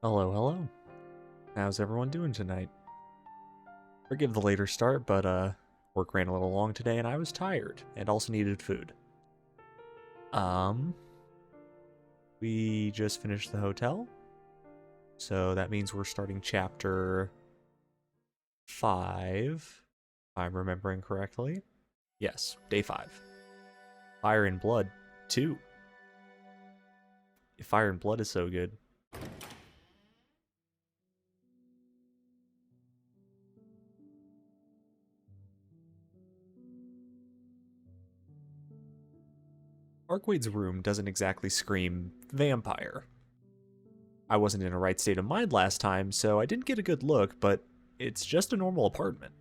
Hello, hello. How's everyone doing tonight? Forgive the later start, but work ran a little long today and I was tired and also needed food. Um, we just finished the hotel. So that means we're starting chapter 5, if I'm remembering correctly. Yes, day 5. Fire and Blood 2. Fire and Blood is so good. Arcwade's room doesn't exactly scream vampire. I wasn't in a right state of mind last time, so I didn't get a good look, but it's just a normal apartment.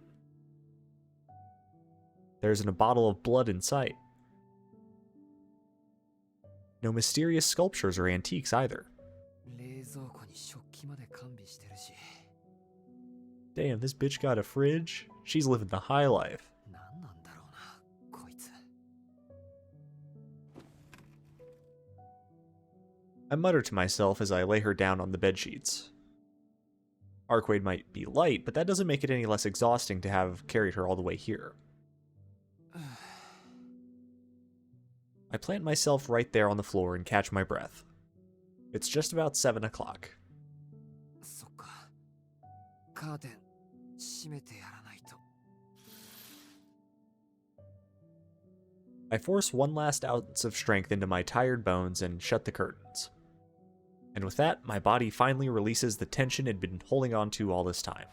There isn't a bottle of blood in sight. No mysterious sculptures or antiques either. Damn, this bitch got a fridge? She's living the high life. I mutter to myself as I lay her down on the bedsheets. Arcwade might be light, but that doesn't make it any less exhausting to have carried her all the way here. I plant myself right there on the floor and catch my breath. It's just about 7 o'clock. I force one last ounce of strength into my tired bones and shut the curtains. And with that, my body finally releases the tension it'd been holding on to all this time.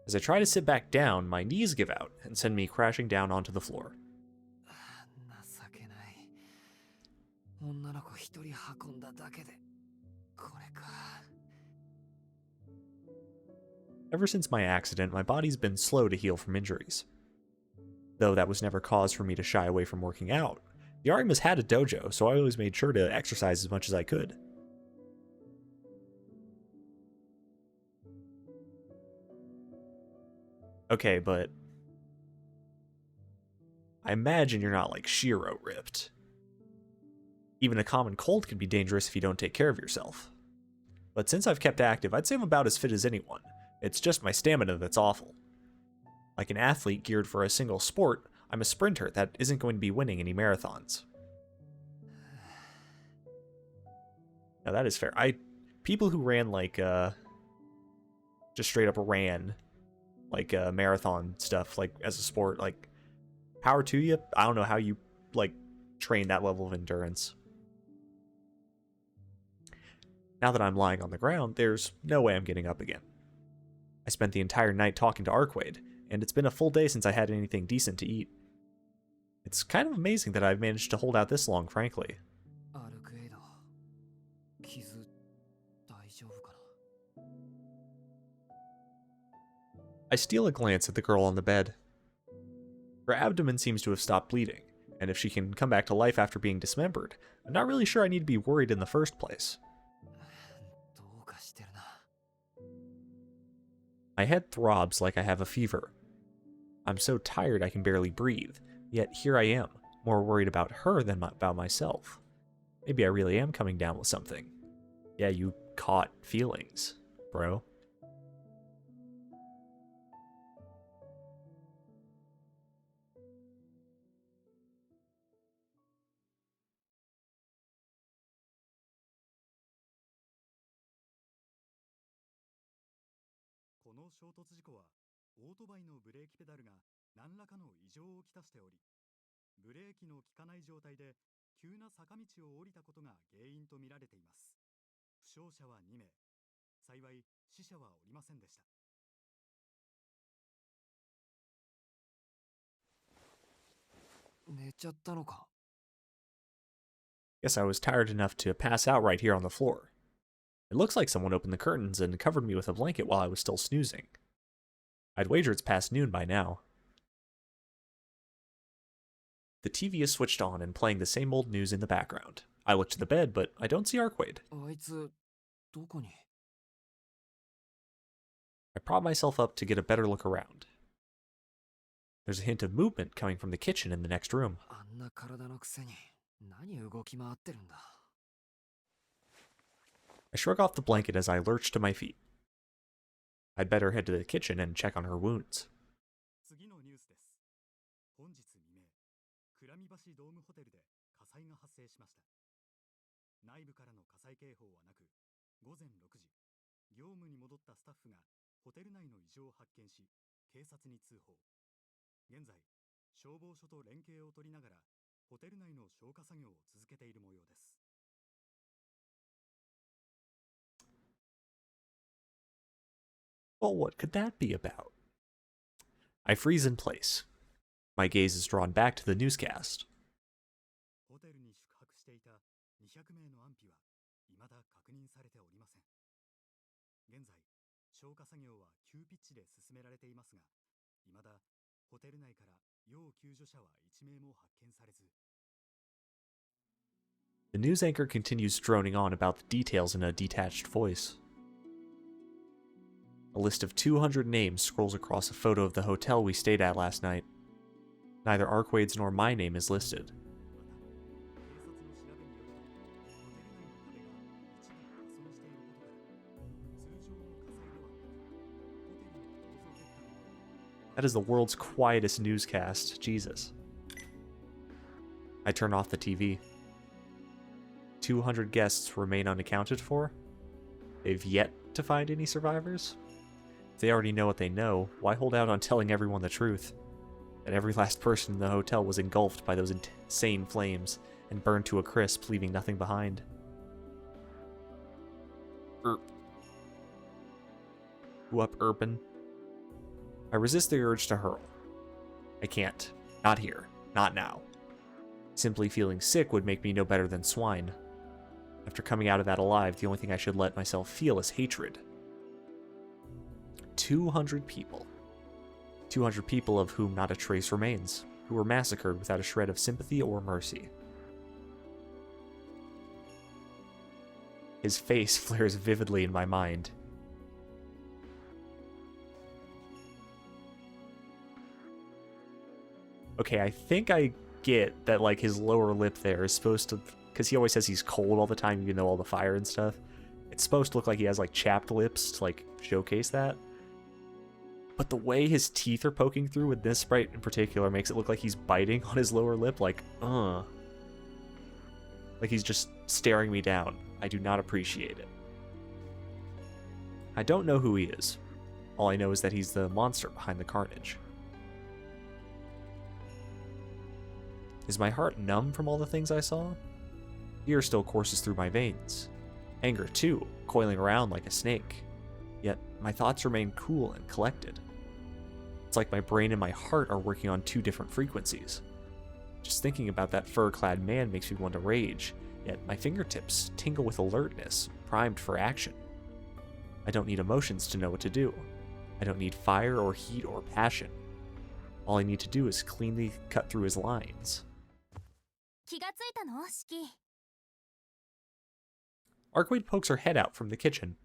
As I try to sit back down, my knees give out and send me crashing down onto the floor. Ever since my accident, my body's been slow to heal from injuries. Though that was never cause for me to shy away from working out. The Artemis had a dojo, so I always made sure to exercise as much as I could. Okay, but I imagine you're not like Shiro ripped. Even a common cold can be dangerous if you don't take care of yourself. But since I've kept active, I'd say I'm about as fit as anyone. It's just my stamina that's awful. Like an athlete geared for a single sport, I'm a sprinter that isn't going to be winning any marathons. Now that is fair. People who ran like just straight up ran like marathon stuff like as a sport, like power to you. I don't know how you like train that level of endurance. Now that I'm lying on the ground, there's no way I'm getting up again. I spent the entire night talking to Arcwade, and it's been a full day since I had anything decent to eat. It's kind of amazing that I've managed to hold out this long, frankly. I steal a glance at the girl on the bed. Her abdomen seems to have stopped bleeding, and if she can come back to life after being dismembered, I'm not really sure I need to be worried in the first place. My head throbs like I have a fever. I'm so tired I can barely breathe, yet here I am, more worried about her than about myself. Maybe I really am coming down with something. Yeah, you caught feelings, bro. Guess I was tired enough to pass out right here on the floor. It looks like someone opened the curtains and covered me with a blanket while I was still snoozing. I'd wager it's past noon by now. The TV is switched on and playing the same old news in the background. I look to the bed, but I don't see Arcwade. I prop myself up to get a better look around. There's a hint of movement coming from the kitchen in the next room. I shrug off the blanket as I lurch to my feet. I'd better head to the kitchen and check on her wounds. 次のニュースです。本日未明、倉見橋ドームホテルで火災が発生しました。内部からの火災警報はなく、午前6時、業務に戻ったスタッフがホテル内の異常を発見し、警察に通報。現在、消防署と連携を取りながら、ホテル内の消火作業を続けている模様です。Well, what could that be about? I freeze in place. My gaze is drawn back to the newscast. ホテルに宿泊していた200名の安否は未だ確認されておりません。現在、消火作業は急ピッチで進められていますが、未だホテル内から要救助者は1名も発見されず。The news anchor continues droning on about the details in a detached voice. A list of 200 names scrolls across a photo of the hotel we stayed at last night. Neither Arquade's nor my name is listed. That is the world's quietest newscast. Jesus. I turn off the TV. 200 guests remain unaccounted for? They've yet to find any survivors? If they already know what they know, why hold out on telling everyone the truth? That every last person in the hotel was engulfed by those insane flames and burned to a crisp, leaving nothing behind. Who up, Urban? I resist the urge to hurl. I can't. Not here. Not now. Simply feeling sick would make me no better than swine. After coming out of that alive, the only thing I should let myself feel is hatred. 200 people. 200 people of whom not a trace remains, who were massacred without a shred of sympathy or mercy. His face flares vividly in my mind. Okay, I think I get that, like, his lower lip there is supposed to... Because he always says he's cold all the time, even though all the fire and stuff. It's supposed to look like he has, like, chapped lips to, like, showcase that. But the way his teeth are poking through with this sprite in particular makes it look like he's biting on his lower lip, like, Like he's just staring me down. I do not appreciate it. I don't know who he is. All I know is that he's the monster behind the carnage. Is my heart numb from all the things I saw? Fear still courses through my veins. Anger, too, coiling around like a snake. Yet, my thoughts remain cool and collected. It's like my brain and my heart are working on two different frequencies. Just thinking about that fur-clad man makes me want to rage, yet my fingertips tingle with alertness, primed for action. I don't need emotions to know what to do. I don't need fire or heat or passion. All I need to do is cleanly cut through his lines. Arquade pokes her head out from the kitchen.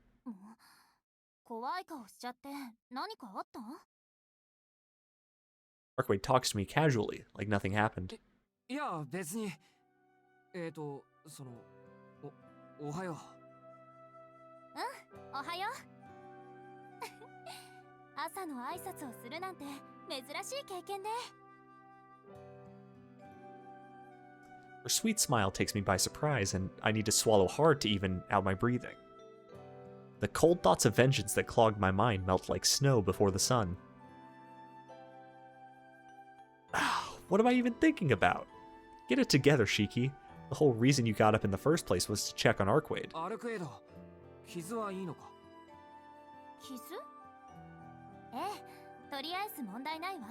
Arquade talks to me casually, like nothing happened. いや、別に。おはよう。おはよう。朝の挨拶をするなんて珍しい経験ね。Her sweet smile takes me by surprise, and I need to swallow hard to even out my breathing. The cold thoughts of vengeance that clogged my mind melt like snow before the sun. What am I even thinking about? Get it together, Shiki. The whole reason you got up in the first place was to check on Arquade. アルクエド、傷はいいのか？傷？ええ、とりあえず問題ないわ。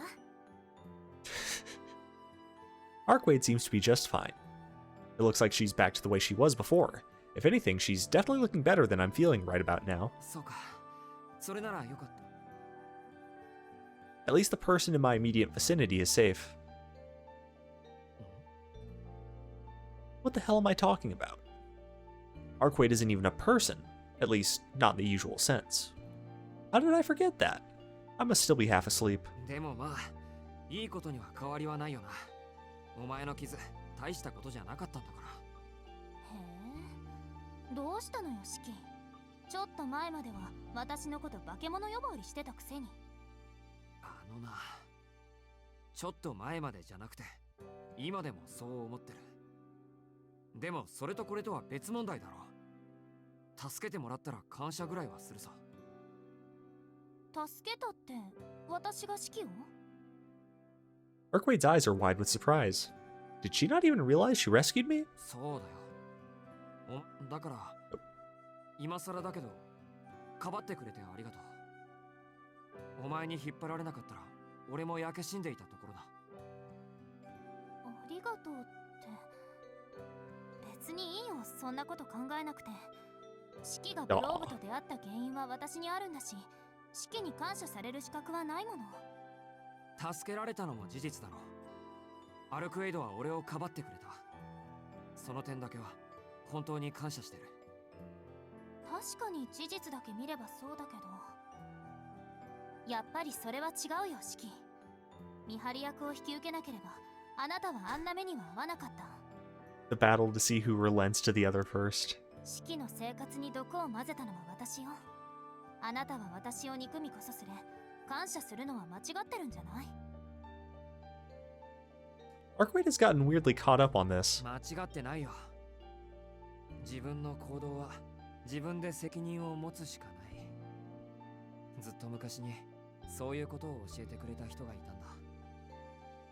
Arquade seems to be just fine. It looks like she's back to the way she was before. If anything, she's definitely looking better than I'm feeling right about now. そうか。それならよかった。At least the person in my immediate vicinity is safe. What the hell am I talking about? Arquade isn't even a person, at least not in the usual sense. How did I forget that? I must still be half asleep. でもまあ、いいことには変わりはないよな。お前の傷、大したことじゃなかったんだから。へえ、どうしたのよシキ。ちょっと前までは私のこと化け物呼ばわりしてたくせに。ちょっと前までじゃなくて今でもそう思ってる。でもそれとこれとは別問題だろ。助けてもらったら感謝ぐらいはするさ。助けたって私がシキを？ Arcwade's eyes are wide with surprise. Did she not even realize she rescued me? そうだよ。だから今更だけどかばってくれてありがとう。お前に引っ張られなかったら俺も焼け死んでいたところだ。ありがとうって別にいいよ、そんなこと考えなくて。シキがグローブと出会った原因は私にあるんだし、シキに感謝される資格はないもの。助けられたのも事実だろ。アルクエイドは俺をかばってくれた。その点だけは本当に感謝してる。確かに事実だけ見ればそうだけど、やっぱりそれは違うよシキ。見張り役を引き受けなければあなたはあんな目には合わなかった。 The battle to see who relents to the other first. シキの生活に毒を混ぜたのは私よ。あなたは私を憎みこそすれ、感謝するのは間違ってるんじゃない？ Arcwade has gotten weirdly caught up on this. 間違ってないよ。自分の行動は自分で責任を持つしかない。ずっと昔にそういうことを教えてくれた人がいたんだ。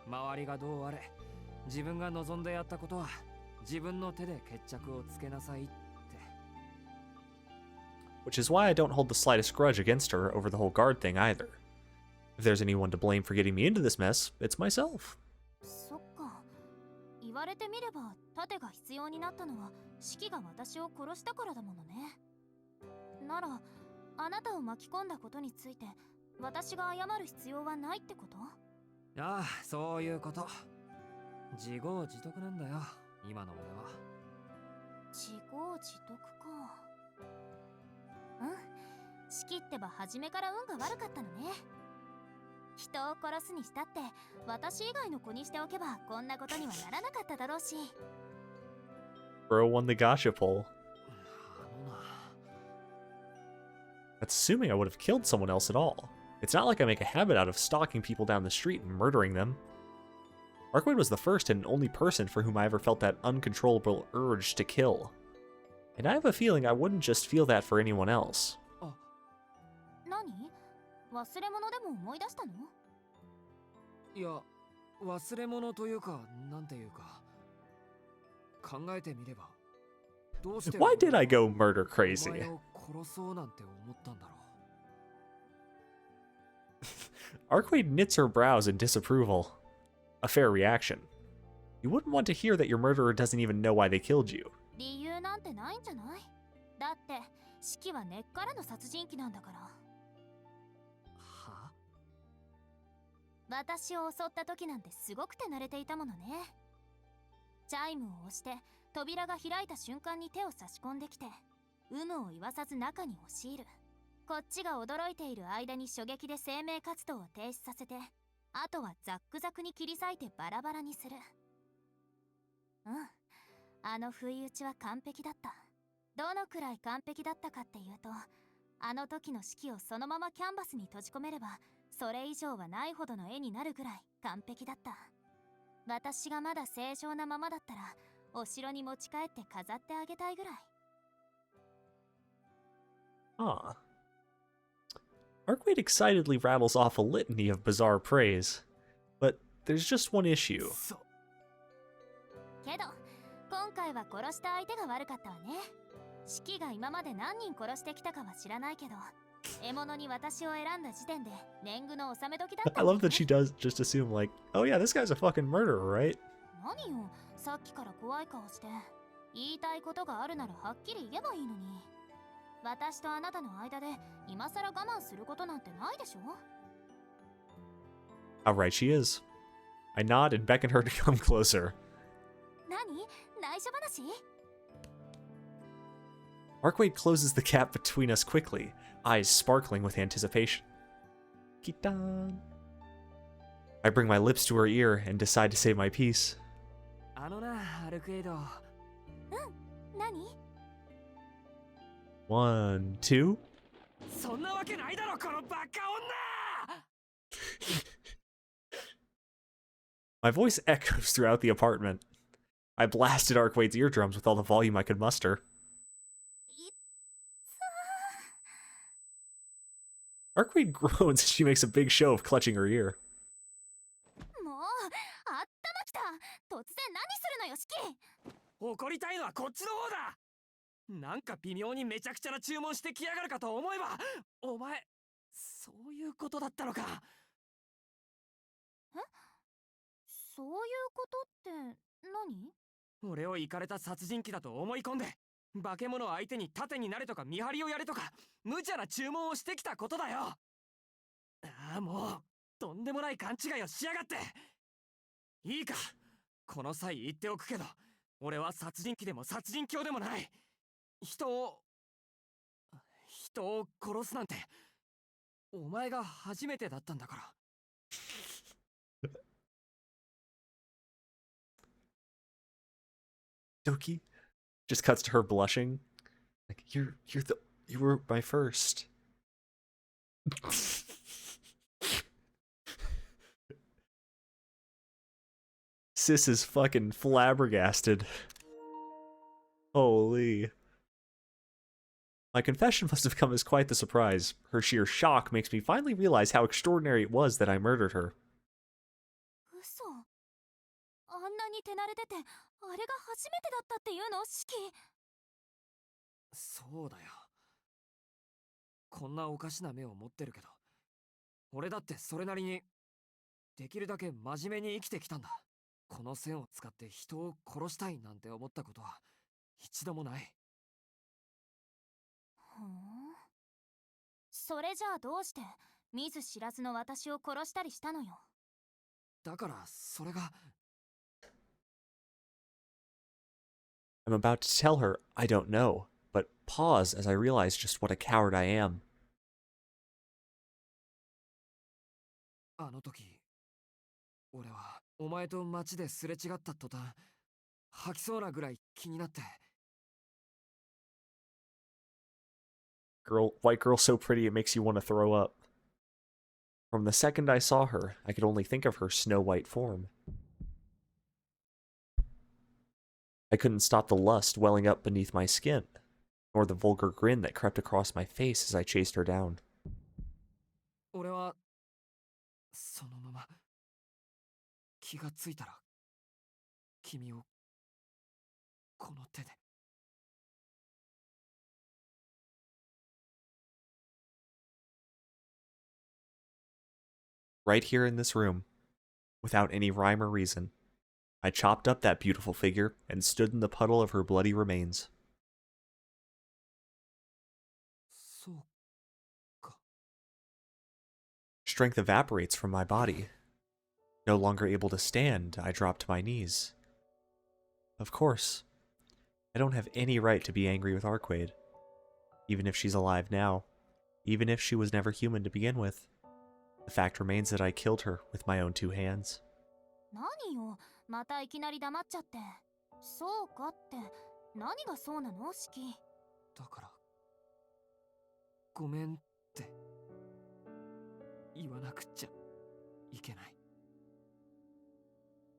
周りがどうあれ自分が望んでやったことは自分の手で決着をつけなさいって。 Which is why I don't hold the slightest grudge against her over the whole guard thing either. If there's anyone to blame for getting me into this mess, it's myself. そっか。言われてみれば盾が必要になったのはシキが私を殺したからだものね。ならあなたを巻き込んだことについて私が謝る必要はないってこと？ああ、そういうこと。自業自得なんだよ今の俺は。自業自得か。うん、シキってば初めから運が悪かったのね。人を殺すにしたって私以外の子にしておけばこんなことにはならなかっただろうし。 Bro won the gotcha poll. That's assuming I would have killed someone else at all. It's not like I make a habit out of stalking people down the street and murdering them. Arcwade was the first and only person for whom I ever felt that uncontrollable urge to kill. And I have a feeling I wouldn't just feel that for anyone else. 何？忘れ物でも思い出したの？いや、忘れ物というかなんていうか、考えてみればどうして Why did I go murder お crazy? 前を殺そうなんて思ったんだろう。 Arcwade knits her brows in disapproval. A fair reaction. You wouldn't want to hear that your murderer doesn't even know why they killed you. 理由なんてないんじゃない？だってシキは根っからの殺人鬼なんだから。は？私を襲った時なんてすごく手慣れていたものね。チャイムを押して扉が開いた瞬間に手を差し込んできて、有無を言わさず中に押し入る。こっちが驚いている間に狙撃で生命活動を停止させて、あとはザックザクに切り裂いてバラバラにする。うん、あの不意打ちは完璧だった。どのくらい完璧だったかっていうと、あの時の指揮をそのままキャンバスに閉じ込めればそれ以上はないほどの絵になるぐらい完璧だった。私がまだ正常なままだったらお城に持ち帰って飾ってあげたいぐらい。 Ah. Arcwade excitedly rattles off a litany of bizarre praise. But there's just one issue. そう。けど今回は殺した相手が悪かったわね。シキが今まで何人殺してきたかは知らないけど、獲物に私を選んだ時点で年貢の納め時だった I んだ love よ that ね。 she does just assume, like, oh yeah, this guy's a fucking murderer, right? 何よ、さっきから怖い顔して。言いたいことがあるならはっきり言えばいいのに。私とあなたの間で今さら我慢することなんてないでしょ。 How right she is. I nod and beckon her to come closer. 何？内緒話？ Arcwade closes the gap between us quickly, eyes sparkling with anticipation. Kitan. I bring my lips to her ear and decide to say my piece. あのな、アルクエイド。何？ 1, 2. そんなわけないだろこのバカ女。 My voice echoes throughout the apartment. I blasted Arcwade's eardrums with all the volume I could muster. いっ Arcwade groans as she makes a big show of clutching her ear. もう頭きた。突然何するのよシキ。怒りたいのはこっちの方だ。なんか微妙にめちゃくちゃな注文してきやがるかと思えば、お前そういうことだったのか。そういうことって何？俺をイカれた殺人鬼だと思い込んで、化け物相手に盾になれとか見張りをやれとか無茶な注文をしてきたことだよ。ああ、もうとんでもない勘違いをしやがって。いいか、この際言っておくけど、俺は殺人鬼でも殺人狂でもない。人を殺すなんてお前が初めてだったんだから。Doki just cuts to her blushing. Like, you were my first. Sis is fucking flabbergasted. Holy. My confession must have come as quite the surprise. Her sheer shock makes me finally realize how extraordinary it was that I murdered her. 嘘。あんなに手慣れてて、あれが初めてだったっていうのシキ。そうだよ。こんなおかしな目を持ってるけど、俺だってそれなりにできるだけ真面目に生きてきたんだ。この線を使って人を殺したいなんて思ったことは一度もない。ふん。それじゃあどうして見ず知らずの私を殺したりしたのよ。だからそれが。 I'm about to tell her I don't know, but pause as I realize just what a coward I am. あの時俺はお前と街ですれ違った途端吐きそうなぐらい気になって。 White girl so pretty it makes you want to throw up. From the second I saw her, I could only think of her snow white form. I couldn't stop the lust welling up beneath my skin, nor the vulgar grin that crept across my face as I chased her down. 俺はそのまま気がついたら君をこの手で。 Right here in this room, without any rhyme or reason, I chopped up that beautiful figure and stood in the puddle of her bloody remains. そうか。 Strength evaporates from my body. No longer able to stand, I drop to my knees. Of course, I don't have any right to be angry with Arcwade. Even if she's alive now, even if she was never human to begin with. The fact remains that I killed her with my own two hands. 何よ、またいきなり黙っちゃって。そうかって何がそうなのシキ。だからごめんって言わなくちゃいけない。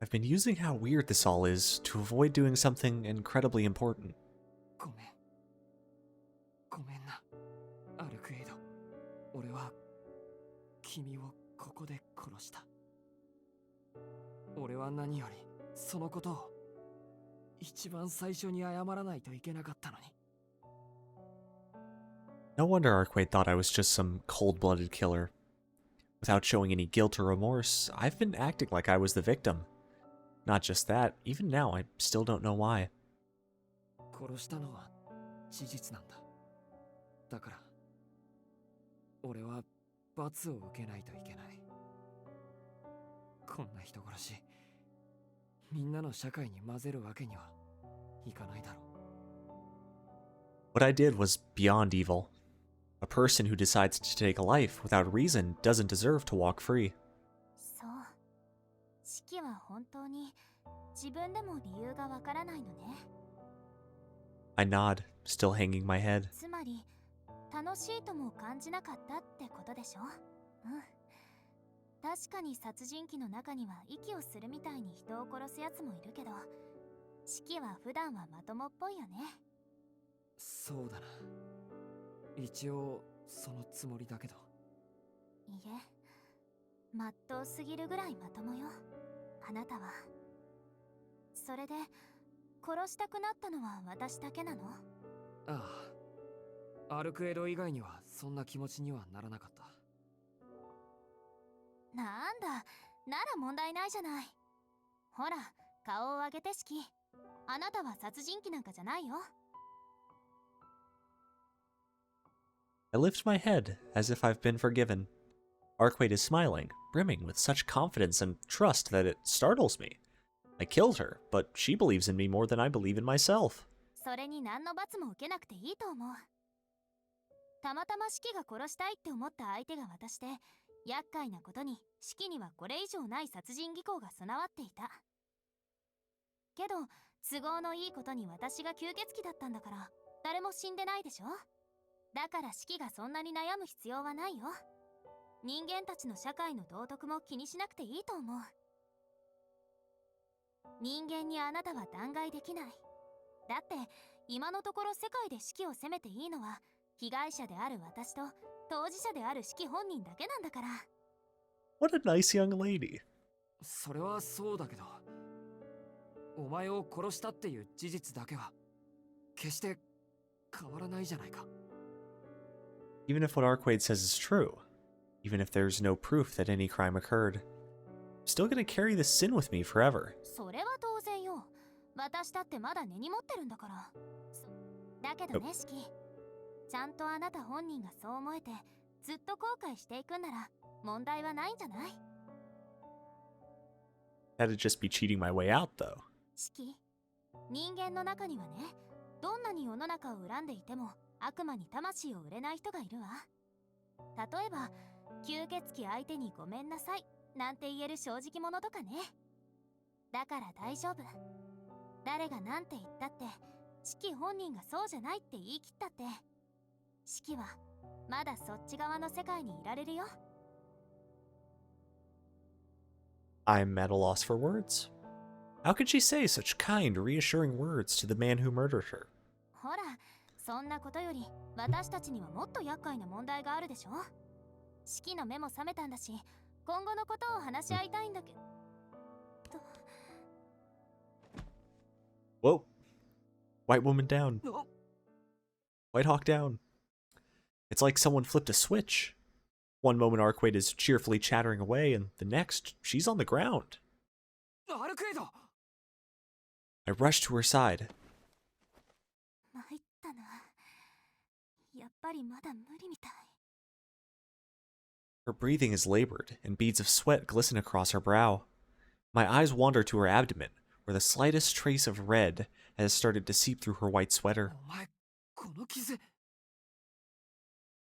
I've been using how weird this all is to avoid doing something incredibly important. ごめん。ごめんな、アルクエイド。俺は君をここで殺した。俺は何よりそのことを一番最初に謝らないといけなかったのに。 No wonder Arcwade thought I was just some cold-blooded killer. Without showing any guilt or remorse, I've been acting like I was the victim. Not just that, even now I still don't know why. 殺したのは事実なんだ。だから俺は罰を受けないといけない。こんな人殺し、みんなの社会に混ぜるわけにはいかないだろう。 What I did was beyond evil. A person who decides to take a life without reason doesn't deserve to walk free. そう。シキは本当に自分でも理由がわからないのね。I nod, still hanging my head. つまり楽しいとも感じなかったってことでしょ。うん。確かに殺人鬼の中には息をするみたいに人を殺すやつもいるけど、四季は普段はまともっぽいよね。そうだな。一応そのつもりだけど。いいえ、まっとうすぎるぐらいまともよ、あなたは。それで殺したくなったのは私だけなの？ああ、アルクエド以外にはそんな気持ちにはならなかった。なんだ、なら問題ないじゃない。ほら、顔を上げて四季。あなたは殺人鬼なんかじゃないよ。I lift my head, as if I've been forgiven. Arquade is smiling, brimming with such confidence and trust that it startles me. I killed her, but she believes in me more than I believe in myself. それに何の罰も受けなくていいと思う。たまたま四季が殺したいって思った相手が私で、厄介なことに四季にはこれ以上ない殺人技巧が備わっていた。けど都合のいいことに私が吸血鬼だったんだから、誰も死んでないでしょ。だから四季がそんなに悩む必要はないよ。人間たちの社会の道徳も気にしなくていいと思う。人間にあなたは弾劾できない。だって今のところ世界で四季を責めていいのは被害者である私と当事者である四季本人だけなんだから。 What a nice young lady. それはそうだけど、お前を殺したっていう事実だけは決して変わらないじゃないか。Even if what Arquade says is true, even if there's no proof that any crime occurred, I'm still gonna carry this sin with me forever. それは当然よ。私だってまだ根に持ってるんだから。だけどね、四季。ちゃんとあなた本人がそう思えてずっと後悔していくんなら問題はないんじゃない？ That'd just be cheating my way out, though. 四季、人間の中にはね、どんなに世の中を恨んでいても悪魔に魂を売れない人がいるわ。例えば吸血鬼相手にごめんなさいなんて言える正直者とかね。だから大丈夫。誰がなんて言ったって四季本人がそうじゃないって言い切ったって、四季はまだそっち側の世界にいられるよ。 I'm at a loss for words. How could she say such kind, reassuring words to the man who murdered her? ほら、そんなことより私たちにはもっと厄介な問題があるでしょ。四季の目も覚めたんだし、今後のことを話し合いたいんだけど。 Whoa. White woman down. White Hawk down. It's like someone flipped a switch. One moment Arquade is cheerfully chattering away, and the next, she's on the ground. アルクエド! I rush to her side. 参ったな。やっぱりまだ無理みたい。 Her breathing is labored, and beads of sweat glisten across her brow. My eyes wander to her abdomen, where the slightest trace of red has started to seep through her white sweater. お前、この傷。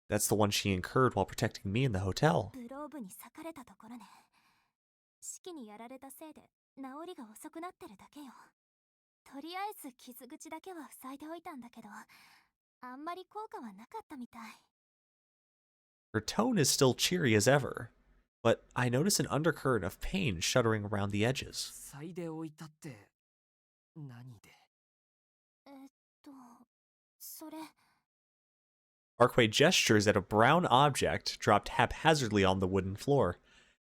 That's the one she incurred while protecting me in the hotel. グローブに裂かれたところね。四季にやられたせいで治りが遅くなってるだけよ。とりあえず傷口だけは塞いでおいたんだけど、あんまり効果はなかったみたい。 Her tone is still cheery as ever, but I notice an undercurrent of pain shuddering around the edges. 塞いでおいたって何で？それ。 Arquade gestures at a brown object dropped haphazardly on the wooden floor.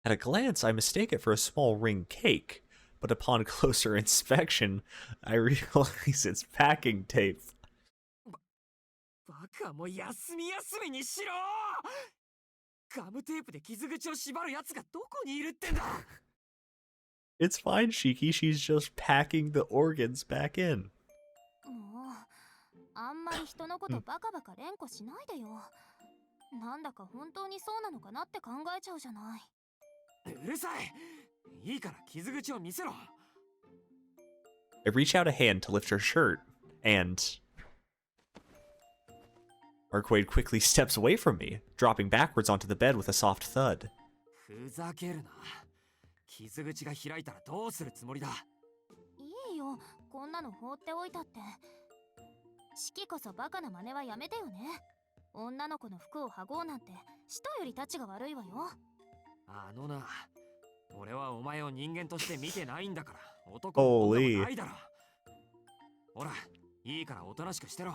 At a glance, I mistake it for a small ring cake, but upon closer inspection, I realize it's packing tape. バカも休み休みにしろ！ガムテープで傷口を縛るやつがどこにいるってんだ！ It's fine, Shiki. She's just packing the organs back in. もうあんまり人のことバカバカ連呼しないでよ。なんだか本当にそうなのかなって考えちゃうじゃない。うるさい！いいから傷口を見せろ。 I reach out a hand to lift her shirt, and Arquade quickly steps away from me, dropping backwards onto the bed with a soft thud. ふざけるな。傷口が開いたらどうするつもりだ？いいよ、こんなの放っておいたって。四季こそバカな真似はやめてよね。女の子の服を剥ごうなんて使徒よりタチが悪いわよ。あのな、俺はお前を人間として見てないんだから、男も女もないだろ。ほら、いいからおとなしくしてろ。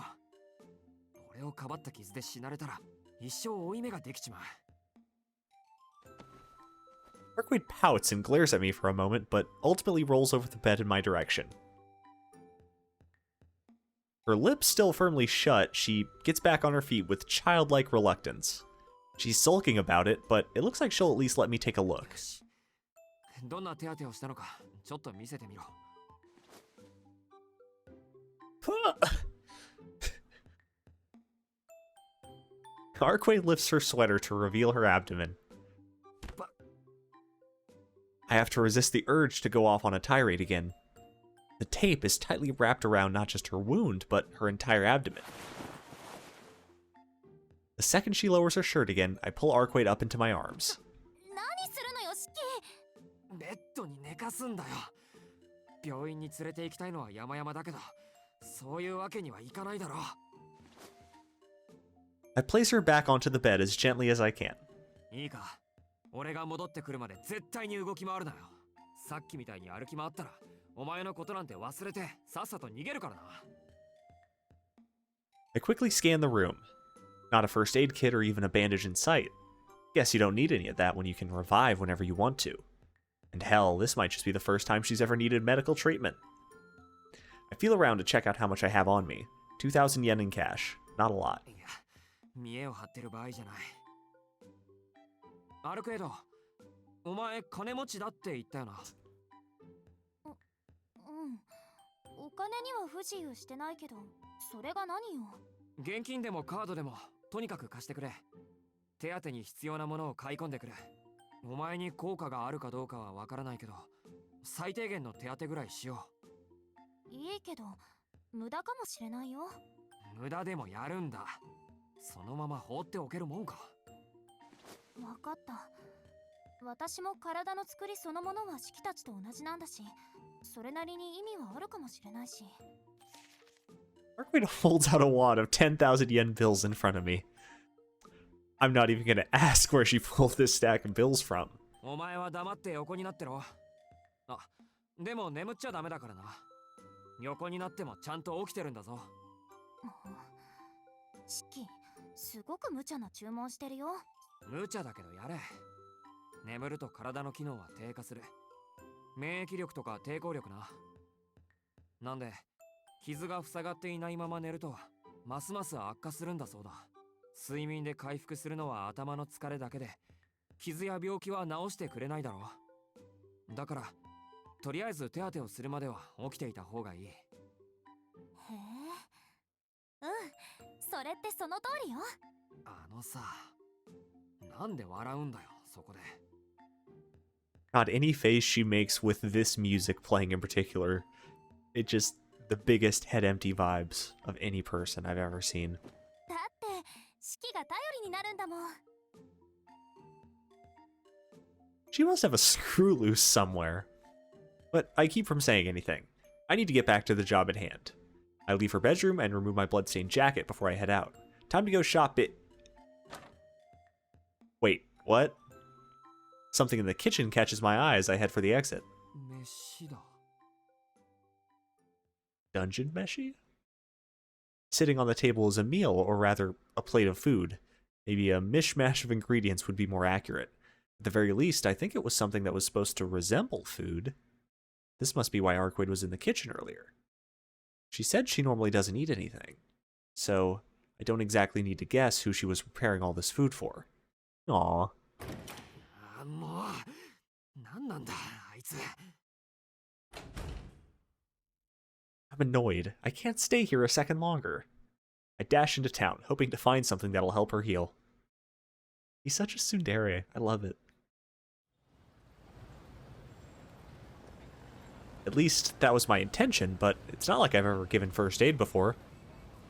俺をかばった傷で死なれたら一生負い目ができちまう。Arcade pouts and glares at me for a moment, but ultimately rolls over the bed in my direction. Her lips still firmly shut, she gets back on her feet with childlike reluctance. She's sulking about it, but it looks like she'll at least let me take a look. どんな手当てをしたのか、ちょっと見せてみろ。Arcade lifts her sweater to reveal her abdomen. I have to resist the urge to go off on a tirade again. The tape is tightly wrapped around not just her wound, but her entire abdomen. The second she lowers her shirt again, I pull Arcade up into my arms. 何するのよ、四季。ベッドに寝かすんだよ。病院に連れて行きたいのは山々だけど、そういうわけにはいかないだろう。I place her back onto the bed as gently as I can. いいか、俺が戻ってくるまで絶対に動き回るなよ。さっきみたいに歩き回ったら、お前のことなんて忘れてさっさと逃げるからな。I quickly scan the room. Not a first aid kit or even a bandage in sight. Guess you don't need any of that when you can revive whenever you want to. And hell, this might just be the first time she's ever needed medical treatment. I feel around to check out how much I have on me. 2,000 yen in cash. Not a lot. いや、見栄を張ってる場合じゃない。アルケード、お前金持ちだって言ったよな。うん。お金には不自由してないけど、それが何よ。現金でもカードでもとにかく貸してくれ。手当に必要なものを買い込んでくれ。お前に効果があるかどうかはわからないけど、最低限の手当ぐらいしよう。いいけど、無駄かもしれないよ。無駄でもやるんだ。そのまま放っておけるもんか。わかった。私も体の作りそのものは四季たちと同じなんだし、それなりに意味はあるかもしれないし。Arcade holds out a wad of 10,000 yen bills in front of me. I'm not even gonna ask where she pulled this stack of bills from. お前は黙って横になってろ。あ、でも眠っちゃダメだからな。横になってもちゃんと起きてるんだぞ。四季、すごく無茶な注文してるよ。無茶だけどやれ。眠ると体の機能は低下する。免疫力とか抵抗力な。なんで、傷が塞がっていないまま寝ると、ますます悪化するんだそうだ。睡眠で回復するのは頭の疲れだけで、傷や病気は治してくれないだろう。だから、とりあえず手当てをするまでは起きていた方がいい。へえ。それってその通りよ。あのさ、なんで笑うんだよ、そこで。God, any face she makes with this music playing in particular, it just the biggest head empty vibes of any person I've ever seen. だって四季が頼りになるんだもん。She must have a screw loose somewhere. But I keep from saying anything. I need to get back to the job at hand. I leave her bedroom and remove my bloodstained jacket before I head out. Time to go shop it. Wait, what? Something in the kitchen catches my eye as I head for the exit. 飯だ。Dungeon meshi? Sitting on the table is a meal, or rather, a plate of food. Maybe a mishmash of ingredients would be more accurate. At the very least, I think it was something that was supposed to resemble food. This must be why Arcade was in the kitchen earlier. She said she normally doesn't eat anything, so I don't exactly need to guess who she was preparing all this food for. Aww. もう、なんなんだ、あいつ。I'm annoyed. I can't stay here a second longer. I dash into town, hoping to find something that'll help her heal. He's such a tsundere. I love it. At least, that was my intention, but it's not like I've ever given first aid before.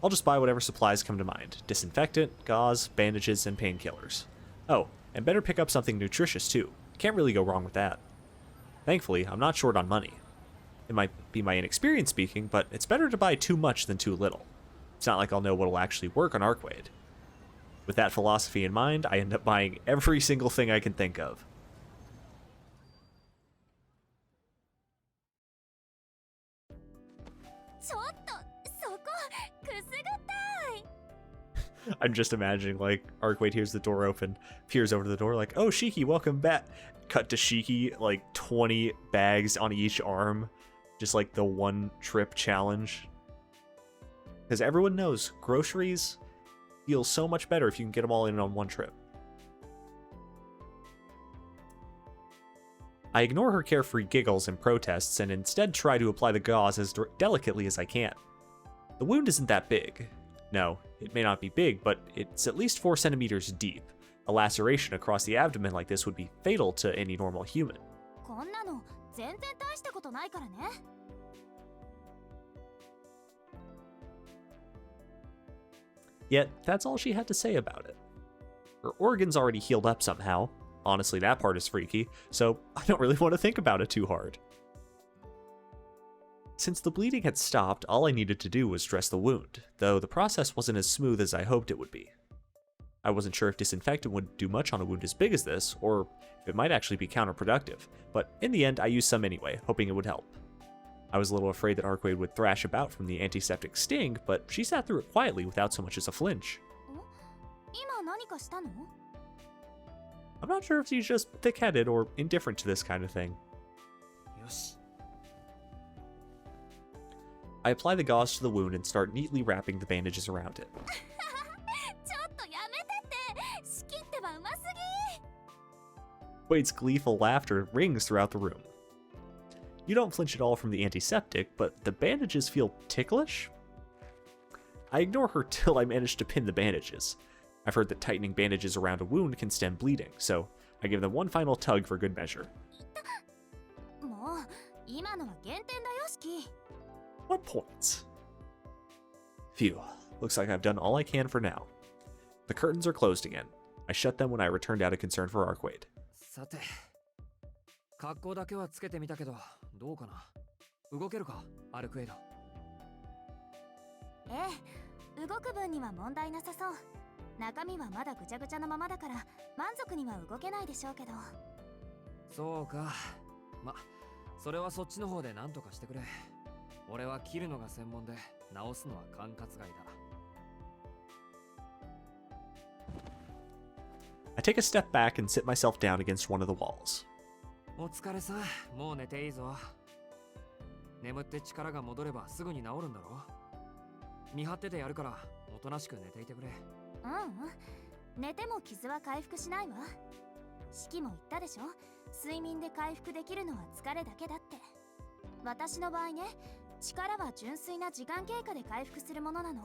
I'll just buy whatever supplies come to mind. Disinfectant, gauze, bandages, and painkillers. Oh, and better pick up something nutritious too. Can't really go wrong with that. Thankfully, I'm not short on money. It might be my inexperience speaking, but it's better to buy too much than too little. It's not like I'll know what'll actually work on Arcwade. With that philosophy in mind, I end up buying every single thing I can think of. I'm just imagining, like, Arcwade hears the door open, peers over to the door, like, oh, Shiki, welcome back. Cut to Shiki, like, 20 bags on each arm. Just like the one trip challenge. Because everyone knows, groceries feel so much better if you can get them all in on one trip. I ignore her carefree giggles and protests and instead try to apply the gauze as delicately as I can. The wound isn't that big. No, it may not be big, but it's at least 4 centimeters deep. A laceration across the abdomen like this would be fatal to any normal human. Yet, that's all she had to say about it. Her organs already healed up somehow. Honestly, that part is freaky, so I don't really want to think about it too hard. Since the bleeding had stopped, all I needed to do was dress the wound, though the process wasn't as smooth as I hoped it would be. I wasn't sure if disinfectant would do much on a wound as big as this, or if it might actually be counterproductive, but in the end I used some anyway, hoping it would help. I was a little afraid that Arcwade would thrash about from the antiseptic sting, but she sat through it quietly without so much as a flinch. I'm not sure if she's just thick-headed or indifferent to this kind of thing. I apply the gauze to the wound and start neatly wrapping the bandages around it. Wade's gleeful laughter rings throughout the room. You don't flinch at all from the antiseptic, but the bandages feel ticklish? I ignore her till I manage to pin the bandages. I've heard that tightening bandages around a wound can stem bleeding, so I give them one final tug for good measure. What points? Phew, looks like I've done all I can for now. The curtains are closed again. I shut them when I returned out of concern for Arcwade. さて、格好だけはつけてみたけど、どうかな。動けるか、アルクエイド。ええ、動く分には問題なさそう。中身はまだぐちゃぐちゃのままだから満足には動けないでしょうけど。そうか。ま、それはそっちの方で何とかしてくれ。俺は切るのが専門で、直すのは管轄外だ。I take a step back and sit myself down against one of the walls. お疲れさ、もう寝ていいぞ。眠って力が戻ればすぐに治るんだろ。見張っててやるから、おとなしく寝ていてくれ。寝ても傷は回復しないわ。四季も言ったでしょ。睡眠で回復できるのは疲れだけだって。私の場合ね、力は純粋な時間経過で回復するものなの。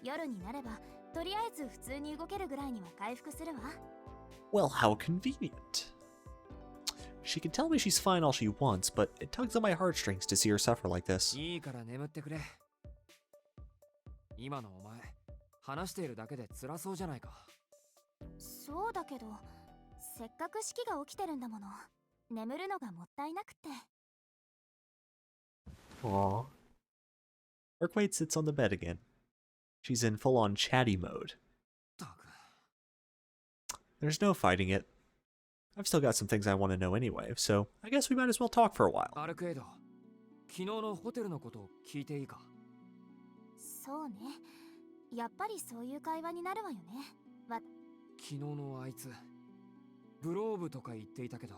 夜になればとりあえず普通に動けるぐらいには回復するわ。Well, how convenient. She can tell me she's fine all she wants, but it tugs on my heartstrings to see her suffer like this. いいから眠ってくれ。今のお前、話しているだけで辛そうじゃないか。そうだけど、せっかく式が起きてるんだもの。眠るのがもったいなくて。Aww. Arcwade sits on the bed again. She's in full-on chatty mode. There's no fighting it. I've still got some things I want to know anyway, so I guess we might as well talk for a while. アルクエイド、昨日のホテルのことを聞いていいか。そうね。やっぱりそういう会話になるわよね。昨日のあいつ、ブローブとか言っていたけど、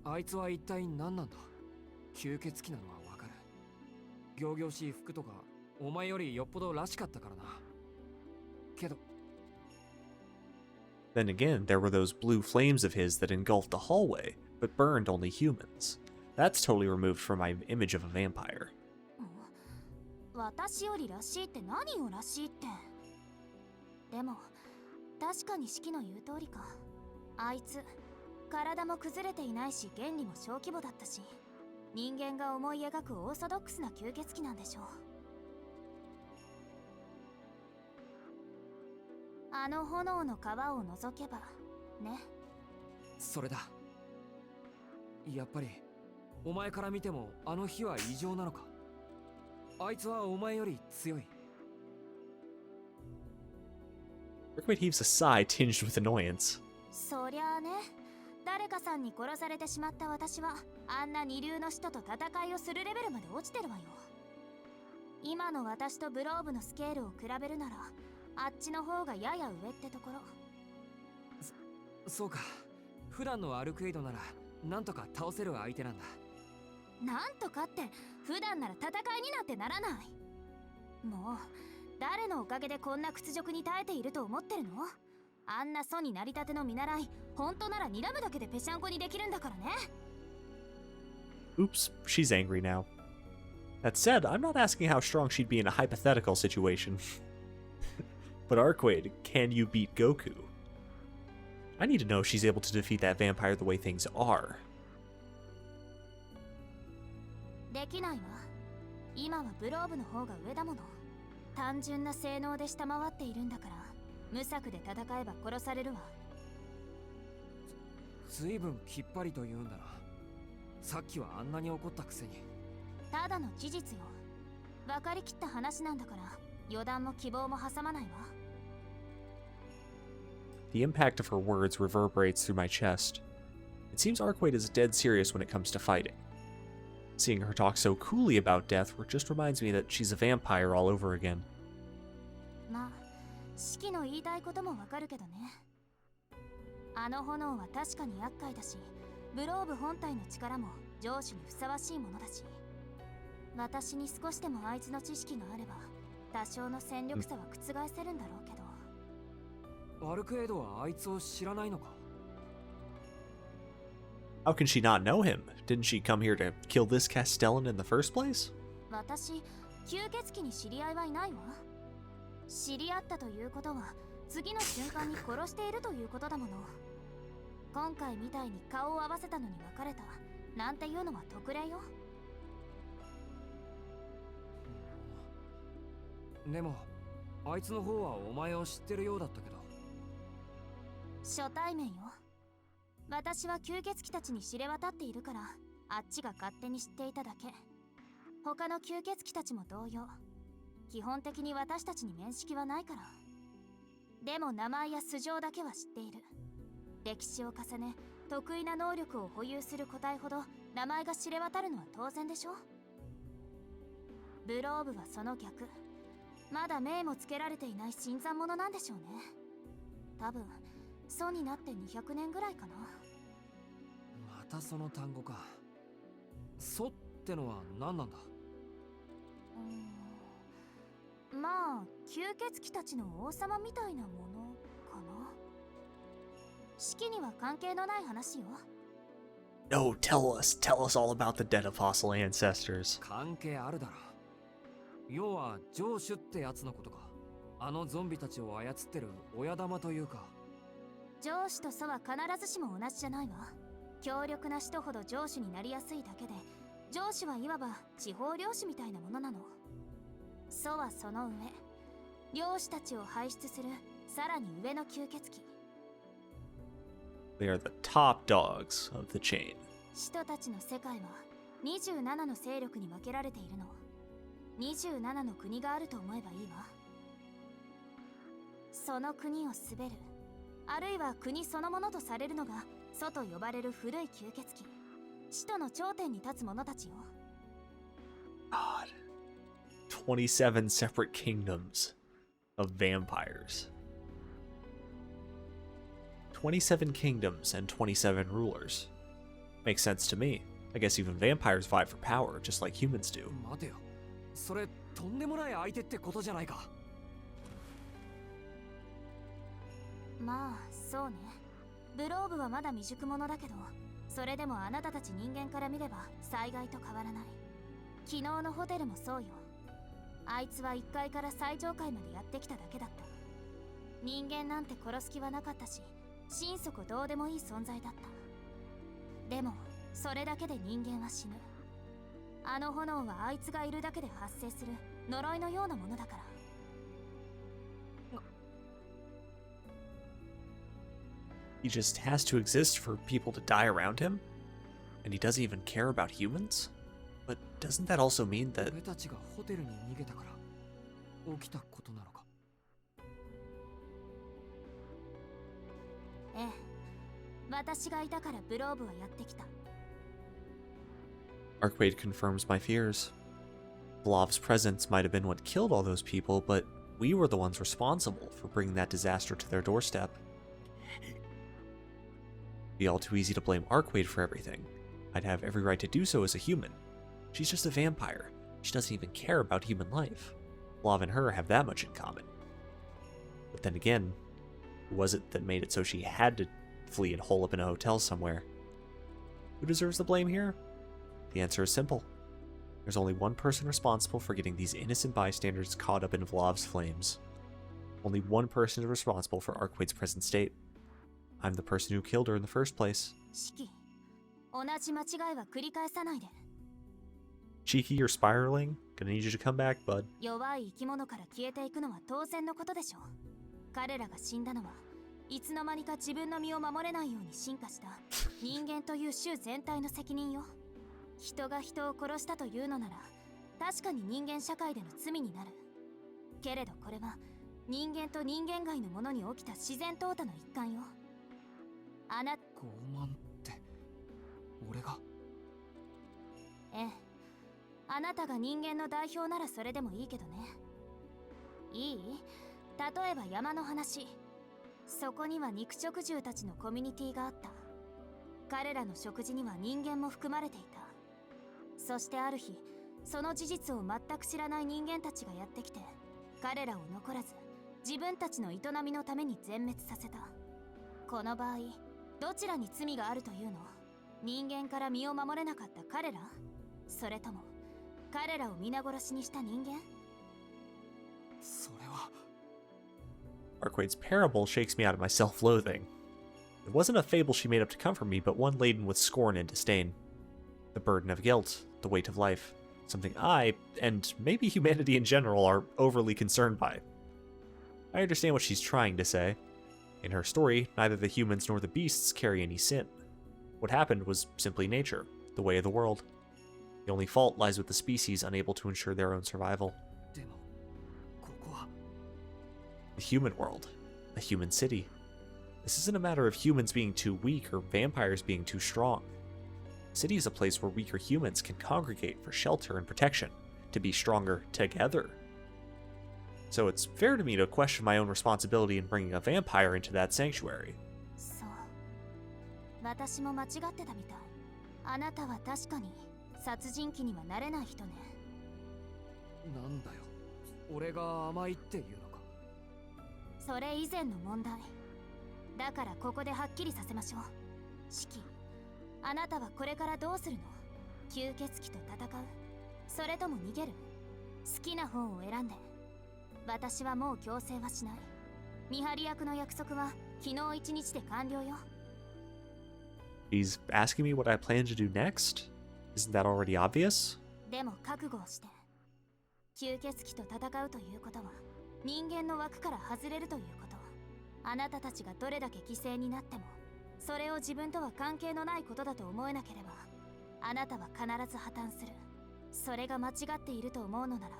あいつは一体何なんだ。吸血鬼なのはわかる。仰々しい服とか、お前よりよっぽどらしかったからな。けど。Then again, there were those blue flames of his that engulfed the hallway, but burned only humans. That's totally removed from my image of a vampire. 私よりらしいって何をらしいって。でも、確かに式の言う通りか。あいつ、体も崩れていないし原理も小規模だったし、人間が思い描くオーソドックスな吸血鬼なんでしょう。あの炎の川を覗けばね。それだ。やっぱりお前から見てもあの火は異常なのか。あいつはお前より強い。Arkwade heaves a sigh tinged with annoyance. そりゃあね、誰かさんに殺されてしまった私はあんな二流の人と戦いをするレベルまで落ちてるわよ。今の私とブローブのスケールを比べるならあっちの方がやや上ってところ。そうか。普段のアルクエイドならなんとか倒せる相手なんだ。なんとかって普段なら戦いになんてならない。もう誰のおかげでこんな屈辱に耐えていると思ってるの？あんな祖になりたての見習い、本当なら睨むだけでぺしゃんこにできるんだからね。 Oops, she's angry now. That said, I'm not asking how strong she'd be in a hypothetical situation. But Arkwade, can you beat Goku? I need to know if she's able to defeat that vampire the way things are. できないわ。今はブローブの方が上だもの。単純な性能で下回っているんだから無策で戦えば殺されるわ。随分きっぱりと言うんだな。さっきはあんなに怒ったくせに。ただの事実よ。分かりきった話なんだから予断も希望も挟まないわ。The impact of her words reverberates through my chest. It seems Arkwade is dead serious when it comes to fighting. Seeing her talk so coolly about death just reminds me that she's a vampire all over again. まあ、四季の言いたいこともわかるけどね。あの炎は確かに厄介だし、ブローブ本体の力も上司にふさわしいものだし、私に少しでもあいつの知識があれば、多少の戦力差は覆せるんだろうけど。アルクエイドはあいつを知らないのか？ How can she not know him? Didn't she come here to kill this Castellan in the first place? 私、吸血鬼に知り合いはいないわ。知り合ったということは、次の瞬間に殺しているということだもの。今回みたいに顔を合わせたのに別れたなんていうのは特例よ。でもあいつの方はお前を知ってるようだったけど。初対面よ。私は吸血鬼たちに知れ渡っているからあっちが勝手に知っていただけ。他の吸血鬼たちも同様、基本的に私たちに面識はないから。でも名前や素性だけは知っている。歴史を重ね得意な能力を保有する個体ほど名前が知れ渡るのは当然でしょ。ブローブはその逆。まだ名もつけられていない新参者なんでしょうね。多分祖になって200年ぐらいかな。またその単語か。祖ってのは何なんだ？まあ吸血鬼たちの王様みたいなものかな。式には関係のない話よ。No, tell us all about the dead apostle ancestors. 関係あるだろ。要は城主ってやつのことか。あのゾンビたちを操ってる親玉というか。上司と祖は必ずしも同じじゃないわ。強力な人ほど上司になりやすいだけで、上司はいわば地方領主みたいなものなの。祖はその上、領主たちを輩出するさらに上の吸血鬼。They are the top dogs of the chain. 人たちの世界は27の勢力に分けられているの。27の国があると思えばいいわ。その国を滑る、あるいは国そのものとされるのが祖と呼ばれる古い吸血鬼、使徒の頂点に立つ者たちよ。God. 27 separate kingdoms of vampires. 27 kingdoms and 27 rulers. Makes sense to me. I guess even vampires vie for power, just like humans do. 待てよ。それとんでもない相手ってことじゃないか。まあそうね。ブローブはまだ未熟者だけど、それでもあなたたち人間から見れば災害と変わらない。昨日のホテルもそうよ。あいつは1階から最上階までやってきただけだった。人間なんて殺す気はなかったし、心底どうでもいい存在だった。でもそれだけで人間は死ぬ。あの炎はあいつがいるだけで発生する呪いのようなものだから。He just has to exist for people to die around him? And he doesn't even care about humans? But doesn't that also mean that... 俺たちがホテルに逃げたから起きたことなのか。ええ、私がいたからブローブはやってきた。 Arcwade confirms my fears. Blov's presence might have been what killed all those people, but we were the ones responsible for bringing that disaster to their doorstep. It'd be all too easy to blame Arcwade for everything. I'd have every right to do so as a human. She's just a vampire. She doesn't even care about human life. Blov and her have that much in common. But then again, who was it that made it so she had to flee and hole up in a hotel somewhere? Who deserves the blame here? The answer is simple. There's only one person responsible for getting these innocent bystanders caught up in Vlov's flames. Only one person is responsible for Arcwade's present state. I'm the person who killed her in the first place. シキ、同じ間違いは繰り返さないで。 Cheeky, you're spiraling. Gonna need you to come back, bud. 弱い生き物から消えていくのは当然のことでしょう。彼らが死んだのはいつの間にか自分の身を守れないように進化した人間という種全体の責任よ。人が人を殺したというのなら確かに人間社会での罪になる。けれどこれは人間と人間外のものに起きた自然淘汰の一環よ。あな傲慢って俺が。ええ、あなたが人間の代表ならそれでもいいけどね。いい？例えば山の話。そこには肉食獣たちのコミュニティがあった。彼らの食事には人間も含まれていた。そしてある日、その事実を全く知らない人間たちがやってきて、彼らを残らず自分たちの営みのために全滅させた。この場合、どちらに罪があるというの？人間から身を守れなかった彼ら？それとも彼らを皆殺しにした人間？それは。 Arcwade's parable shakes me out of my self-loathing. It wasn't a fable she made up to comfort me, but one laden with scorn and disdain. The burden of guilt, the weight of life, something I, and maybe humanity in general, are overly concerned by. I understand what she's trying to say. In her story, neither the humans nor the beasts carry any sin. What happened was simply nature, the way of the world. The only fault lies with the species unable to ensure their own survival. でもここは The human world, a human city. This isn't a matter of humans being too weak or vampires being too strong. A city is a place where weaker humans can congregate for shelter and protection, to be stronger together. So it's fair to me to question my own responsibility in bringing a vampire into that sanctuary. そう。私も間違ってたみたい。あなたは確かに殺人鬼にはなれない人ね。なんだよ。俺が甘いっていうのか。それ以前の問題。だからここではっきりさせましょう。シキ、あなたはこれからどうするの？吸血鬼と戦う？それとも逃げる？好きな方を選んで。私はもう強制はしない。見張り役の約束は昨日一日で完了よ。He's asking me what I plan to do next? Isn't that already obvious? でも覚悟をして。吸血鬼と戦うということは人間の枠から外れるということ。あなたたちがどれだけ犠牲になってもそれを自分とは関係のないことだと思えなければあなたは必ず破綻する。それが間違っていると思うのなら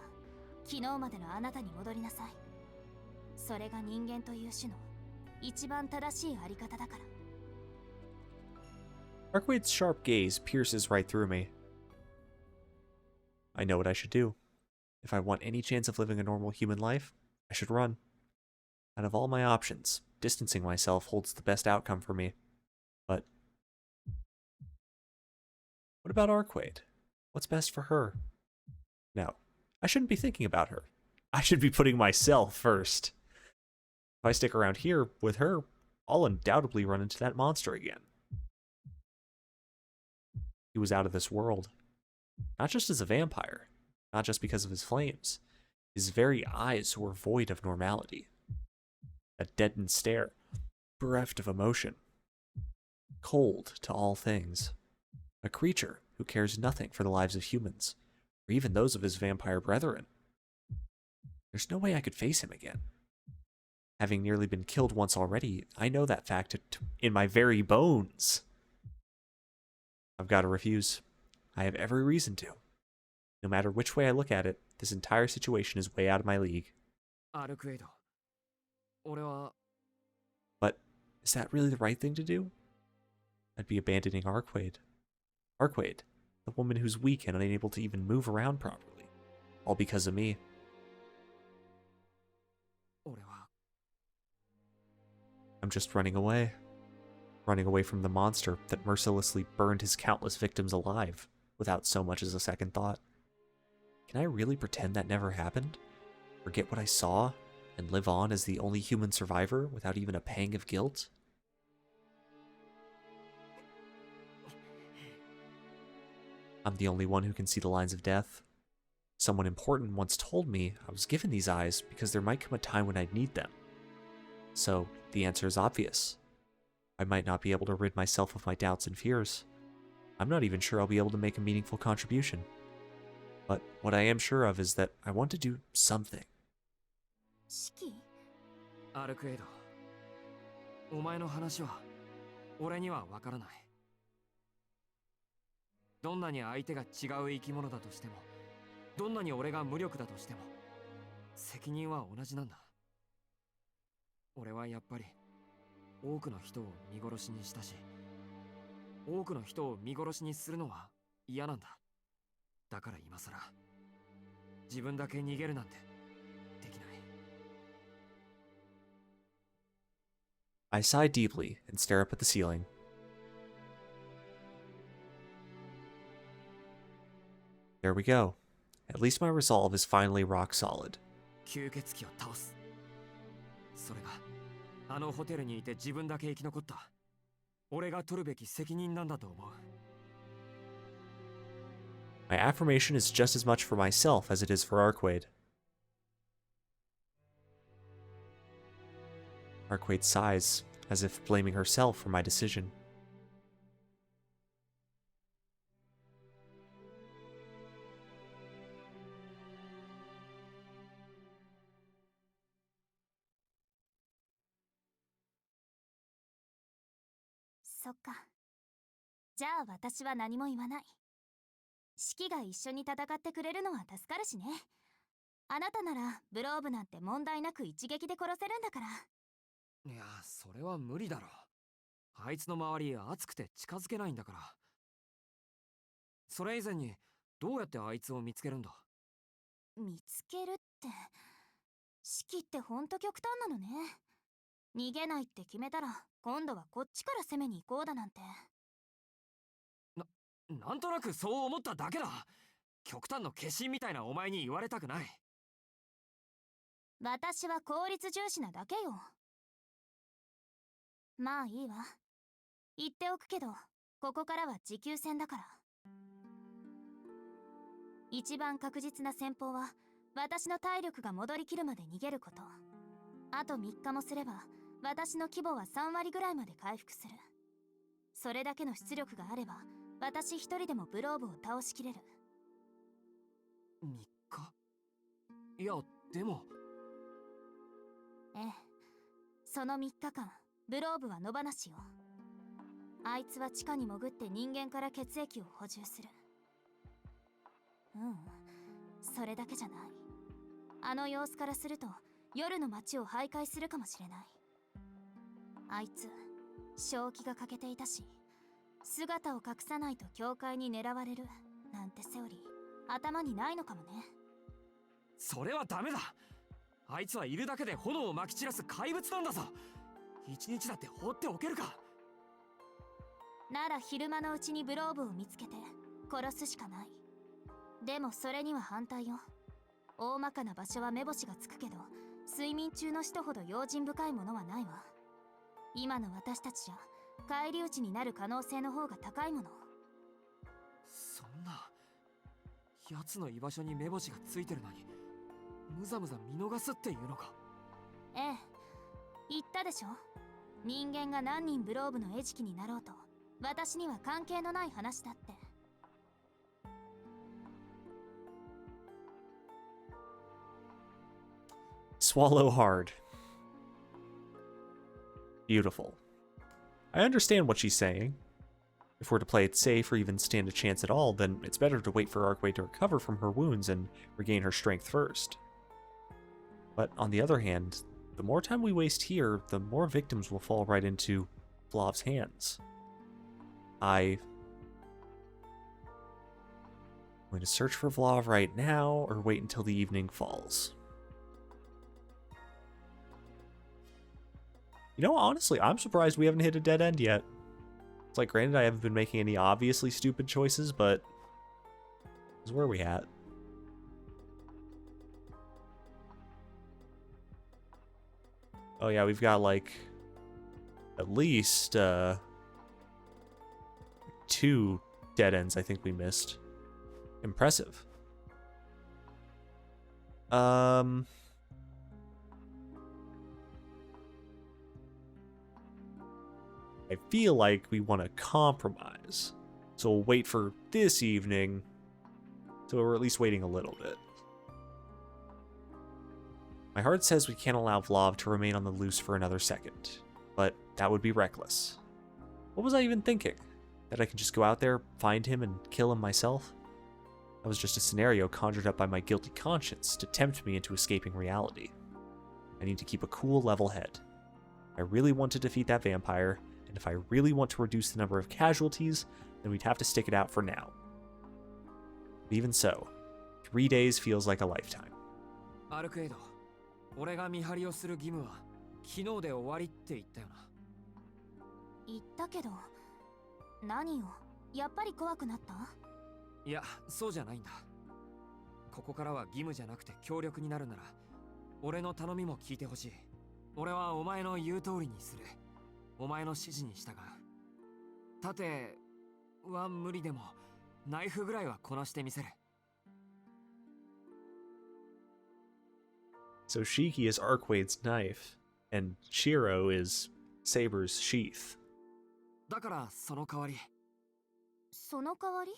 昨日までのあなたに戻りなさい。それが人間という種の一番正しいあり方だから。 Arcwade's sharp gaze pierces right through me. I know what I should do. If I want any chance of living a normal human life, I should run. Out of all my options, distancing myself holds the best outcome for me. But what about Arcwade? What's best for her? No, I shouldn't be thinking about her. I should be putting myself first. If I stick around here with her, I'll undoubtedly run into that monster again. He was out of this world. Not just as a vampire, not just because of his flames. His very eyes were void of normality. A deadened stare, bereft of emotion. Cold to all things. A creature who cares nothing for the lives of humans, or even those of his vampire brethren. There's no way I could face him again. Having nearly been killed once already, I know that fact in my very bones. I've got to refuse. I have every reason to. No matter which way I look at it, this entire situation is way out of my league. アルクエイド。俺は。 But Is that really the right thing to do? I'd be abandoning Arquaid. Arquaid, the woman who's weak and unable to even move around properly. All because of me. 俺は I'm just running away. Running away from the monster that mercilessly burned his countless victims alive, without so much as a second thought. Can I really pretend that never happened? Forget what I saw, and live on as the only human survivor without even a pang of guilt? I'm the only one who can see the lines of death. Someone important once told me I was given these eyes because there might come a time when I'd need them. So, the answer is obvious. I might not be able to rid myself of my doubts and fears. I'm not even sure I'll be able to make a meaningful contribution. But what I am sure of is that I want to do something. 四季 アルクエイド、お前の話は俺には分からない。どんなに相手が違う生き物だとしても、どんなに俺が無力だとしても、責任は同じなんだ。俺はやっぱり多くの人を見殺しにしたし、多くの人を見殺しにするのは嫌なんだ。だから今さら自分だけ逃げるなんてできない。 I sigh deeply and stare up at the ceiling. There we go. At least my resolve is finally rock solid. 吸血鬼を倒す。それがあのホテルにいて自分だけ生き残った俺が取るべき責任なんだと思う。 My affirmation is just as much for myself as it is for Arquaid. Arquaid sighs, as if blaming herself for my decision. So じゃあ私は何も言わない。四季が一緒に戦ってくれるのは助かるしね。あなたならブローブなんて問題なく一撃で殺せるんだから。いや、それは無理だろ。あいつの周り熱くて近づけないんだから。それ以前にどうやってあいつを見つけるんだ？見つけるって、四季ってほんと極端なのね。逃げないって決めたら今度はこっちから攻めに行こうだなんて。なんとなくそう思っただけだ。極端の化身みたいなお前に言われたくない。私は効率重視なだけよ。まあいいわ。言っておくけど、ここからは持久戦だから。一番確実な戦法は、私の体力が戻りきるまで逃げること。あと3日もすれば、私の規模は3割ぐらいまで回復する。それだけの出力があれば、私一人でもブローブを倒しきれる。3日？いや、でも。ええ。その3日間、ブローブは野放しよ。あいつは地下に潜って人間から血液を補充する。それだけじゃない。あの様子からすると、夜の街を徘徊するかもしれない。あいつ、正気が欠けていたし、姿を隠さないと教会に狙われるなんてセオリー頭にないのかもね。それはダメだ。あいつはいるだけで炎をまき散らす怪物なんだぞ。一日だって放っておけるか。なら昼間のうちにブローブを見つけて殺すしかない。でもそれには反対よ。大まかな場所は目星がつくけど、睡眠中の人ほど用心深いものはないわ。今の私たちじゃ返り討ちになる可能性の方が高いもの。そんな、奴の居場所に目星がついてるのにむざむざ見逃すっていうのか。ええ、言ったでしょ。人間が何人ブローブの餌食になろうと私には関係のない話だって。Swallow hard. Beautiful. I understand what she's saying. If we're to play it safe or even stand a chance at all, then it's better to wait for Arquaid to recover from her wounds and regain her strength first. But on the other hand, The more time we waste here, the more victims will fall right into Vlov's hands. I'm going to search for Vlov right now, or wait until the evening falls. You know, honestly, I'm surprised we haven't hit a dead end yet. It's like, granted, I haven't been making any obviously stupid choices, but this is where we at. Oh yeah, we've got like at least 2 dead ends I think we missed. Impressive. I feel like we want to compromise. So we'll wait for this evening. So we're at least waiting a little bit. My heart says we can't allow Vlov to remain on the loose for another second, but that would be reckless. What was I even thinking? That I could just go out there, find him, and kill him myself? That was just a scenario conjured up by my guilty conscience to tempt me into escaping reality. I need to keep a cool, level head. I really want to defeat that vampire, and if I really want to reduce the number of casualties, then we'd have to stick it out for now. But even so, 3 days feels like a lifetime. アルクエイド、俺が見張りをする義務は昨日で終わりって言ったよな。言ったけど、何よ、やっぱり怖くなった？いや、そうじゃないんだ。ここからは義務じゃなくて協力になるなら、俺の頼みも聞いてほしい。俺はお前の言う通りにする。お前の指示に従う。盾は無理でも、ナイフぐらいはこなしてみせる。So Shiki is Arcwade's knife, and Shiro is Saber's sheath. だからその代わり。その代わり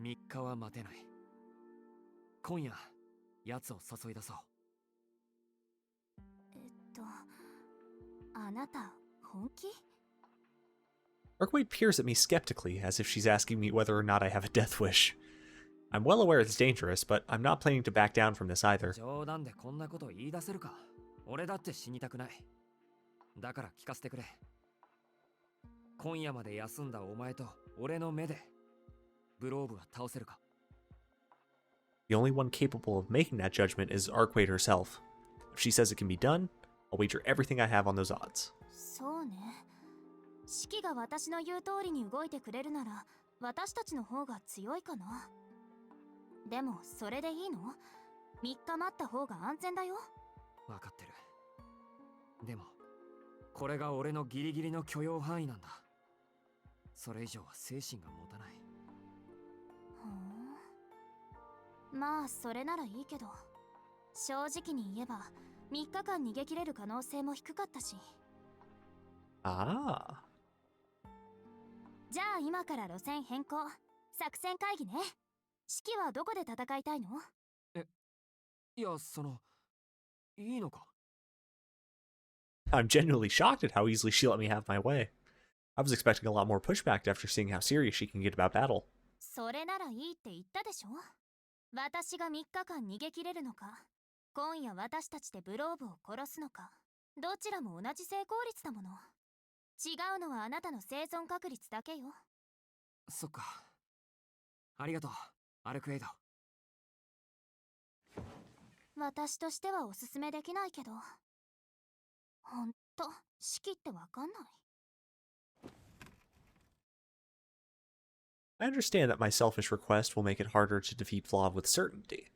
？3日は待てない。今夜、奴を誘い出そう。あなた、本気？ Arcwade peers at me skeptically, as if she's asking me whether or not I have a death wish. I'm well aware it's dangerous, but I'm not planning to back down from this either. 冗談でこんなこと言い出せるか？俺だって死にたくない。だから聞かせてくれ。今夜まで休んだお前と俺の目でブローブは倒せるか？ The only one capable of making that judgment is Arcwade herself. If she says it can be done, I'll wager everything I have on those odds. そうね。シキが私の言う通りに動いてくれるなら、私たちの方が強いかな。でも、それでいいの？ 3 日待った方が安全だよ。わかってる。でも、これが俺のギリギリの許容範囲なんだ。それ以上は精神が持たない。まあ、それならいいけど、正直に言えば、3日間逃げ切れる可能性も低かったし。Ah. じゃあ今から路線変更。作戦会議ね。指揮はどこで戦いたいの？いや、いいのか？ I'm genuinely shocked at how easily she let me have my way. I was expecting a lot more pushback after seeing how serious she can get about battle. それならいいって言ったでしょ？私が3日間逃げ切れるのか、今夜私たちでブローブを殺すのか、どちらも同じ成功率だもの。違うのはあなたの生存確率だけよ。そっか。ありがとう、アルクエイド。私としてはおすすめできないけど。ほんと、指揮ってわかんない。I understand that my selfish request will make it harder to defeat Vlov with certainty.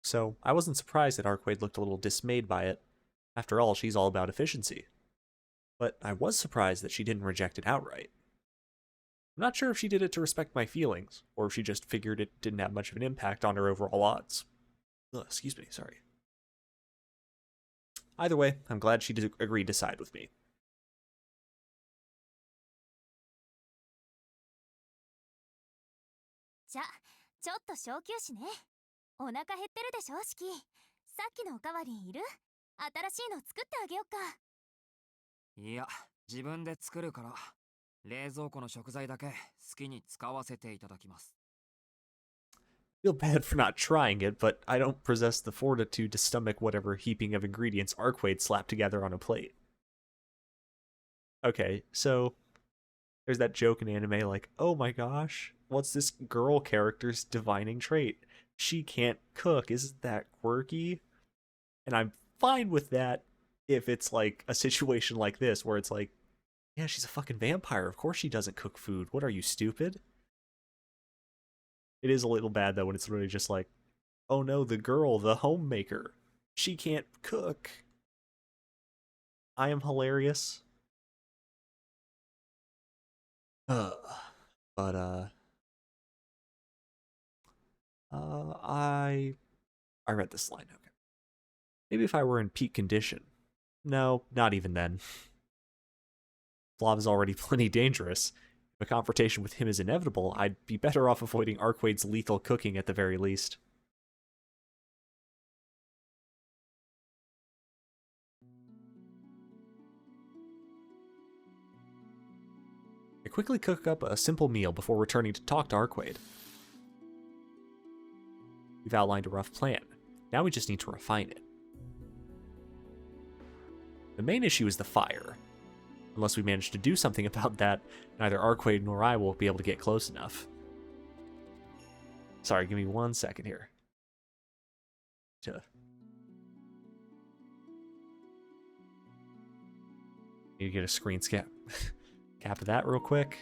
So, I wasn't surprised that Arcwade looked a little dismayed by it. After all, she's all about efficiency. But I was surprised that she didn't reject it outright. I'm not sure if she did it to respect my feelings, or if she just figured it didn't have much of an impact on her overall odds. Ugh, excuse me, sorry. Either way, I'm glad she agreed to side with me. じゃ、ちょっと小休止ね。お腹減ってるでしょ、シキ。さっきのおかわりいる？新しいの作ってあげよっか。いや、自分で作るから。冷蔵庫の食材だけ好きに使わせていただきます。Feel bad for not trying it, but I don't possess the fortitude to stomach whatever heaping of ingredients Arquaid slapped together on a plate. Okay, so there's that joke in anime like, oh my gosh, what's this girl character's defining trait? She can't cook. Isn't that quirky? And I'm fine with that if it's like a situation like this where it's like, yeah, she's a fucking vampire. Of course she doesn't cook food. What are you, stupid? It is a little bad though when it's really just like, oh no, the girl, the homemaker, she can't cook. I am hilarious. But I read this line. Okay, maybe if I were in peak condition. No, not even then. Flav is already plenty dangerous. If a confrontation with him is inevitable, I'd be better off avoiding Arquaid's lethal cooking at the very least. I quickly cook up a simple meal before returning to talk to Arquaid. We've outlined a rough plan. Now we just need to refine it. The main issue is the fire. Unless we manage to do something about that, neither Arquaid nor I will be able to get close enough. Sorry, give me 1 second here. Need to get a screen cap of that real quick.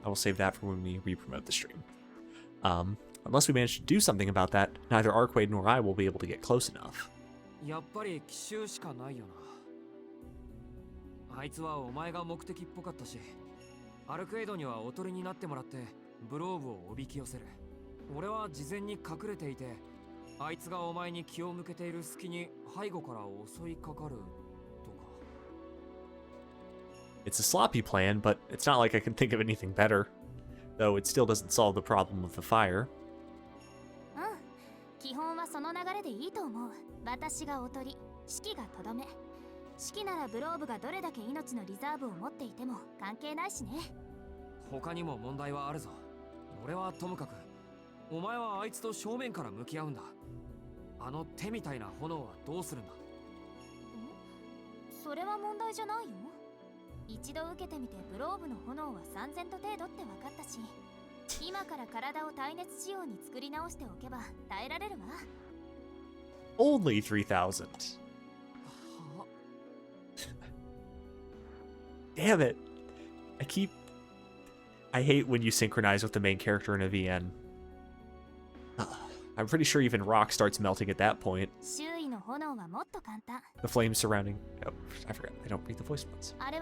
I will save that for when we re-promote the stream. Unless we manage to do something about that, neither Arquaid nor I will be able to get close enough. やっぱり奇襲しかないよな。あいつはお前が目的っぽかったし、アルクエイドにはおとりになってもらってブローブをおびき寄せる。俺は事前に隠れていて、あいつがお前に気を向けている隙に背後から襲いかかるとか。It's a sloppy plan, but it's not like I can think of anything better. Though it still doesn't solve the problem of the fire. 基本はその流れでいいと思う。私がおとり、指揮がとどめ。指揮ならブローブがどれだけ命のリザーブを持っていても関係ないしね。他にも問題はあるぞ。俺はともかく、お前はあいつと正面から向き合うんだ。あの手みたいな炎はどうするんだ？それは問題じゃないよ。一度受けてみてブローブの炎は3000度程度って分かったし、今から体を耐熱仕様に作り直しておけば耐えられるわ。Only 3,000. Damn it. I hate when you synchronize with the main character in a VN. I'm pretty sure even rock starts melting at that point. The flames surrounding... Oh, I forgot. I don't read the voice ones. I'm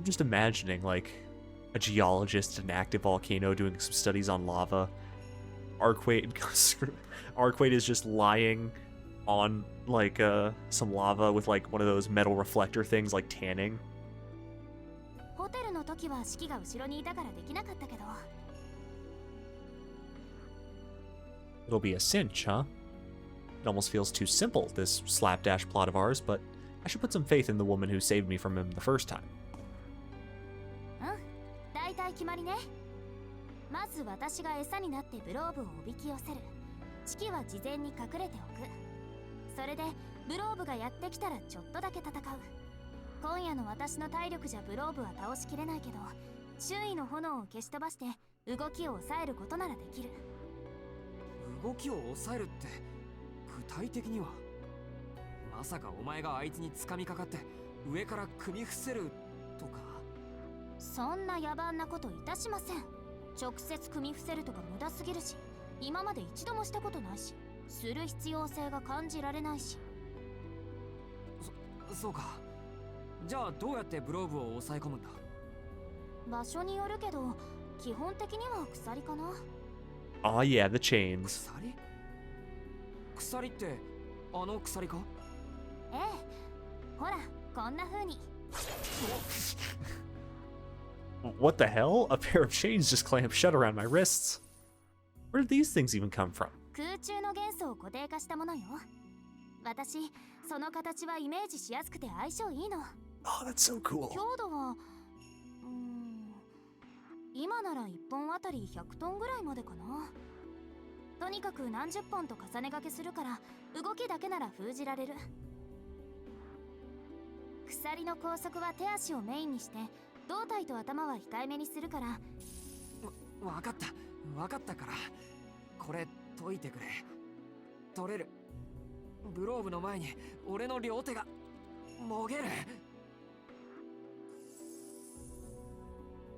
just imagining, like, a geologist at an active volcano doing some studies on lava. Arquaid is just lying on, like, some lava with, like, one of those metal reflector things, like, tanning. It'll be a cinch, huh? It almost feels too simple, this slapdash plot of ours, but I should put some faith in the woman who saved me from him the first time. 決まりね。まず私が餌になってブローブをおびき寄せる。指揮は事前に隠れておく。それでブローブがやってきたらちょっとだけ戦う。今夜の私の体力じゃブローブは倒しきれないけど、周囲の炎を消し飛ばして動きを抑えることならできる。動きを抑えるって具体的には？まさかお前があいつに掴みかかって上から組み伏せるとか？そんな野蛮なこといたしません。直接組み伏せるとか無駄すぎるし、今まで一度もしたことないし、する必要性が感じられないし。そうか。じゃあどうやってブローブを抑え込むんだ？場所によるけど、基本的には鎖かな。Oh yeah, the chains. 鎖ってあの鎖か？ええ。ほら、こんな風に。What the hell? A pair of chains just clamped shut around my wrists. Where did these things even come from? 空中の元素を固定化したものよ。私、その形はイメージしやすくて相性いいの。 Oh, that's so cool. 強度は今なら1本あたり100トンぐらいまでかな。とにかく何十本と重ね掛けするから動きだけなら封じられる。鎖の拘束は手足をメインにして胴体と頭は控えめにするから。わかったから、これ解いてくれ。取れる。グローブの前に俺の両手がもげる。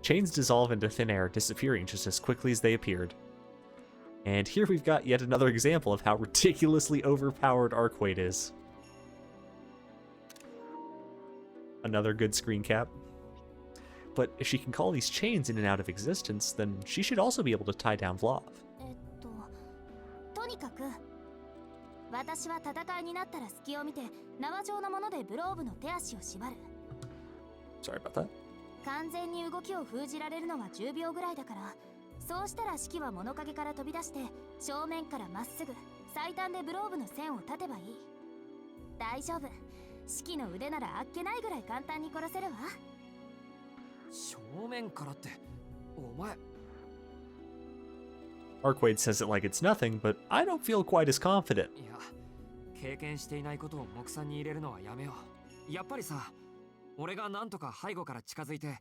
Chains dissolve into thin air, disappearing just as quickly as they appeared. And here we've got yet another example of how ridiculously overpowered Arcwade is. Another good screen cap. But if she can call these chains in and out of existence, then she should also be able to tie down Vlav. とにかく私は戦いになったら隙を見て縄状のものでブローブの手足を縛る。 Sorry about that. 完全に動きを封じられるのは10秒ぐらいだから、そうしたら式は物陰から飛び出して正面からまっすぐ最短でブローブの線を立てばいい。大丈夫、式の腕ならあっけないぐらい簡単に殺せるわ。正面からってお前。Arcwade says it like it's nothing, but I don't feel quite as confident. いや、経験していないことを目算に入れるのはやめよう。やっぱりさ、俺がなんとか背後から近づいて、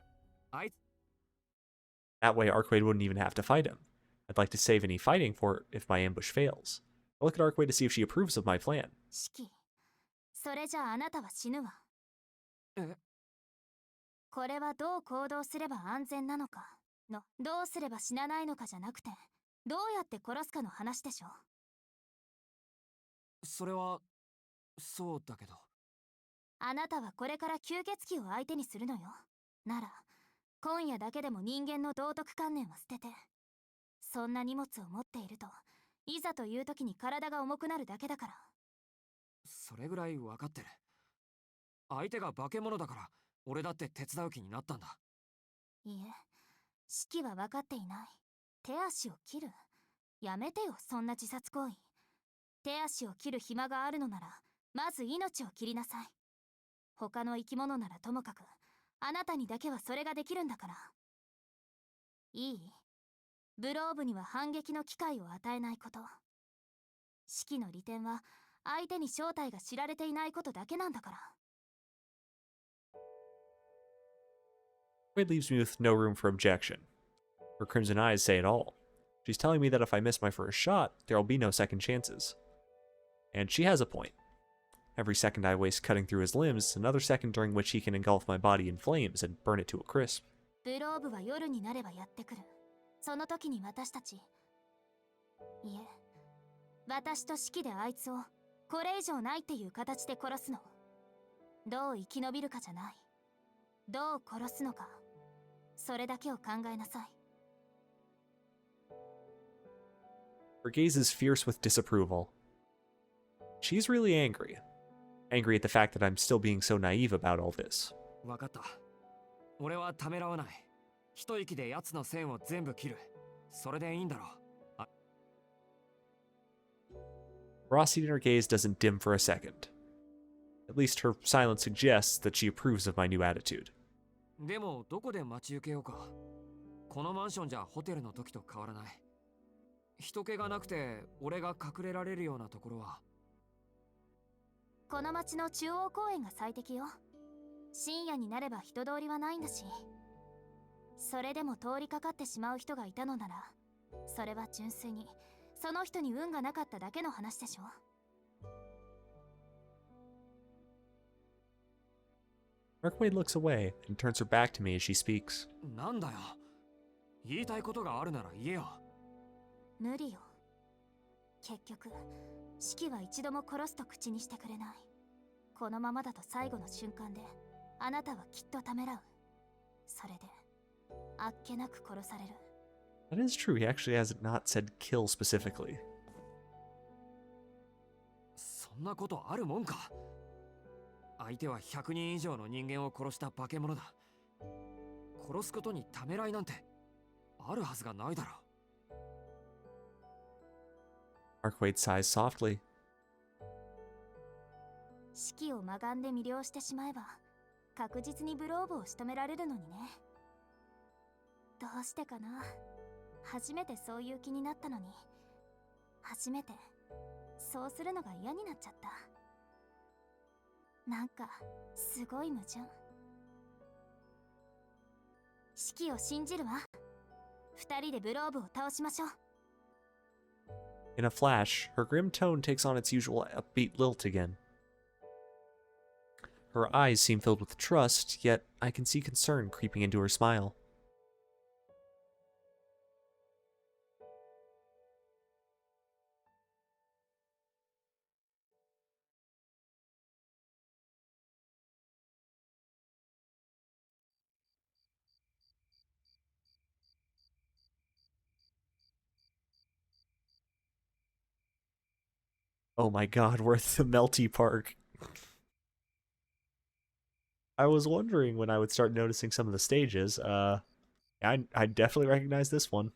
That way Arcwade wouldn't even have to fight him. I'd like to save any fighting for it if my ambush fails. I'll look at Arcwade to see if she approves of my plan. 式、それじゃああなたは死ぬわ。え？これはどう行動すれば安全なのかの、どうすれば死なないのかじゃなくて、どうやって殺すかの話でしょ。それはそうだけど。あなたはこれから吸血鬼を相手にするのよ。なら今夜だけでも人間の道徳観念は捨てて。そんな荷物を持っているといざという時に体が重くなるだけだから。それぐらい分かってる。相手が化け物だから俺だって手伝う気になったんだ。いえ、式は分かっていない。手足を切る？やめてよ、そんな自殺行為。手足を切る暇があるのならまず命を切りなさい。他の生き物ならともかくあなたにだけはそれができるんだから。いい？ブローブには反撃の機会を与えないこと。式の利点は相手に正体が知られていないことだけなんだから。Arcwade leaves me with no room for objection. Her crimson eyes say it all. She's telling me that if I miss my first shot, there will be no second chances. And she has a point. Every second I waste cutting through his limbs is another second during which he can engulf my body in flames and burn it to a crisp. ブローブは夜になればやってくる。その時に私たち、いえ、私と式であいつをこれ以上ないっていう形で殺すの。どう生き延びるかじゃない。どう殺すのか、それだけを考えなさい。Her gaze is fierce with disapproval. She's really angry. Angry at the fact that I'm still being so naive about all this. 分かった。俺はためらわない。一息で奴の線を全部切る。それでいいんだろう。Ferocity in her gaze doesn't dim for a second. At least her silence suggests that she approves of my new attitude. でもどこで待ち受けようか。このマンションじゃホテルの時と変わらない。人気がなくて俺が隠れられるようなところは。この町の中央公園が最適よ。深夜になれば人通りはないんだし。それでも通りかかってしまう人がいたのなら、それは純粋にその人に運がなかっただけの話でしょ。Arcwade looks away and turns her back to me as she speaks. なんだよ。言いたいことがあるなら言えよ。無理よ。結局式は一度も殺すと口にしてくれない。このままだと最後の瞬間であなたはきっとためらう。それであっけなく殺される。 That is true. He actually has not said kill specifically. そんなことあるもんか。相手は100人以上の人間を殺した化け物だ。殺すことにためらいなんてあるはずがないだろう。Arkwade sighs softly. 士気を魔眼で魅了してしまえば確実にブローブを仕留められるのにね。どうしてかな。初めてそういう気になったのに、初めてそうするのが嫌になっちゃった。なんかすごい矛盾。士気を信じるわ。二人でブローブを倒しましょう。 In a flash, her grim tone takes on its usual upbeat lilt again. Her eyes seem filled with trust, yet I can see concern creeping into her smile. Oh my god, we're at the Melty Park. I was wondering when I would start noticing some of the stages. I definitely recognize this one.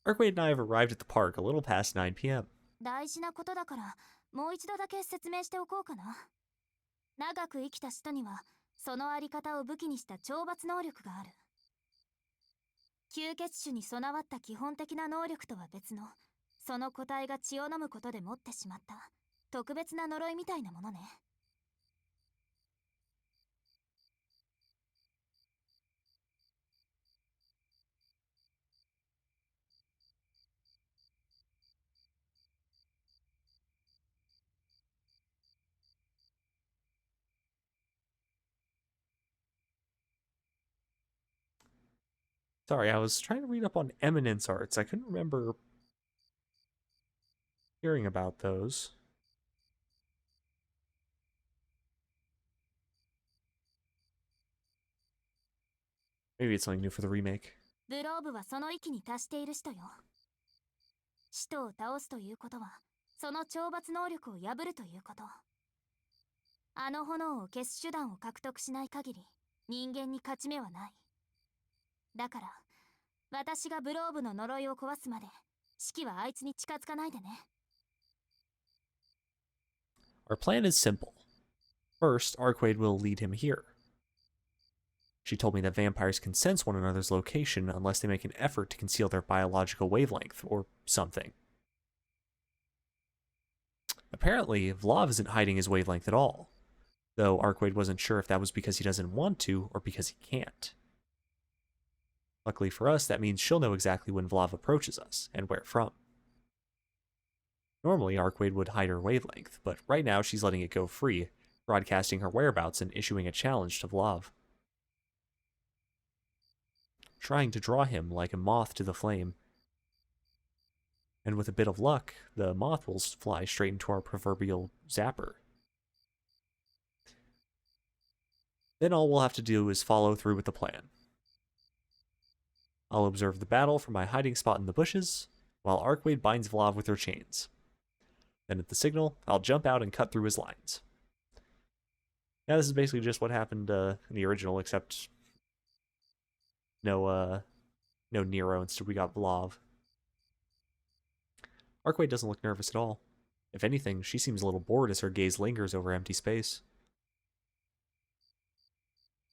Arkwade and I have arrived at the park a little past 9 p.m. 大事なことだからもう一度だけ説明しておこうかな。長く生きた人にはそのあり方を武器にした懲罰能力がある。吸血種に備わった基本的な能力とは別の、その個体が血を飲むことで持ってしまった特別な呪いみたいなものね。Sorry, I was trying to read up on Eminence Arts. I couldn't remember hearing about those. Maybe it's something new for the remake. ブローブはその域に達している人よ。使徒を倒すということはその懲罰能力を破るということ。あの炎を消す手段を獲得しない限り人間に勝ち目はない。だから私がブローブの呪いを壊すまでシキはあいつに近づかないでね。 Our plan is simple. First, Arkwade will lead him here. She told me that vampires can sense one another's location unless they make an effort to conceal their biological wavelength, or something. Apparently, Vlav isn't hiding his wavelength at all, though Arkwade wasn't sure if that was because he doesn't want to or because he can't. Luckily for us, that means she'll know exactly when Vlav approaches us, and where from. Normally, Arkwade would hide her wavelength, but right now she's letting it go free, broadcasting her whereabouts and issuing a challenge to Vlav. Trying to draw him like a moth to the flame. And with a bit of luck, the moth will fly straight into our proverbial zapper. Then all we'll have to do is follow through with the plan. I'll observe the battle from my hiding spot in the bushes, while Arkwade binds Vlav with her chains. Then at the signal, I'll jump out and cut through his lines. Yeah, this is basically just what happened in the original, except no Nero. Instead, we got Vlav. Arkwade doesn't look nervous at all. If anything, she seems a little bored as her gaze lingers over empty space.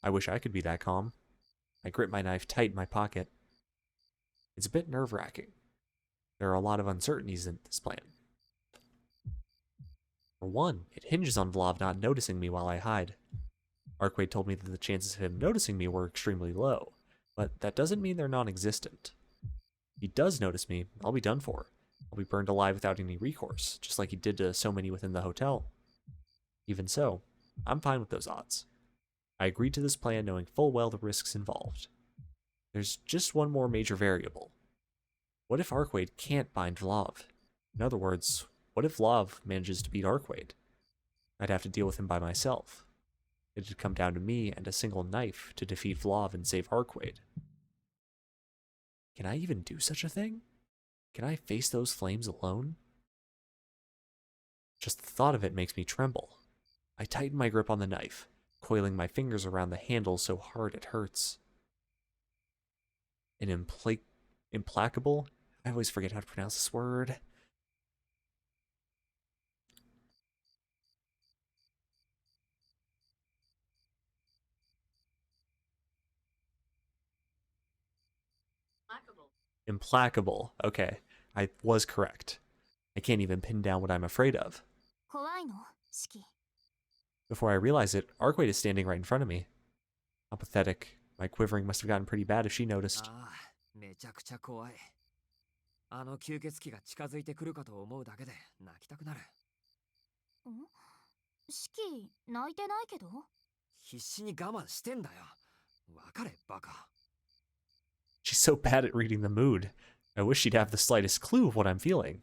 I wish I could be that calm. I grip my knife tight in my pocket. It's a bit nerve-wracking. There are a lot of uncertainties in this plan. For one, it hinges on Vlav not noticing me while I hide. Arkwade told me that the chances of him noticing me were extremely low, but that doesn't mean they're non-existent. If he does notice me, I'll be done for. I'll be burned alive without any recourse, just like he did to so many within the hotel. Even so, I'm fine with those odds. I agreed to this plan knowing full well the risks involved. There's just one more major variable. What if Arkwade can't bind Vlav? In other words, what if Vlav manages to beat Arkwade? I'd have to deal with him by myself. It'd come down to me and a single knife to defeat Vlav and save Arkwade. Can I even do such a thing? Can I face those flames alone? Just the thought of it makes me tremble. I tighten my grip on the knife, coiling my fingers around the handle so hard it hurts. An implacable, I always forget how to pronounce this word, Implacable. Okay, I was correct. I can't even pin down what I'm afraid of. 怖いの四季。 Before I realize it, Arkwade is standing right in front of me. How pathetic. My quivering must have gotten pretty bad if she noticed. ああ、めちゃくちゃ怖い。あの吸血鬼が近づいてくるかと思うだけで泣きたくなる。ん四季、泣いてないけど。必死に我慢してんだよ。わかれ、バカ。She's so bad at reading the mood. I wish she'd have the slightest clue of what I'm feeling.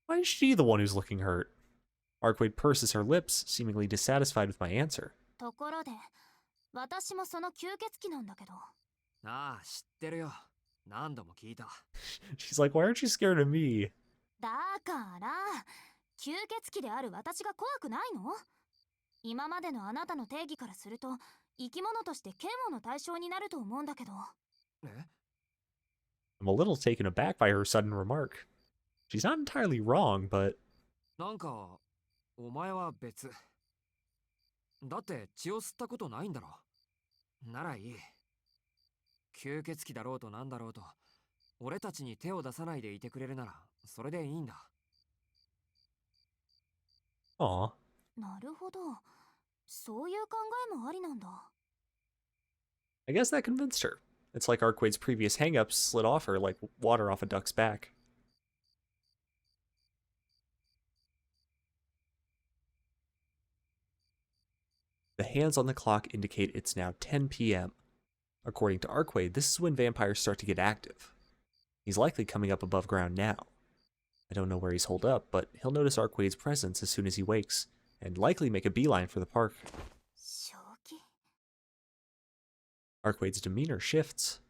Why is she the one who's looking hurt? Arkwade purses her lips, seemingly dissatisfied with my answer. ところで、私もその吸血鬼なんだけど。ああ、知ってるよ。何度も聞いた。She's like, why aren't you scared of me? だから吸血鬼である私が怖くないの？今までのあなたの定義からすると生き物として嫌悪の対象になると思うんだけど。え？ I'm a little taken aback by her sudden remark. She's not entirely wrong, but... なんか、お前は別。だって血を吸ったことないんだろ。ならいい。吸血鬼だろうとなんだろうと、俺たちに手を出さないでいてくれるなら、それでいいんだ。Aw. なるほど。そういう考えもありなんだ。I guess that convinced her. It's like Arquade's previous hang-ups slid off her like water off a duck's back. The hands on the clock indicate it's now 10 p.m. According to Arquade, this is when vampires start to get active. He's likely coming up above ground now. I don't know where he's holed up, but he'll notice Arquade's presence as soon as he wakes, and likely make a beeline for the park. 正気？ Arquade's demeanor shifts.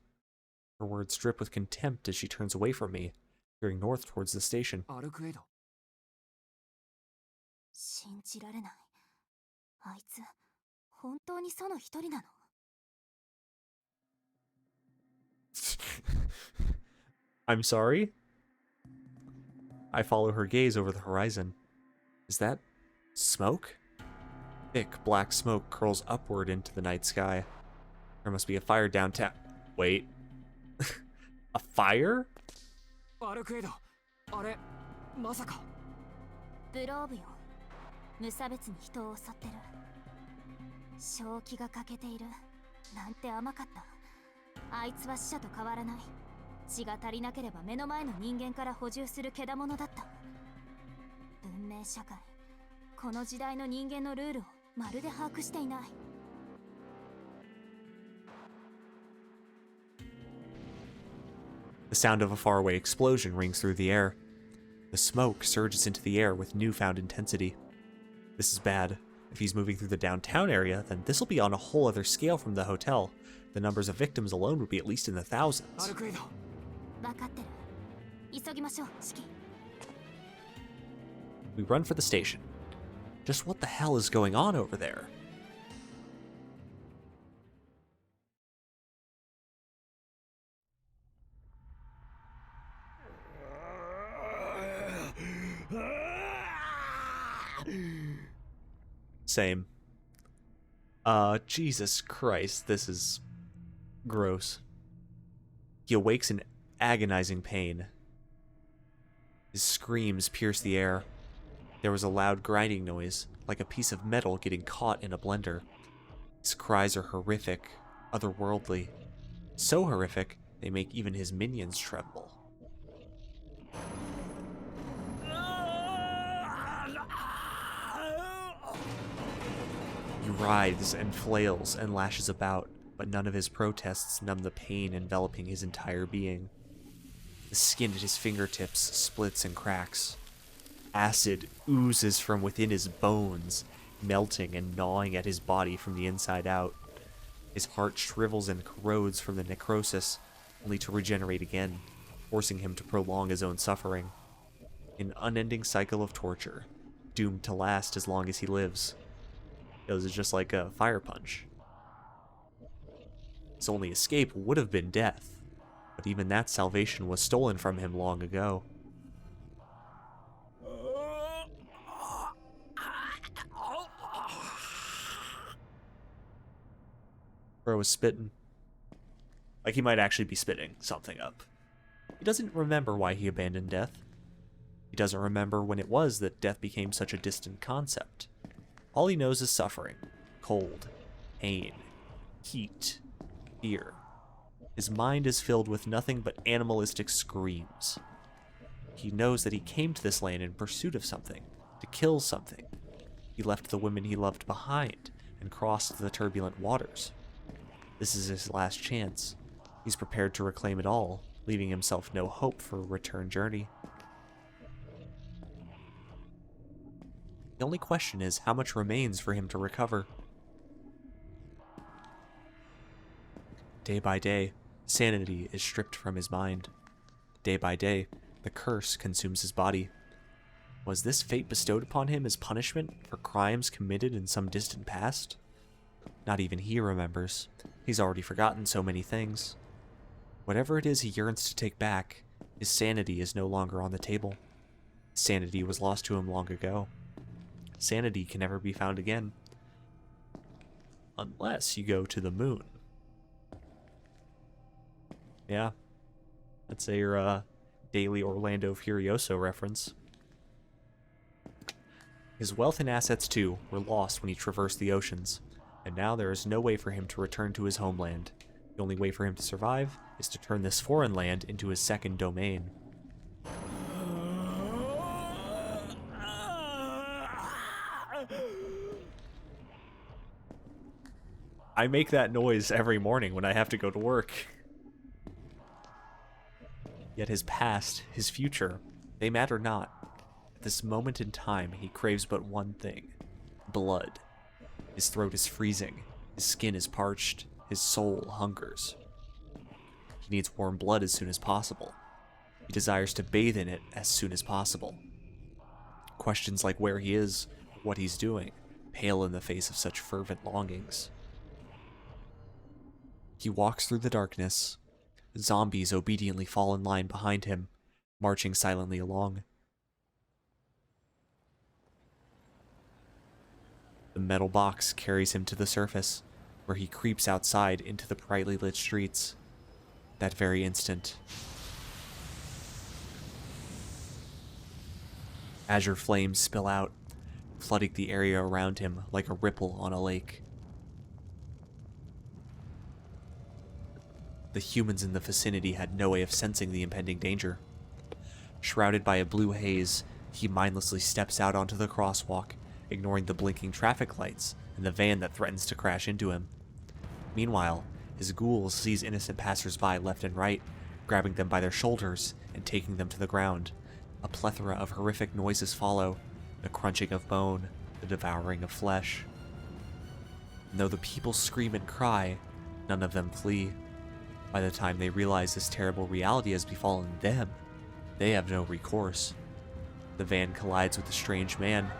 Her words drip with contempt as she turns away from me, peering north towards the station. アルクエド。信じられない。あいつ、本当にその一人なの？ I'm sorry? I follow her gaze over the horizon. Is that smoke? Thick black smoke curls upward into the night sky. There must be a fire downtown. Wait. A fire? アルクエド。あれ、まさか。ブローブよ。無差別に人を襲ってる。正気が欠けている。なんて甘かった。あいつは死者と変わらない。血が足りなければ目の前の人間から補充するけだものだった。文明社会、この時代の人間のルールをまるで把握していない。The sound of a faraway explosion rings through the air. The smoke surges into the air with newfound intensity. This is bad. If he's moving through the downtown area, then this'll be on a whole other scale from the hotel. The numbers of victims alone would be at least in the ア thousands. ルクエド。分かってる。急ぎましょう、シキ。 We run for the station. Just what the hell is going on over there? Same. Jesus Christ, this is gross. He awakes in agonizing pain. His screams pierce the air. There was a loud grinding noise, like a piece of metal getting caught in a blender. His cries are horrific, otherworldly. So horrific, they make even his minions tremble. He writhes and flails and lashes about, but none of his protests numb the pain enveloping his entire being. The skin at his fingertips splits and cracks. Acid oozes from within his bones, melting and gnawing at his body from the inside out. His heart shrivels and corrodes from the necrosis, only to regenerate again, forcing him to prolong his own suffering. An unending cycle of torture, doomed to last as long as he lives. It was just like a fire punch. His only escape would have been death, but even that salvation was stolen from him long ago. Bro was spitting. Like he might actually be spitting something up. He doesn't remember why he abandoned death. He doesn't remember when it was that death became such a distant concept. All he knows is suffering, cold, pain, heat, fear. His mind is filled with nothing but animalistic screams. He knows that he came to this land in pursuit of something, to kill something. He left the women he loved behind and crossed the turbulent waters. This is his last chance. He's prepared to reclaim it all, leaving himself no hope for a return journey. The only question is how much remains for him to recover. Day by day, sanity is stripped from his mind. Day by day, the curse consumes his body. Was this fate bestowed upon him as punishment for crimes committed in some distant past? Not even he remembers. He's already forgotten so many things. Whatever it is he yearns to take back, his sanity is no longer on the table. Sanity was lost to him long ago. Sanity can never be found again. Unless you go to the moon. Yeah. That's your daily Orlando Furioso reference. His wealth and assets, too, were lost when he traversed the oceans, and now there is no way for him to return to his homeland. The only way for him to survive is to turn this foreign land into his second domain. I make that noise every morning when I have to go to work. Yet his past, his future, they matter not. At this moment in time, he craves but one thing: blood. His throat is freezing, his skin is parched, his soul hungers. He needs warm blood as soon as possible. He desires to bathe in it as soon as possible. Questions like where he is, what he's doing, pale in the face of such fervent longings. He walks through the darkness. Zombies obediently fall in line behind him, marching silently along. The metal box carries him to the surface, where he creeps outside into the brightly lit streets. That very instant, azure flames spill out, flooding the area around him like a ripple on a lake. The humans in the vicinity had no way of sensing the impending danger. Shrouded by a blue haze, he mindlessly steps out onto the crosswalk, ignoring the blinking traffic lights and the van that threatens to crash into him. Meanwhile, his ghouls seize innocent passers-by left and right, grabbing them by their shoulders and taking them to the ground. A plethora of horrific noises follow, the crunching of bone, the devouring of flesh. And though the people scream and cry, none of them flee. By the time they realize this terrible reality has befallen them, they have no recourse. The van collides with the strange man,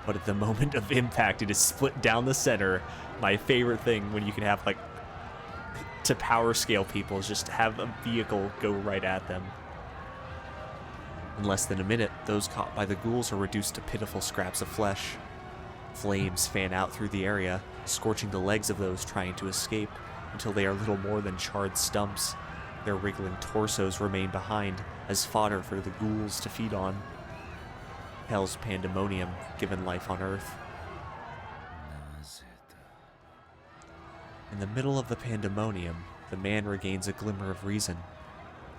but at the moment of impact, it is split down the center. My favorite thing when you can have, like, to power scale people is just have a vehicle go right at them. In less than a minute, those caught by the ghouls are reduced to pitiful scraps of flesh. Flames fan out through the area, scorching the legs of those trying to escape, until they are little more than charred stumps. Their wriggling torsos remain behind as fodder for the ghouls to feed on. Hell's pandemonium given life on Earth. In the middle of the pandemonium, the man regains a glimmer of reason.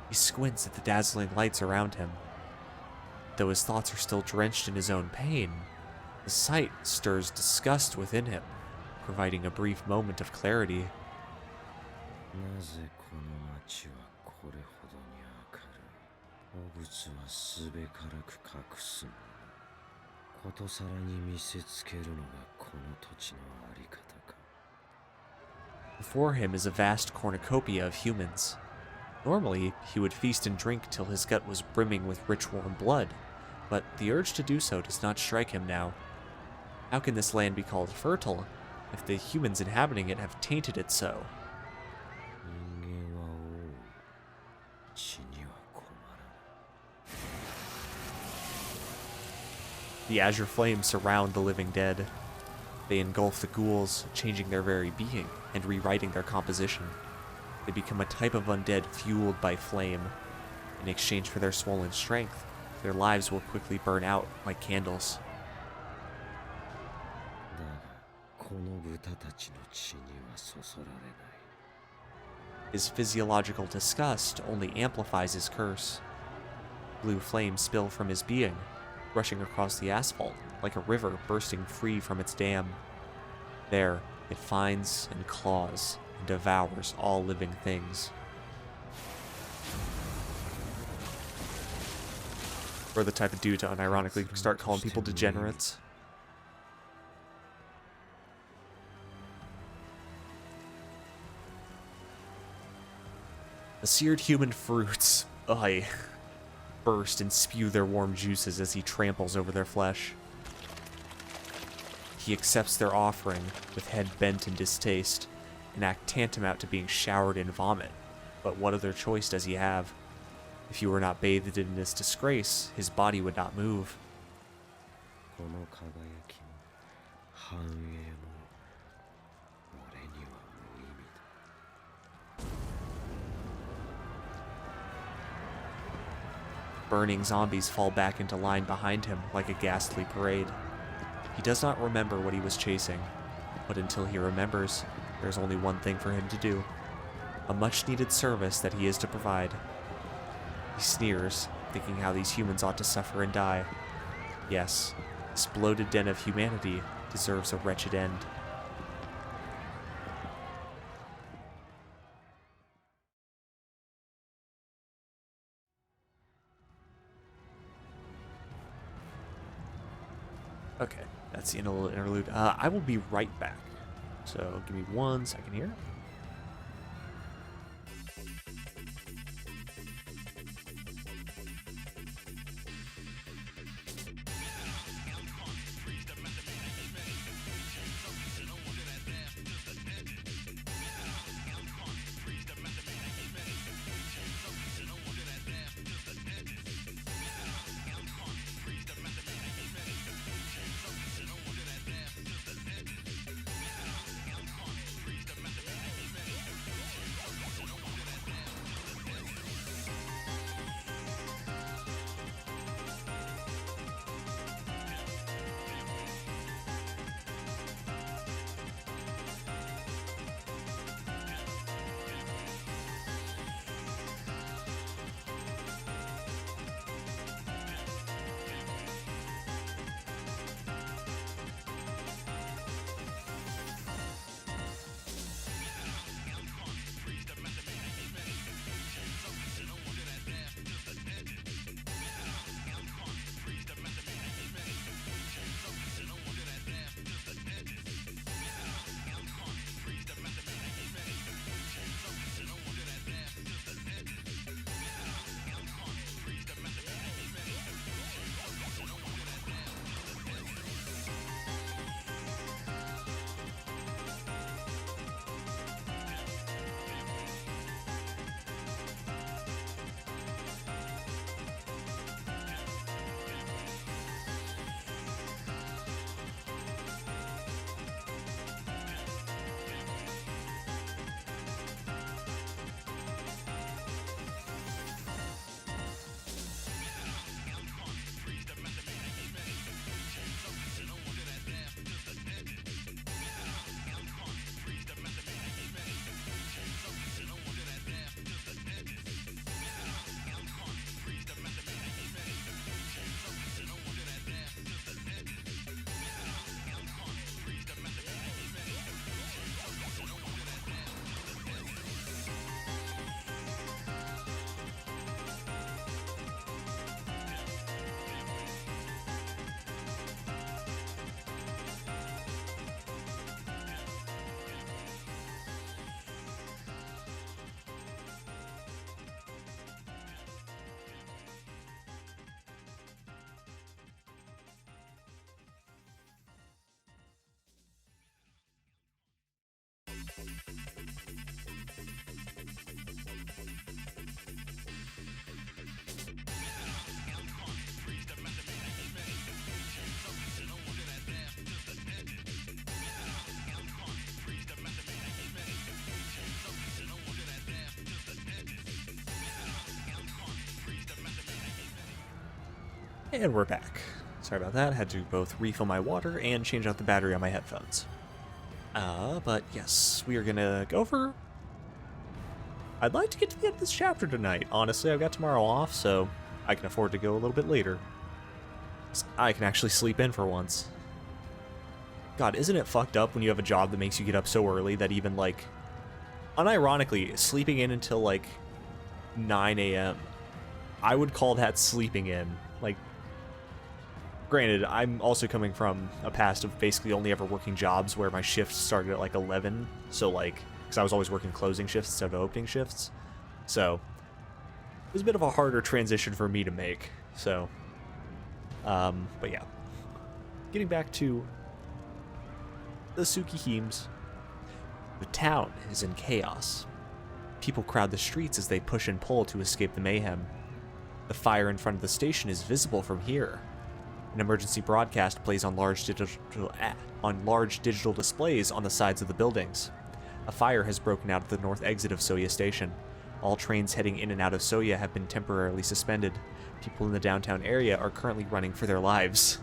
He squints at the dazzling lights around him. Though his thoughts are still drenched in his own pain, the sight stirs disgust within him, providing a brief moment of clarity. Before him is a vast cornucopia of humans. Normally, he would feast and drink till his gut was brimming with rich warm blood, but the urge to do so does not strike him now. How can this land be called fertile if the humans inhabiting it have tainted it so? The azure flames surround the living dead. They engulf the ghouls, changing their very being and rewriting their composition. They become a type of undead fueled by flame. In exchange for their swollen strength, their lives will quickly burn out like candles. だがこの豚たちの血にはそそられない。 His physiological disgust only amplifies his curse. Blue flames spill from his being, rushing across the asphalt like a river bursting free from its dam. There, it finds and claws and devours all living things. We're the type of dude to unironically start calling people degenerates. The seared human fruits, burst and spew their warm juices as he tramples over their flesh. He accepts their offering with head bent in distaste, an act tantamount to being showered in vomit. But what other choice does he have? If he were not bathed in this disgrace, his body would not move. この輝きも繁栄も俺には無意味だ。 Burning zombies fall back into line behind him like a ghastly parade. He does not remember what he was chasing, but until he remembers, there's only one thing for him to do. A much-needed service that he is to provide. He sneers, thinking how these humans ought to suffer and die. Yes, this bloated den of humanity deserves a wretched end. Okay, that's the end of the little interlude. I will be right back. So give me 1 second here. And we're back. Sorry about that. Had to both refill my water and change out the battery on my headphones. But yes, we are gonna go over... I'd like to get to the end of this chapter tonight. Honestly, I've got tomorrow off, so I can afford to go a little bit later. I can actually sleep in for once. God, isn't it fucked up when you have a job that makes you get up so early that even, like... Unironically, sleeping in until, like, 9 a.m., I would call that sleeping in. Like, granted, I'm also coming from a past of basically only ever working jobs where my shift started at, like, 11. So, like, because I was always working closing shifts instead of opening shifts. So, it was a bit of a harder transition for me to make. So, but yeah. Getting back to the Tsukihimes. The town is in chaos. People crowd the streets as they push and pull to escape the mayhem. The fire in front of the station is visible from here. An emergency broadcast plays on large digital displays on the sides of the buildings. A fire has broken out at the north exit of Soya Station. All trains heading in and out of Soya have been temporarily suspended. People in the downtown area are currently running for their lives.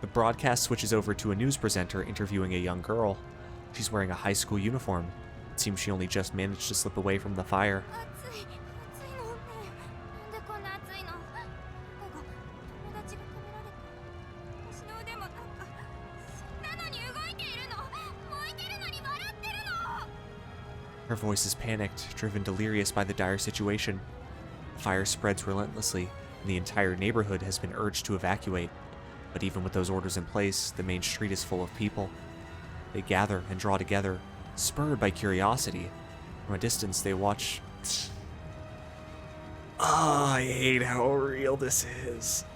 The broadcast switches over to a news presenter interviewing a young girl. She's wearing a high school uniform. It seems she only just managed to slip away from the fire. 暑い暑いのねえなんでこんな暑いのなんか友達が止められた私の腕もなんかそんなのに動いているの燃えてるのに笑ってるの Her voice is panicked, driven delirious by the dire situation. The fire spreads relentlessly, and the entire neighborhood has been urged to evacuate. But even with those orders in place, the main street is full of people. They gather and draw together, spurred by curiosity. From a distance, they watch... I hate how real this is.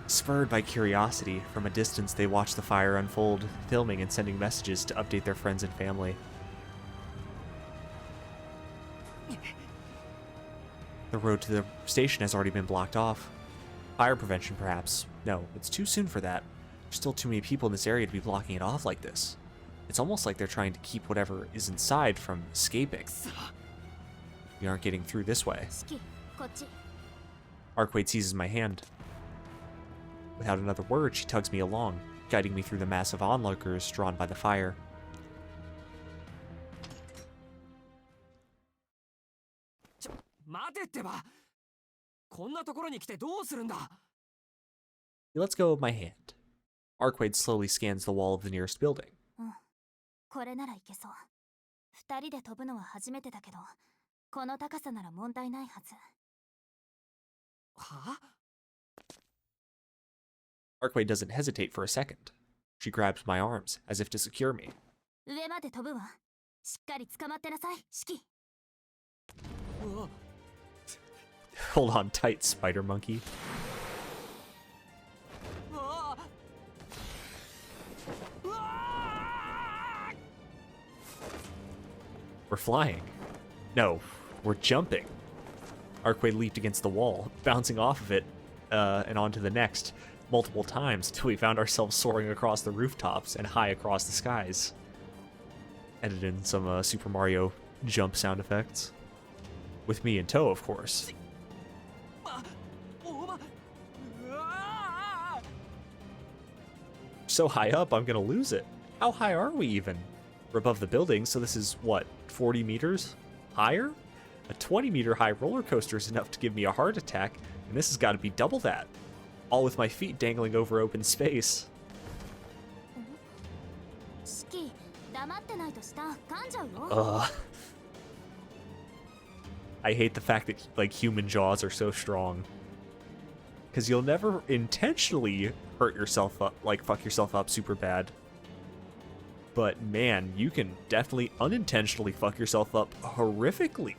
Spurred by curiosity, from a distance they watch the fire unfold, filming and sending messages to update their friends and family. The road to the station has already been blocked off. Fire prevention, perhaps. No, it's too soon for that. There's still too many people in this area to be blocking it off like this. It's almost like they're trying to keep whatever is inside from escaping. We aren't getting through this way. 四季こっち Arkwade seizes my hand. Without another word, she tugs me along, guiding me through the mass of onlookers drawn by the fire. He lets go of my hand. Arkwade slowly scans the wall of the nearest building. これならいけそう二人で飛ぶのは初めてだけどこの高さなら問題ないはず Arkwade doesn't hesitate for a second. She grabs my arms, as if to secure me. 上まで飛ぶわしっかり捕まってなさい四季 Hold on tight, spider monkey. We're flying. No, we're jumping. Arkwade leaped against the wall, bouncing off of it and onto the next multiple times until we found ourselves soaring across the rooftops and high across the skies. Added in some Super Mario jump sound effects. With me in tow, of course. So high up, I'm gonna lose it. How high are we even? We're above the building, so this is, what, 40 meters higher? A 20-meter high roller coaster is enough to give me a heart attack, and this has got to be double that. All with my feet dangling over open space. 四季黙ってないと下噛んじゃうよ I hate the fact that, like, human jaws are so strong. Because you'll never intentionally hurt yourself up, like, fuck yourself up super bad. But, man, you can definitely unintentionally fuck yourself up horrifically.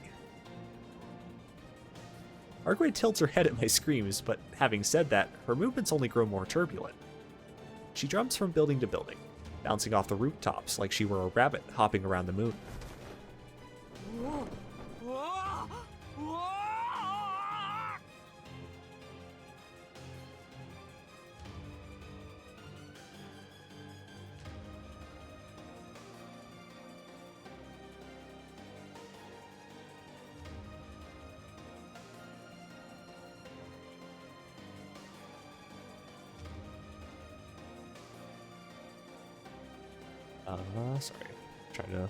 Arkwade tilts her head at my screams, but having said that, her movements only grow more turbulent. She jumps from building to building, bouncing off the rooftops like she were a rabbit hopping around the moon. Sorry. Try to...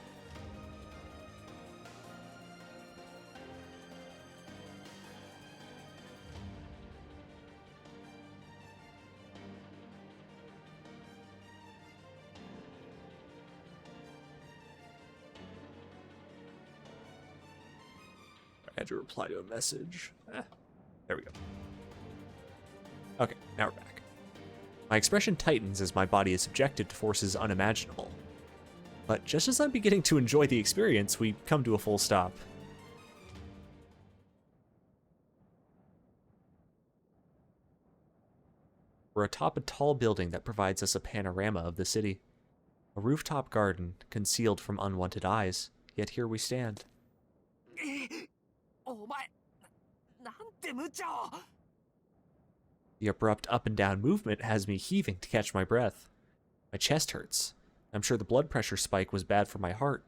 I had to reply to a message. There we go. Okay, now we're back. My expression tightens as my body is subjected to forces unimaginable. But just as I'm beginning to enjoy the experience, we come to a full stop. We're atop a tall building that provides us a panorama of the city. A rooftop garden concealed from unwanted eyes, yet here we stand. お前なんて無茶を The abrupt up and down movement has me heaving to catch my breath. My chest hurts. I'm sure the blood pressure spike was bad for my heart.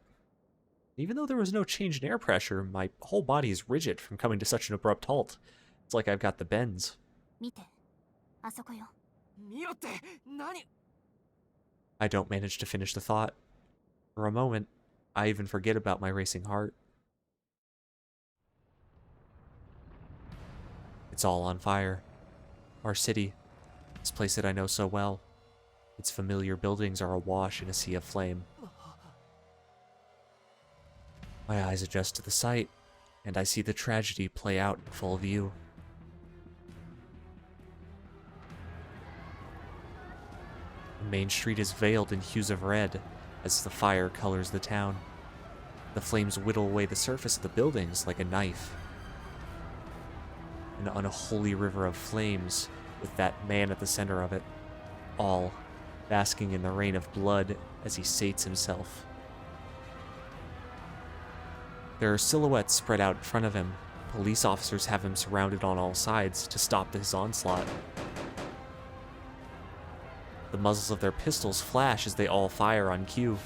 Even though there was no change in air pressure, my whole body is rigid from coming to such an abrupt halt. It's like I've got the bends. 見て、あそこよ。見ろって何 I don't manage to finish the thought. For a moment, I even forget about my racing heart. It's all on fire. Our city, this place that I know so well. Its familiar buildings are awash in a sea of flame. My eyes adjust to the sight, and I see the tragedy play out in full view. The main street is veiled in hues of red as the fire colors the town. The flames whittle away the surface of the buildings like a knife. An unholy river of flames with that man at the center of it, all basking in the rain of blood as he sates himself. There are silhouettes spread out in front of him. Police officers have him surrounded on all sides to stop his onslaught. The muzzles of their pistols flash as they all fire on cue.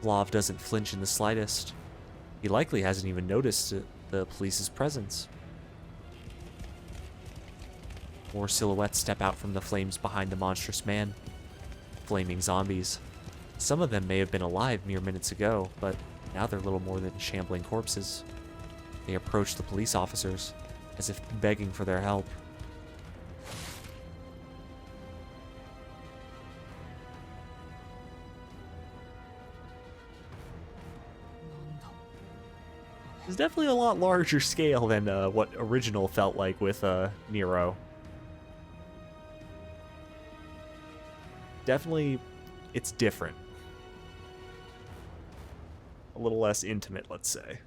Vlav doesn't flinch in the slightest. He likely hasn't even noticed the police's presence. More silhouettes step out from the flames behind the monstrous man. Flaming zombies. Some of them may have been alive mere minutes ago, but now they're little more than shambling corpses. They approach the police officers, as if begging for their help. It's definitely a lot larger scale than what original felt like with Nero. Definitely, it's different. A little less intimate, let's say.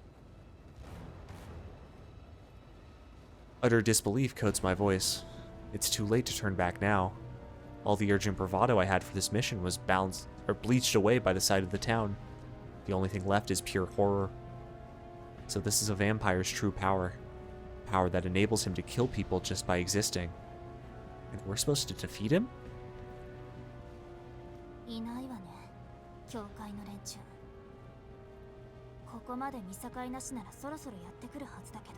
Utter disbelief coats my voice. It's too late to turn back now. All the urgent bravado I had for this mission was bleached away by the sight of the town. The only thing left is pure horror. So this is a vampire's true power. Power that enables him to kill people just by existing. And we're supposed to defeat him? いないわね、教会の連中。ここまで見境なしならそろそろやってくるはずだけど、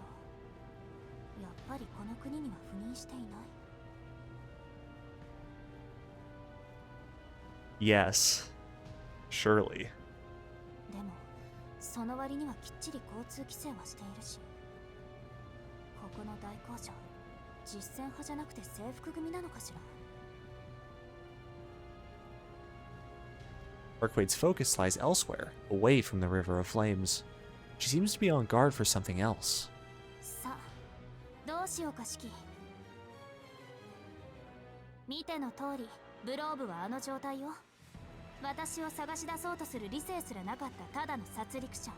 やっぱりこの国には赴任していない。Yes. Surely. でも、その割にはきっちり交通規制はしているし、ここの大工場、実践派じゃなくて制服組なのかしら。Arquade's focus lies elsewhere, away from the river of flames. She seems to be on guard for something else. さあ、どうしようかしき。見ての通り、ブローブはあの状態よ。私を探し出そうとする理性すらなかったただの殺戮者。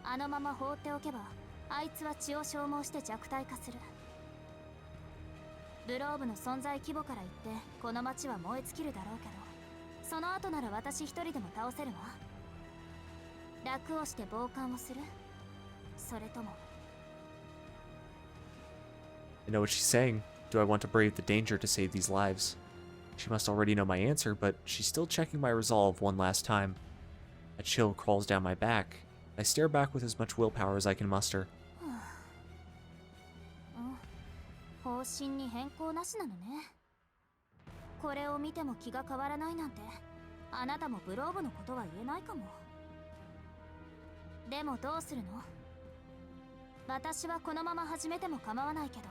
あのまま放っておけば、あいつは血を消耗して弱体化する。ブローブの存在規模から言って、この町は燃え尽きるだろうけど、その後なら私一人でも倒せるわ。楽をして傍観をする？それとも。I know what she's saying. Do I want to brave the danger to save these lives? She must already know my answer, but she's still checking my resolve one last time. A chill crawls down my back. I stare back with as much willpower as I can muster. 方針に変更なしなのね。これを見ても気が変わらないなんて、あなたもグローブのことは言えないかも。でもどうするの？私はこのまま始めても構わないけど。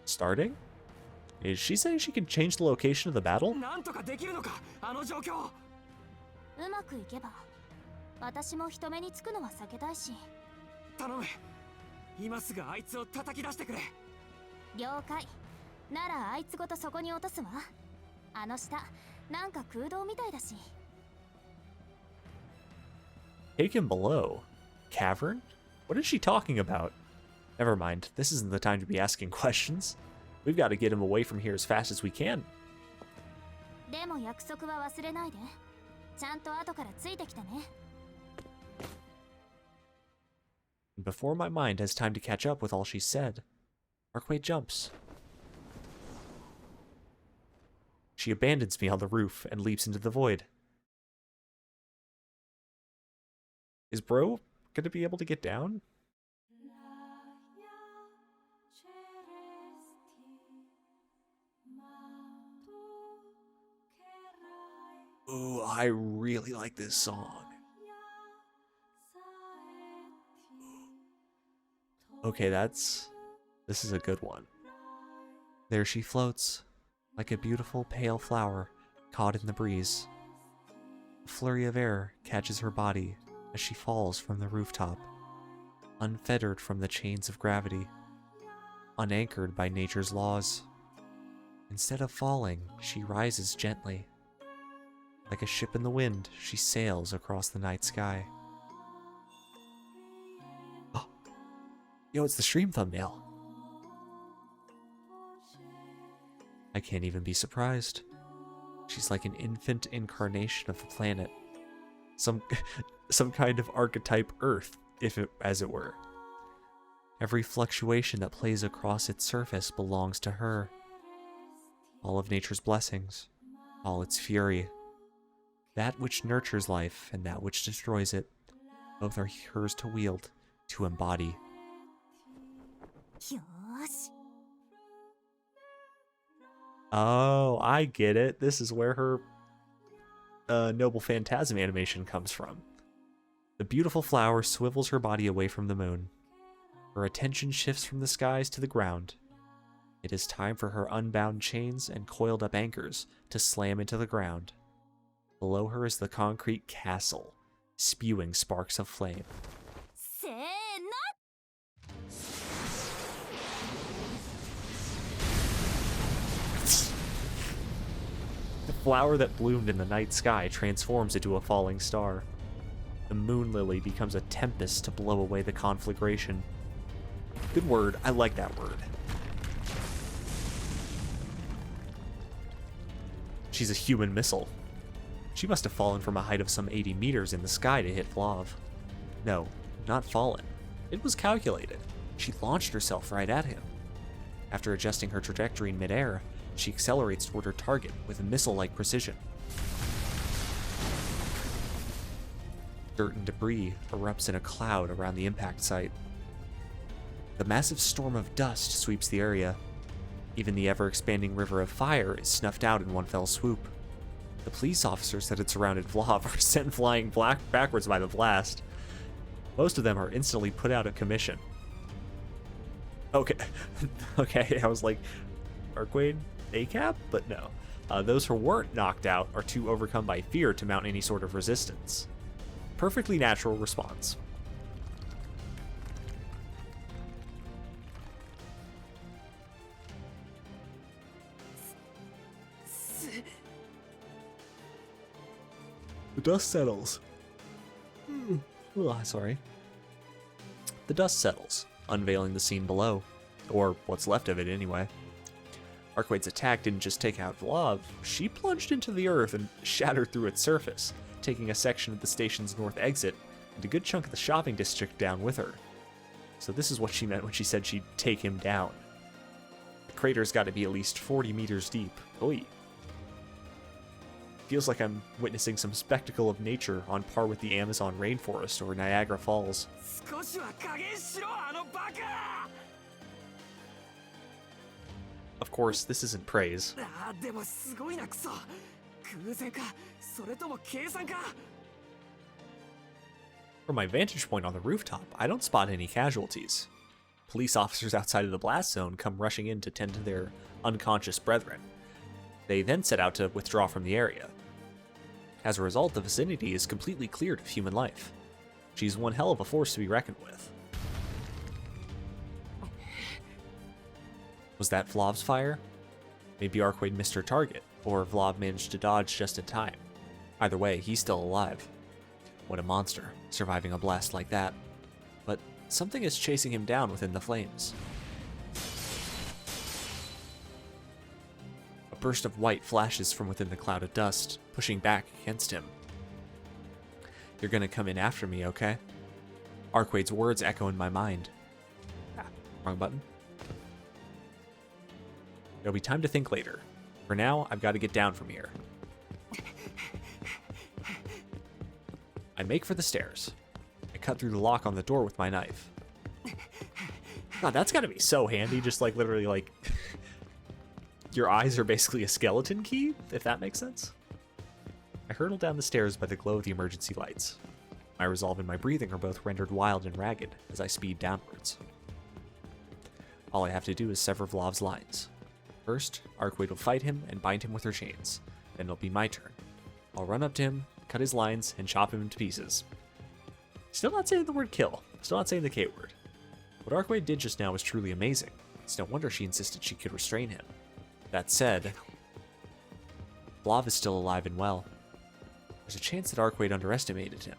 Starting? Is she saying she can change the location of the battle? なんとかできるのか、あの状況。うまくいけば私も人目につくのは避けたいし。頼む、今すぐあいつを叩き出してくれ。了解。ならあいつごとそこに落とすわ。あの下なんか空洞みたいだし。 Take him below. Cavern? What is she talking about? Never mind, this isn't the time to be asking questions. We've got to get him away from here as fast as we can. でも約束は忘れないで。ちゃんと後からついてきてね。 Before my mind has time to catch up with all she said, Arkway jumps. She abandons me on the roof and leaps into the void. Is Bro gonna be able to get down? Ooh, I really like this song. Okay, this is a good one. There she floats, like a beautiful pale flower caught in the breeze. A flurry of air catches her body as she falls from the rooftop, unfettered from the chains of gravity, unanchored by nature's laws. Instead of falling, she rises gently. Like a ship in the wind, she sails across the night sky. Oh, yo, it's the stream thumbnail. I can't even be surprised. She's like an infant incarnation of the planet. Some kind of archetype Earth, as it were. Every fluctuation that plays across its surface belongs to her. All of nature's blessings, all its fury. That which nurtures life and that which destroys it, both are hers to wield, to embody. よーし。 Oh, I get it. This is where her Noble Phantasm animation comes from. The beautiful flower swivels her body away from the moon. Her attention shifts from the skies to the ground. It is time for her unbound chains and coiled up anchors to slam into the ground. Below her is the concrete castle, spewing sparks of flame. せーの。 The flower that bloomed in the night sky transforms into a falling star. The moon lily becomes a tempest to blow away the conflagration. Good word, I like that word. She's a human missile. She must have fallen from a height of some 80 meters in the sky to hit Vlav. No, not fallen. It was calculated. She launched herself right at him. After adjusting her trajectory in midair, she accelerates toward her target with a missile-like precision. Dirt and debris erupts in a cloud around the impact site. The massive storm of dust sweeps the area. Even the ever-expanding river of fire is snuffed out in one fell swoop. The police officers that had surrounded Vlav are sent flying backwards by the blast. Most of them are instantly put out of commission. Okay, okay, I was like, Arkwade ACAP? But no. Those who weren't knocked out are too overcome by fear to mount any sort of resistance. Perfectly natural response. The dust settles. Sorry. The dust settles, unveiling the scene below. Or what's left of it, anyway. Arcwade's attack didn't just take out Vlav, she plunged into the earth and shattered through its surface, taking a section of the station's north exit and a good chunk of the shopping district down with her. So this is what she meant when she said she'd take him down. The crater's got to be at least 40 meters deep. Oi. Feels like I'm witnessing some spectacle of nature on par with the Amazon rainforest or Niagara Falls. 少しは加減しろ、あのバカ！ course, this isn't praise. あーでもすごいなクソ偶然かそれとも計算か From my vantage point on the rooftop, I don't spot any casualties. Police officers outside of the blast zone come rushing in to tend to their unconscious brethren. They then set out to withdraw from the area. As a result, the vicinity is completely cleared of human life. She's one hell of a force to be reckoned with. Was that Vlov's fire? Maybe Arcade missed her target, or Vlov managed to dodge just in time. Either way, he's still alive. What a monster, surviving a blast like that. But something is chasing him down within the flames. A burst of white flashes from within the cloud of dust, pushing back against him. You're gonna come in after me, okay? Arcade's words echo in my mind. Ah, wrong button. There'll be time to think later. For now, I've got to get down from here. I make for the stairs. I cut through the lock on the door with my knife. God, that's gotta be so handy, just like literally like... your eyes are basically a skeleton key, if that makes sense. I hurtle down the stairs by the glow of the emergency lights. My resolve and my breathing are both rendered wild and ragged as I speed downwards. All I have to do is sever Vlov's lines. First, Arcade will fight him and bind him with her chains. Then it'll be my turn. I'll run up to him, cut his lines, and chop him into pieces. Still not saying the word kill. Still not saying the K word. What Arcade did just now was truly amazing. It's no wonder she insisted she could restrain him. That said, Vlov is still alive and well. There's a chance that Arcade underestimated him.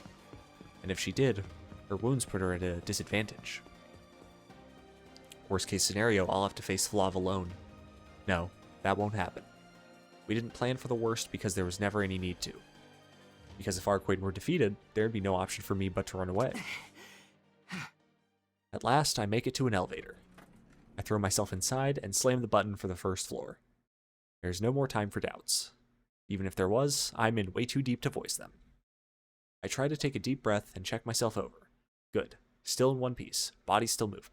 And if she did, her wounds put her at a disadvantage. Worst case scenario, I'll have to face Vlov alone. No, that won't happen. We didn't plan for the worst because there was never any need to. Because if Arcade were defeated, there'd be no option for me but to run away. At last, I make it to an elevator. I throw myself inside and slam the button for the first floor. There's no more time for doubts. Even if there was, I'm in way too deep to voice them. I try to take a deep breath and check myself over. Good. Still in one piece. Body still moving.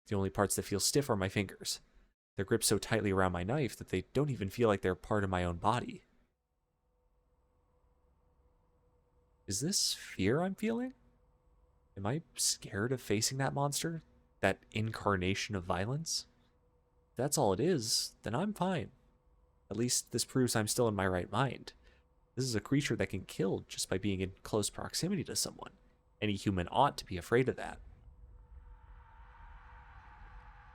The only parts that feel stiff are my fingers. They're gripped so tightly around my knife that they don't even feel like they're part of my own body. Is this fear I'm feeling? Am I scared of facing that monster? That incarnation of violence? If that's all it is, then I'm fine. At least this proves I'm still in my right mind. This is a creature that can kill just by being in close proximity to someone. Any human ought to be afraid of that.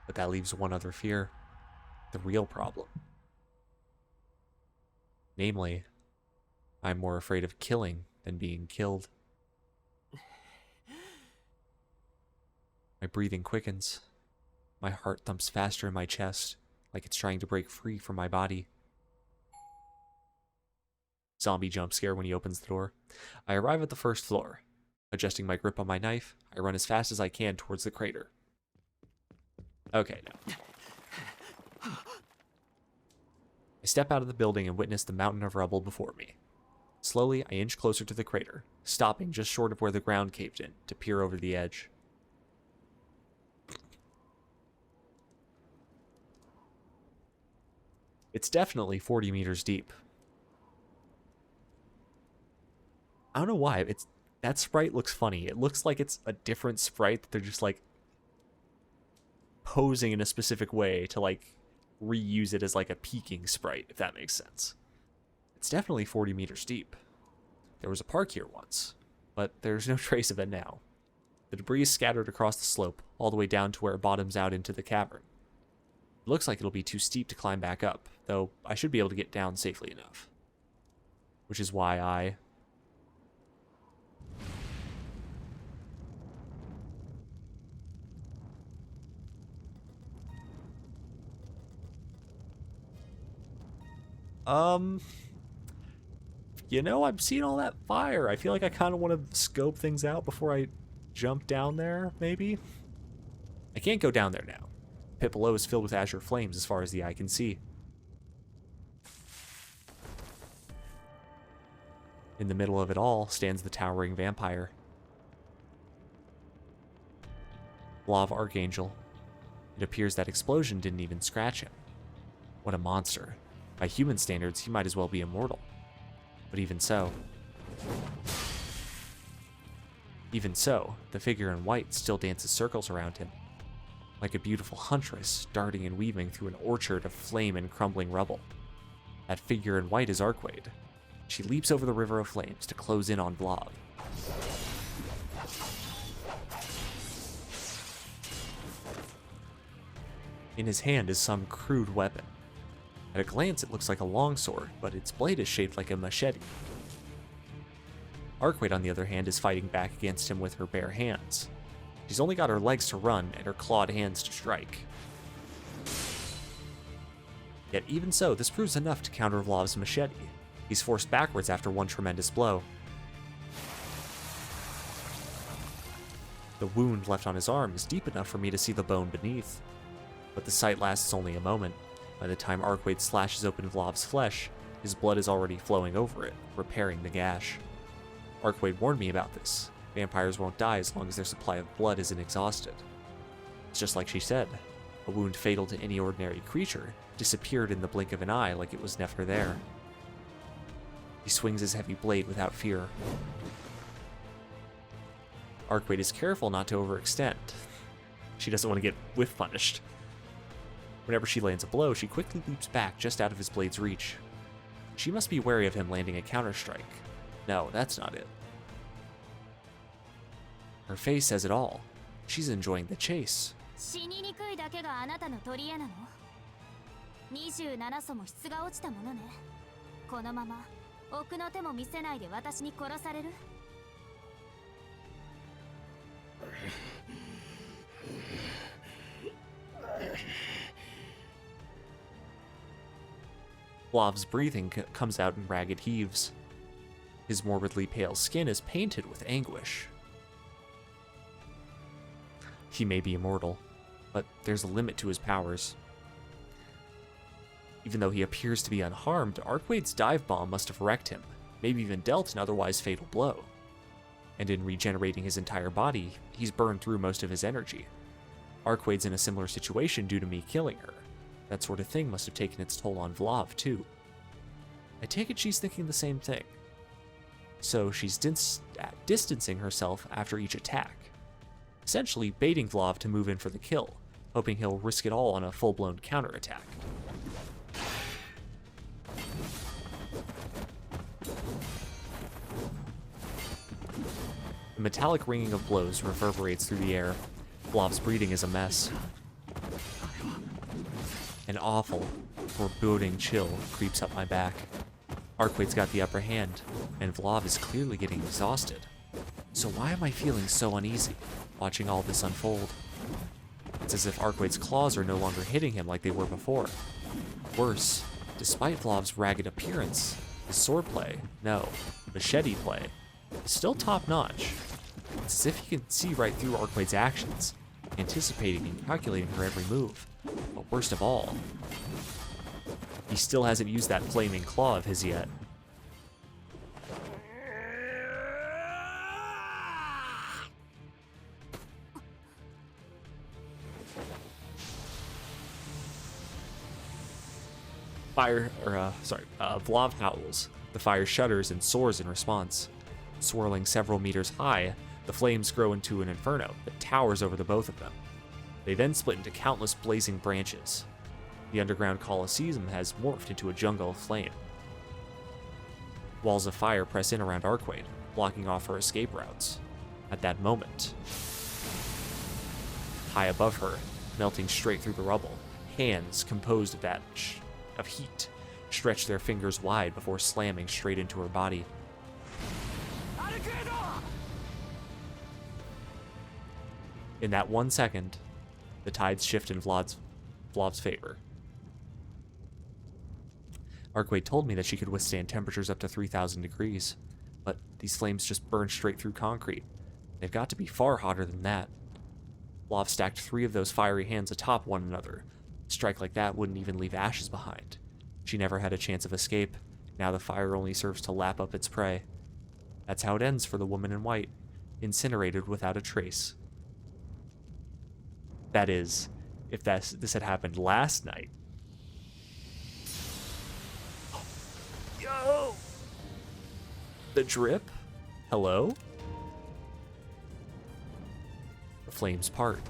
But that leaves one other fear. The real problem. Namely, I'm more afraid of killing than being killed. My breathing quickens. My heart thumps faster in my chest, like it's trying to break free from my body. Zombie jump scare when he opens the door. I arrive at the first floor. Adjusting my grip on my knife, I run as fast as I can towards the crater. Okay, now. I step out of the building and witness the mountain of rubble before me. Slowly, I inch closer to the crater, stopping just short of where the ground caved in to peer over the edge. It's definitely 40 meters deep. I don't know why, that sprite looks funny. It looks like it's a different sprite that they're just like posing in a specific way to like reuse it as like a peeking sprite, if that makes sense. It's definitely 40 meters deep. There was a park here once, but there's no trace of it now. The debris is scattered across the slope, all the way down to where it bottoms out into the cavern. It looks like it'll be too steep to climb back up, though I should be able to get down safely enough. Which is why I... You know, I'm seeing all that fire. I feel like I kind of want to scope things out before I jump down there, maybe? I can't go down there now. The pit below is filled with azure flames as far as the eye can see. In the middle of it all stands the towering vampire. Vlov Archangel. It appears that explosion didn't even scratch him. What a monster. By human standards, he might as well be immortal. But even so, the figure in white still dances circles around him, like a beautiful huntress darting and weaving through an orchard of flame and crumbling rubble. That figure in white is Arcwade. She leaps over the river of flames to close in on Blob. In his hand is some crude weapon. At a glance, it looks like a longsword, but its blade is shaped like a machete. Arcwade, on the other hand, is fighting back against him with her bare hands. She's only got her legs to run and her clawed hands to strike. Yet even so, this proves enough to counter Vlov's machete. He's forced backwards after one tremendous blow. The wound left on his arm is deep enough for me to see the bone beneath. But the sight lasts only a moment. By the time Arcwade slashes open Vlov's flesh, his blood is already flowing over it, repairing the gash. Arcwade warned me about this. Vampires won't die as long as their supply of blood isn't exhausted. It's just like she said. A wound fatal to any ordinary creature disappeared in the blink of an eye like it was never there. He swings his heavy blade without fear. Arcwade is careful not to overextend. She doesn't want to get whiff punished. Whenever she lands a blow, she quickly leaps back just out of his blade's reach. She must be wary of him landing a counterstrike. No, that's not it. Her face says it all. She's enjoying the chase. 死ににくいだけがあなたの取り柄なの27層も質が落ちたものねこのまま奥の手も見せないで私に殺される Vlov's breathing comes out in ragged heaves. His morbidly pale skin is painted with anguish. He may be immortal, but there's a limit to his powers. Even though he appears to be unharmed, Arcwade's dive bomb must have wrecked him, maybe even dealt an otherwise fatal blow. And in regenerating his entire body, he's burned through most of his energy. Arcwade's in a similar situation due to me killing her. That sort of thing must have taken its toll on Vlov, too. I take it she's thinking the same thing. So she's distancing herself after each attack, essentially baiting Vlov to move in for the kill, hoping he'll risk it all on a full-blown counterattack. The metallic ringing of blows reverberates through the air. Vlov's breathing is a mess. An awful, foreboding chill creeps up my back. Arcwade's got the upper hand, and Vlov is clearly getting exhausted. So why am I feeling so uneasy, watching all this unfold? It's as if Arcwade's claws are no longer hitting him like they were before. Worse, despite Vlov's ragged appearance, his swordplay, no, machete play, is still top-notch. It's as if he can see right through Arcwade's actions, anticipating and calculating her every move. But worst of all, he still hasn't used that flaming claw of his yet. Vlov howls. The fire shudders and soars in response. Swirling several meters high, the flames grow into an inferno that towers over the both of them. They then split into countless blazing branches. The underground coliseum has morphed into a jungle of flame. Walls of fire press in around Arcwade, blocking off her escape routes. At that moment, high above her, melting straight through the rubble, hands composed of heat stretch their fingers wide before slamming straight into her body. In that 1 second, the tides shift in Vlov's favor. Arcwade told me that she could withstand temperatures up to 3,000 degrees, but these flames just burn straight through concrete. They've got to be far hotter than that. Vlov stacked 3 of those fiery hands atop one another. A strike like that wouldn't even leave ashes behind. She never had a chance of escape. Now the fire only serves to lap up its prey. That's how it ends for the woman in white, incinerated without a trace. That is, if this had happened last night. go! The drip? Hello? The flames part.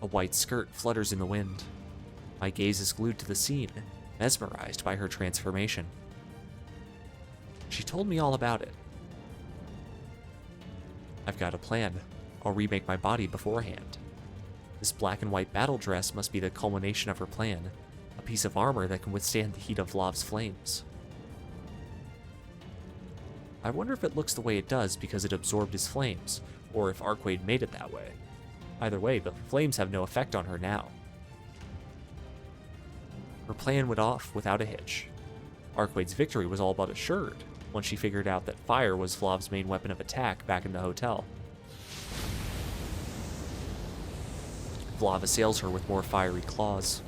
A white skirt flutters in the wind. My gaze is glued to the scene, mesmerized by her transformation. She told me all about it. I've got a plan. I'll remake my body beforehand. This black and white battle dress must be the culmination of her plan, a piece of armor that can withstand the heat of Lav's flames. I wonder if it looks the way it does because it absorbed his flames, or if Arcade made it that way. Either way, the flames have no effect on her now. Her plan went off without a hitch. Arcade's victory was all but assured once she figured out that fire was Vlav's main weapon of attack back in the hotel. Vlav assails her with more fiery claws.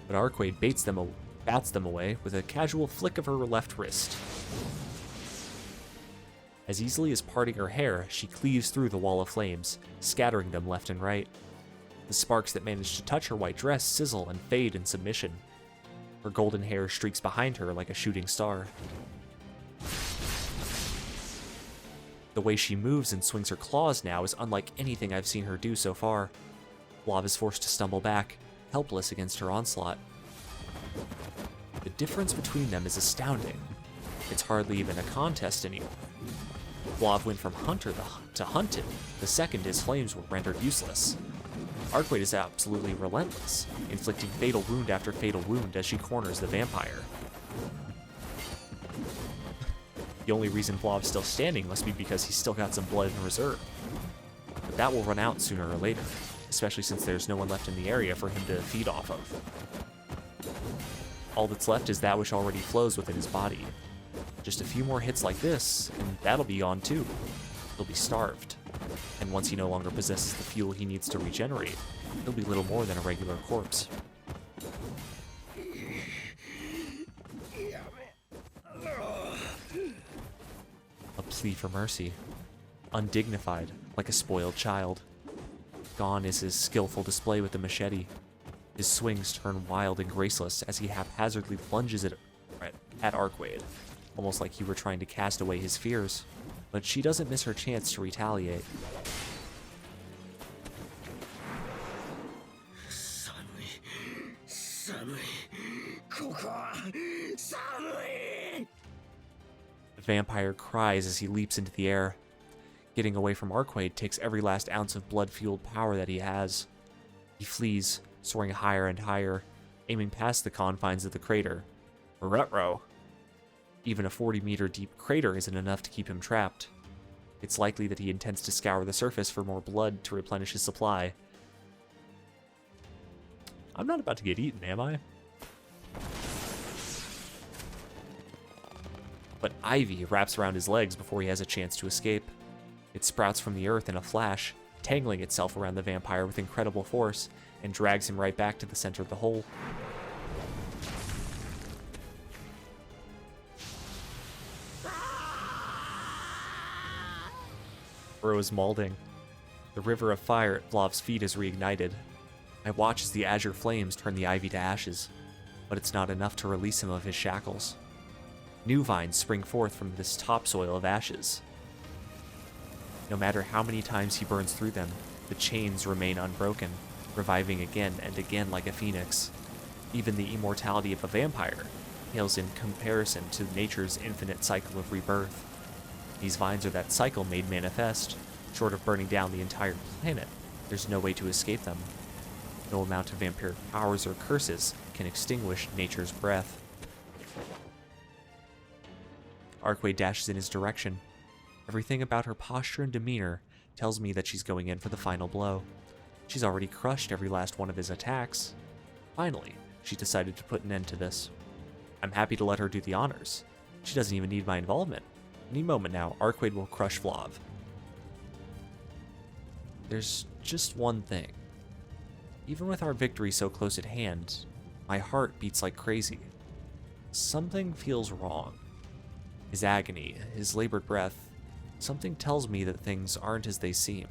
But Arcade bats them away with a casual flick of her left wrist. As easily as parting her hair, she cleaves through the wall of flames, scattering them left and right. The sparks that manage to touch her white dress sizzle and fade in submission. Her golden hair streaks behind her like a shooting star. The way she moves and swings her claws now is unlike anything I've seen her do so far. Vlav is forced to stumble back, helpless against her onslaught. The difference between them is astounding. It's hardly even a contest anymore. Vlav went from hunter to hunted the second his flames were rendered useless. Arcade is absolutely relentless, inflicting fatal wound after fatal wound as she corners the vampire. The only reason Vlav's still standing must be because he's still got some blood in reserve. But that will run out sooner or later, especially since there's no one left in the area for him to feed off of. All that's left is that which already flows within his body. Just a few more hits like this, and that'll be gone too. He'll be starved. And once he no longer possesses the fuel he needs to regenerate, he'll be little more than a regular corpse. A plea for mercy. Undignified, like a spoiled child. Gone is his skillful display with the machete. His swings turn wild and graceless as he haphazardly plunges it at Arcade, almost like he were trying to cast away his fears. But she doesn't miss her chance to retaliate. The vampire cries as he leaps into the air. Getting away from Arcade takes every last ounce of blood-fueled power that he has. He flees, soaring higher and higher, aiming past the confines of the crater. Ruh-roh. Even a 40-meter deep crater isn't enough to keep him trapped. It's likely that he intends to scour the surface for more blood to replenish his supply. I'm not about to get eaten, am I? But ivy wraps around his legs before he has a chance to escape. It sprouts from the earth in a flash, tangling itself around the vampire with incredible force, and drags him right back to the center of the hole. Bro is mauling. The river of fire at Vlav's feet is reignited. I watch as the azure flames turn the ivy to ashes, but it's not enough to release him of his shackles. New vines spring forth from this topsoil of ashes. No matter how many times he burns through them, the chains remain unbroken, reviving again and again like a phoenix. Even the immortality of a vampire pales in comparison to nature's infinite cycle of rebirth. These vines are that cycle made manifest. Short of burning down the entire planet, there's no way to escape them. No amount of vampiric powers or curses can extinguish nature's breath. Arcade dashes in his direction. Everything about her posture and demeanor tells me that she's going in for the final blow. She's already crushed every last one of his attacks. Finally, she decided to put an end to this. I'm happy to let her do the honors. She doesn't even need my involvement. Any moment now, Arcade will crush Vlav. There's just one thing. Even with our victory so close at hand, my heart beats like crazy. Something feels wrong. His agony, his labored breath, something tells me that things aren't as they seem.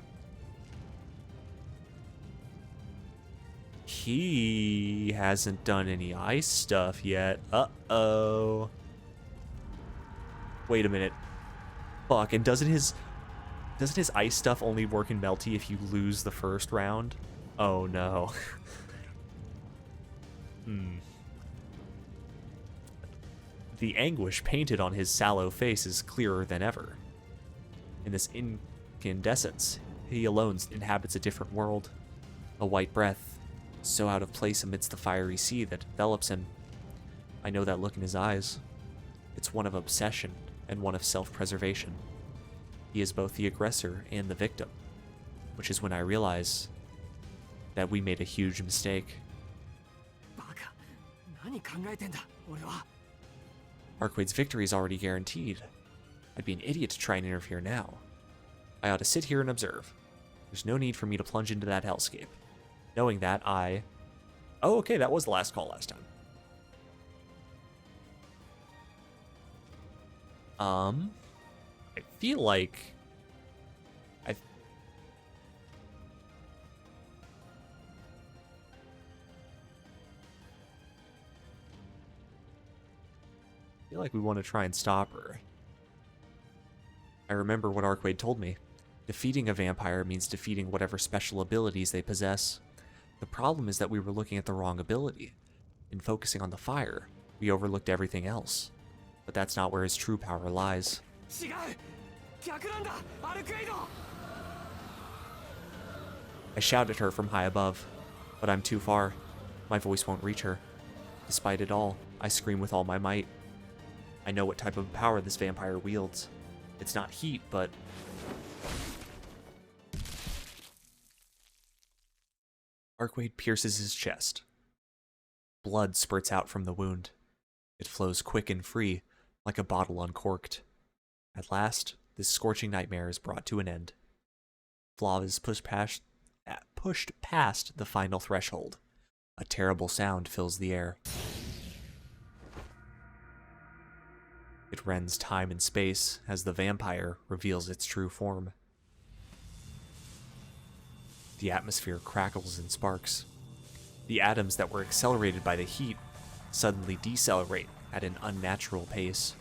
he hasn't done any ice stuff yet. Uh-oh. Wait a minute. Fuck, and doesn't his ice stuff only work in Melty if you lose the first round? Oh no. The anguish painted on his sallow face is clearer than ever. In this incandescence, he alone inhabits a different world. A white breath, so out of place amidst the fiery sea that envelops him. I know that look in his eyes. It's one of obsession and one of self-preservation. He is both the aggressor and the victim, which is when I realize that we made a huge mistake. バカ。何考えてんだ、俺は。Arquade's victory is already guaranteed. I'd be an idiot to try and interfere now. I ought to sit here and observe. There's no need for me to plunge into that hellscape. Knowing that, I... Oh, okay, that was the last call last time. I feel like... I feel like we want to try and stop her. I remember what Arquade told me. Defeating a vampire means defeating whatever special abilities they possess. The problem is that we were looking at the wrong ability. In focusing on the fire, we overlooked everything else. But that's not where his true power lies. 違う。逆なんだ、アルクエイド。 I shout at her from high above, but I'm too far. My voice won't reach her. Despite it all, I scream with all my might. I know what type of power this vampire wields. It's not heat, but... Arquade pierces his chest. Blood spurts out from the wound. It flows quick and free, like a bottle uncorked. At last, this scorching nightmare is brought to an end. Flav is pushed past the final threshold. A terrible sound fills the air. It rends time and space as the vampire reveals its true form. The atmosphere crackles and sparks. The atoms that were accelerated by the heat suddenly decelerate at an unnatural pace.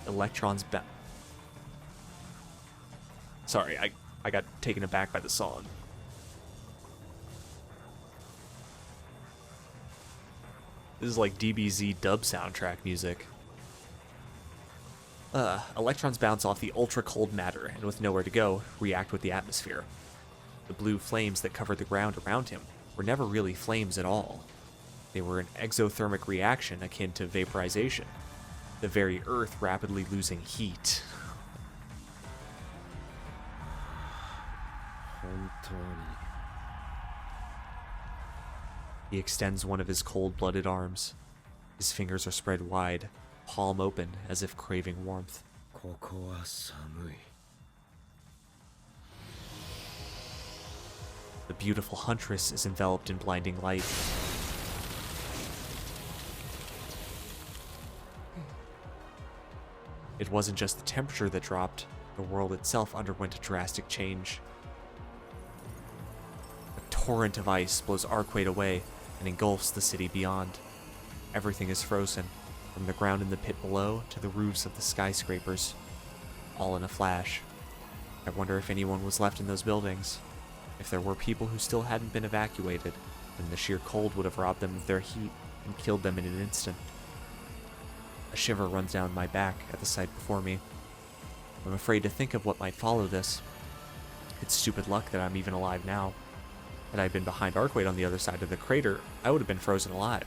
Electrons Sorry, I got taken aback by the song. This is like DBZ dub soundtrack music. Electrons bounce off the ultra-cold matter, and with nowhere to go, react with the atmosphere. The blue flames that covered the ground around him were never really flames at all. They were an exothermic reaction akin to vaporization, the very earth rapidly losing heat. 本当に He extends one of his cold-blooded arms. His fingers are spread wide, palm open as if craving warmth. ここは寒い The beautiful huntress is enveloped in blinding light. It wasn't just the temperature that dropped, the world itself underwent a drastic change. A torrent of ice blows Arquade away and engulfs the city beyond. Everything is frozen, from the ground in the pit below to the roofs of the skyscrapers, all in a flash. I wonder if anyone was left in those buildings. If there were people who still hadn't been evacuated, then the sheer cold would have robbed them of their heat and killed them in an instant. A shiver runs down my back at the sight before me. I'm afraid to think of what might follow this. It's stupid luck that I'm even alive now. Had I been behind Arquade on the other side of the crater, I would have been frozen alive.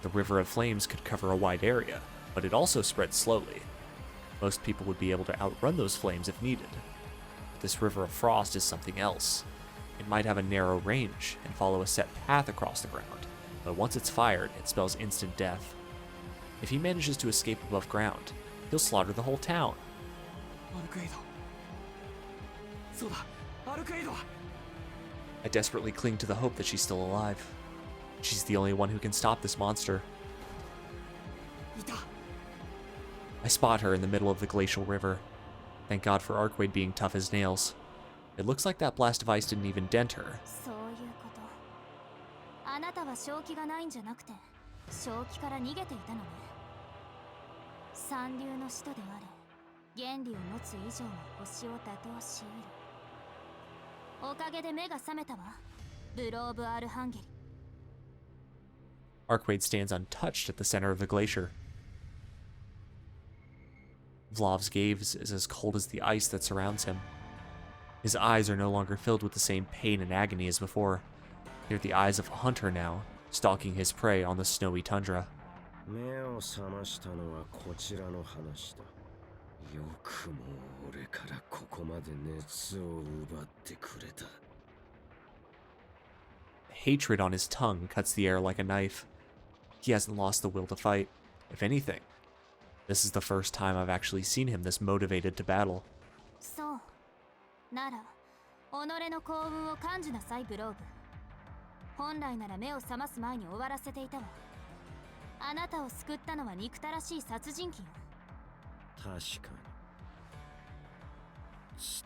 The river of flames could cover a wide area, but it also spread slowly. Most people would be able to outrun those flames if needed. This river of frost is something else. It might have a narrow range and follow a set path across the ground, but once it's fired, it spells instant death. If he manages to escape above ground, he'll slaughter the whole town. アルクエイド。そうだ、アルクエイド。 I desperately cling to the hope that she's still alive. She's the only one who can stop this monster. いた。 I spot her in the middle of the glacial river. Thank God for Arquade being tough as nails. It looks like that blast of ice didn't even dent her. そういうことなたは正気がないんじゃなくて正気から逃げていたのね。三流の使徒であれ原理を持つ以上は星を打倒しうる。おかげで目が覚めたわ、ブローブ・アルハンゲリ。 Arcwade stands untouched at the center of the glacier. Vlov's gaze is as cold as the ice that surrounds him. His eyes are no longer filled with the same pain and agony as before. They're the eyes of a hunter now, stalking his prey on the snowy tundra. 目を覚ましたのはこちらの話だ。よくも俺からここまで熱を奪ってくれた。 Hatred on his tongue cuts the air like a knife. He hasn't lost the will to fight. If anything, this is the first time I've actually seen him this motivated to battle. そうなら己の幸運を感じなさい、ブローブ。本来なら目を覚ます前に終わらせていたわ。あなたを救ったのは憎たらしい殺人鬼よ。確かに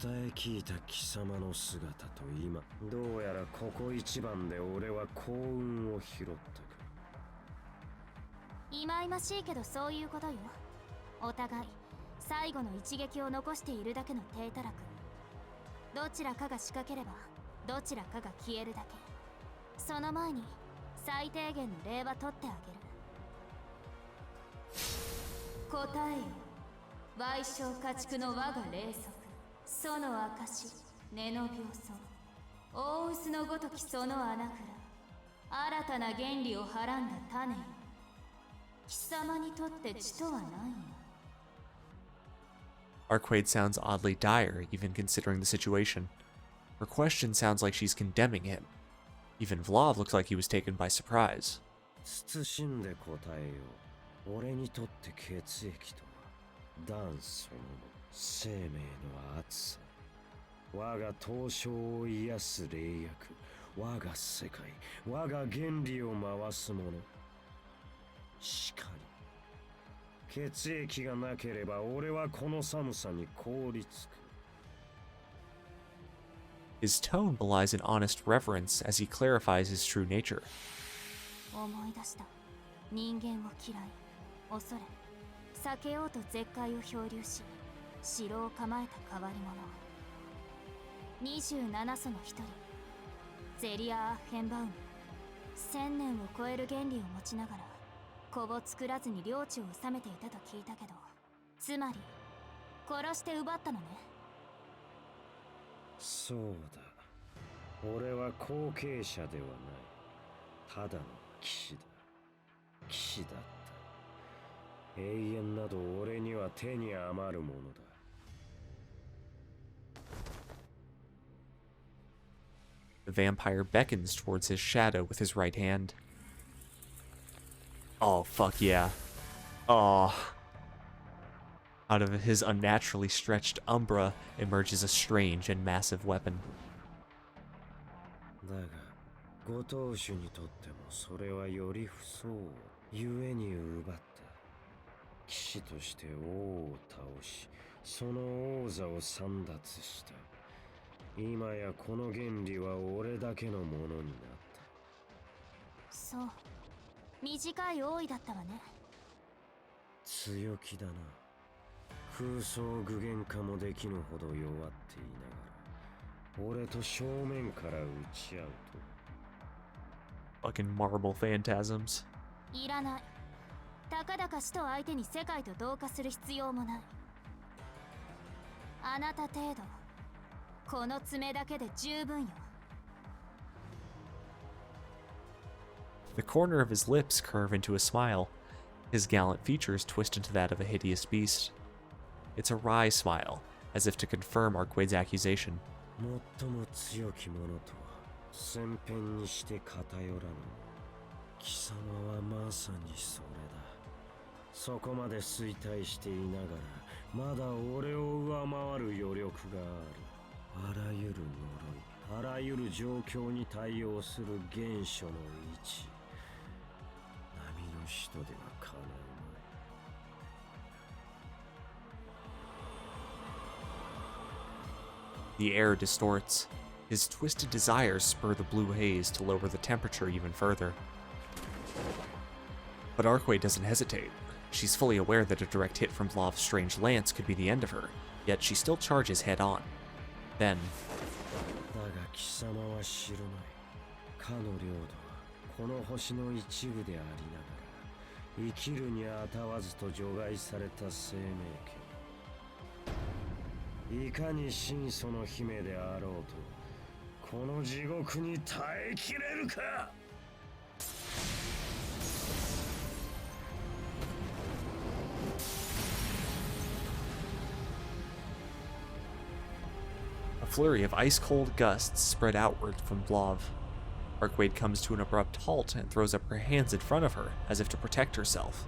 伝え聞いた貴様の姿と今、どうやらここ一番で俺は幸運を拾ったか。忌々しいけどそういうことよ。お互い最後の一撃を残しているだけの低たらく。どちらかが仕掛ければどちらかが消えるだけ。その前に最低限の礼は取ってあげる。答えよ、賠償家畜の我が霊則、その証、根の病巣、大臼のごときその穴から新たな原理をはらんだ種よ。貴様にとって血とは何よ。 Arcwade sounds oddly dire, even considering the situation. Her question sounds like she's condemning him. Even Vlov looks like he was taken by surprise. 慎んで答えよう。俺にとって血液とは断その生命の熱さ。我が凍傷を癒す霊薬、我が世界、我が原理を回すもの。しかり血液がなければ俺はこの寒さに凍りつく。 His tone belies an honest reverence as he clarifies his true nature. 思い出した。人間を嫌い、恐れ、避けようと絶海を漂流し、城を構えた変わり者。27その一人、ゼリア・アッヘンバウム。1000年を超える原理を持ちながら子を作らずに領地を治めていたと聞いたけど、つまり殺して奪ったのね。そうだ、俺は後継者ではない。ただの騎士だ。騎士だった。永遠など俺には手に余るものだ。The vampire beckons towards his shadow with his right hand. Oh, fuck yeah. Oh. Out of his unnaturally stretched umbra emerges a strange and massive weapon. だが、ご当主にとってもそれはより不相応ゆえに奪った。騎士として王を倒し、その王座を簒奪した。今やこの原理は俺だけのものになった。そう、短い王位だったわね。強気だな。空想具現化もできぬほど弱っていながら、俺と正面から打ち合うと。 Fucking marble phantasms. いらない。たかだか死と相手に世界と同化する必要もない。あなた程度、この爪だけで十分よ。 The corner of his lips curve into a smile. His gallant features twist into that of a hideous beast. It's a wry smile, as if to confirm Arcwade's accusation. 最も強き者とは先辺にして偏らぬ。貴様はまさにそれだ。そこまで衰退していながら、まだ俺を上回る余力がある。あらゆる呪い、あらゆる状況に対応する原初の位置。波の使徒ではかなうまい。The air distorts. His twisted desires spur the blue haze to lower the temperature even further. But Arkway doesn't hesitate. She's fully aware that a direct hit from Vlov's strange lance could be the end of her, yet she still charges head on. Then, だが貴様は知るまい。かの領土はこの星の一部でありながら、生きるにあたわずと除外された生命権。いかに真祖の姫であろうと、この地獄に耐えきれるか。a flurry of ice-cold gusts spread outward from Vlov. Arkwade comes to an abrupt halt and throws up her hands in front of her, as if to protect herself.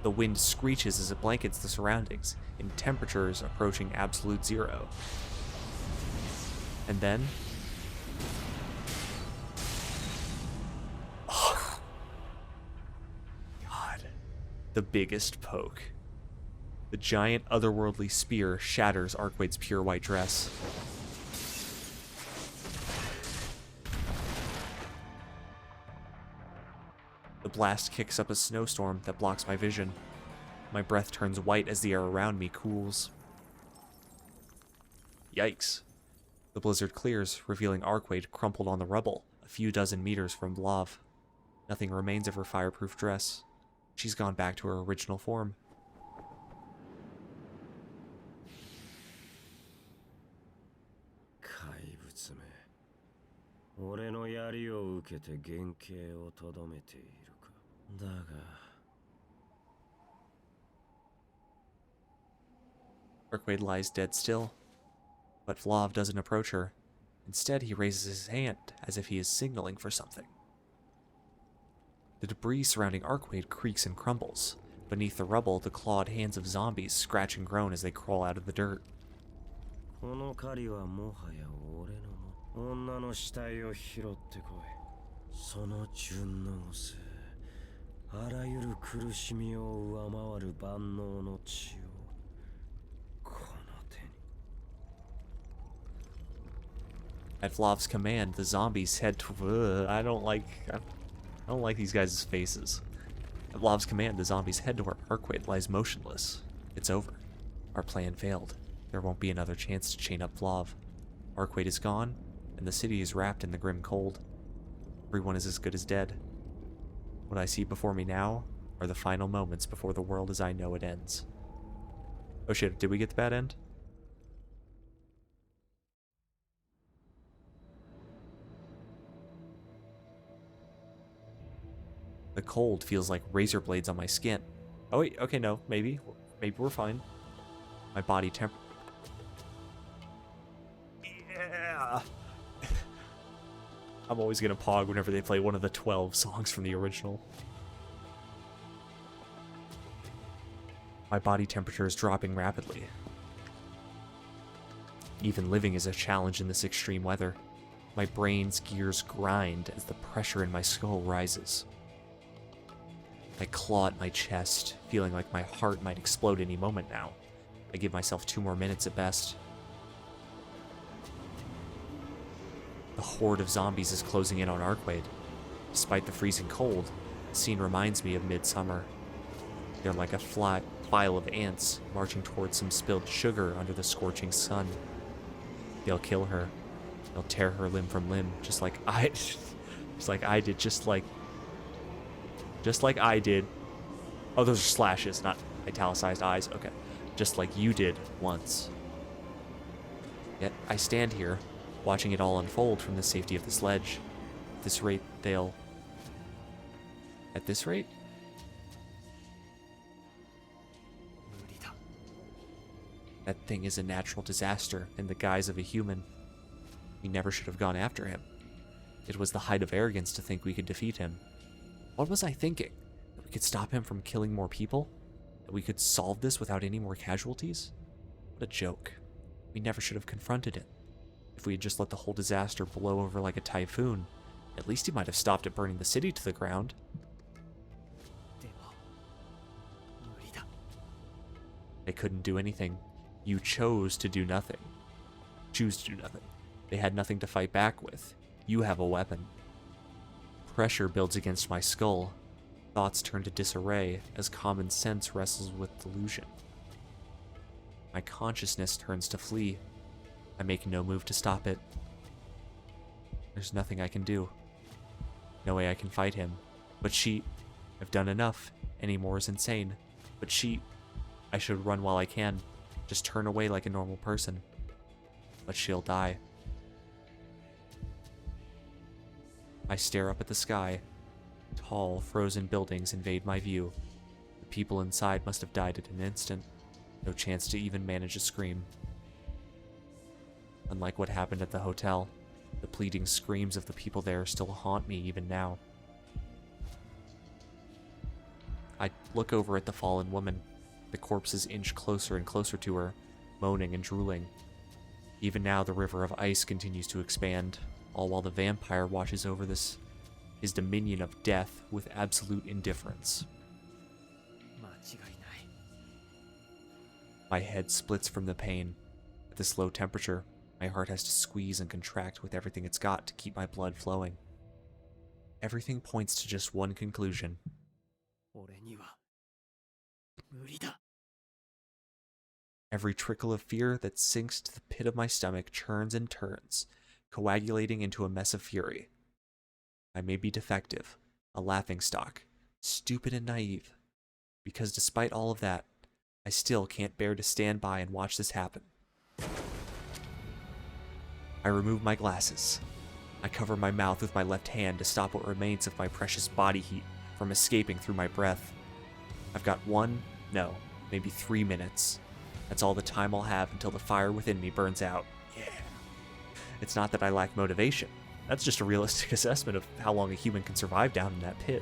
The wind screeches as it blankets the surroundings, in temperatures approaching absolute zero. And then... Oh, God. The biggest poke. The giant otherworldly spear shatters Arkwade's pure white dress. The blast kicks up a snowstorm that blocks my vision. My breath turns white as the air around me cools. Yikes. The blizzard clears, revealing Arkwade crumpled on the rubble, a few dozen meters from Vlov. Nothing remains of her fireproof dress. She's gone back to her original form. 怪物め。俺の槍を受けて原型をとどめているか。だが。Arkwade lies dead still, but Vlov doesn't approach her. Instead, he raises his hand as if he is signaling for something. The debris surrounding Arkwade creaks and crumbles. Beneath the rubble, the clawed hands of zombies scratch and groan as they crawl out of the dirt. この狩りはもはや俺のも。女の死体を拾ってこい。その順応性。あらゆる苦しみを上回る万能の血を。 At Vlov's command, the zombies head to... I don't like these guys' faces. At Vlov's command, the zombies head to where Arkwade lies motionless. It's over. Our plan failed. There won't be another chance to chain up Vlov. Arkwade is gone, and the city is wrapped in the grim cold. Everyone is as good as dead. What I see before me now are the final moments before the world as I know it ends. Oh shit, did we get the bad end? The cold feels like razor blades on my skin. Oh wait, okay, no, maybe we're fine. My body temp... Yeah! I'm always gonna pog whenever they play one of the 12 songs from the original. My body temperature is dropping rapidly. Even living is a challenge in this extreme weather. My brain's gears grind as the pressure in my skull rises. I claw at my chest, feeling like my heart might explode any moment now. I give myself 2 more minutes at best. The horde of zombies is closing in on Arkwade. Despite the freezing cold, the scene reminds me of midsummer. They're like a file of ants marching towards some spilled sugar under the scorching sun. They'll kill her. They'll tear her limb from limb, just like I did. Oh, those are slashes, not italicized eyes. Okay. Just like you did once. Yet I stand here, watching it all unfold from the safety of the sledge. At this rate, they'll... At this rate? That thing is a natural disaster in the guise of a human. We never should have gone after him. It was the height of arrogance to think we could defeat him. What was I thinking? That we could stop him from killing more people? That we could solve this without any more casualties? What a joke. We never should have confronted him. If we had just let the whole disaster blow over like a typhoon, at least he might have stopped it burning the city to the ground. I couldn't do anything. You chose to do nothing. Choose to do nothing. They had nothing to fight back with. You have a weapon. Pressure builds against my skull. Thoughts turn to disarray as common sense wrestles with delusion. My consciousness turns to flee. I make no move to stop it. There's nothing I can do. No way I can fight him. But I've done enough. Any more is insane. But I should run while I can. Just turn away like a normal person. But she'll die. I stare up at the sky. Tall, frozen buildings invade my view. The people inside must have died in an instant. No chance to even manage a scream. Unlike what happened at the hotel, the pleading screams of the people there still haunt me even now. I look over at the fallen woman. The corpses inch closer and closer to her, moaning and drooling. Even now, the river of ice continues to expand, all while the vampire watches over his dominion of death with absolute indifference. My head splits from the pain. At this low temperature, my heart has to squeeze and contract with everything it's got to keep my blood flowing. Everything points to just one conclusion. Every trickle of fear that sinks to the pit of my stomach churns and turns, coagulating into a mess of fury. I may be defective, a laughingstock, stupid and naive, because despite all of that, I still can't bear to stand by and watch this happen. I remove my glasses. I cover my mouth with my left hand to stop what remains of my precious body heat from escaping through my breath. I've got maybe 3 minutes. That's all the time I'll have until the fire within me burns out. Yeah. It's not that I lack motivation. That's just a realistic assessment of how long a human can survive down in that pit.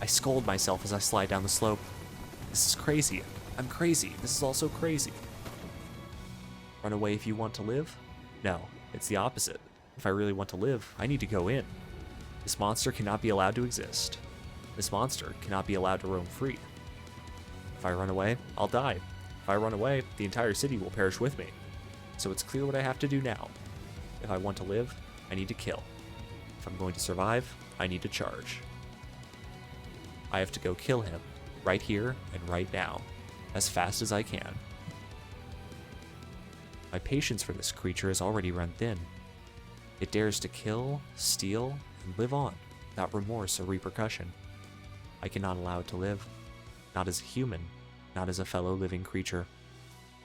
I scold myself as I slide down the slope. This is crazy. I'm crazy. This is also crazy. Run away if you want to live? No, it's the opposite. If I really want to live, I need to go in. This monster cannot be allowed to exist. This monster cannot be allowed to roam free. If I run away, I'll die. If I run away, the entire city will perish with me. So it's clear what I have to do now. If I want to live, I need to kill. If I'm going to survive, I need to charge. I have to go kill him, right here and right now, as fast as I can. My patience for this creature has already run thin. It dares to kill, steal, and live on, without remorse or repercussion. I cannot allow it to live. Not as a human, not as a fellow living creature.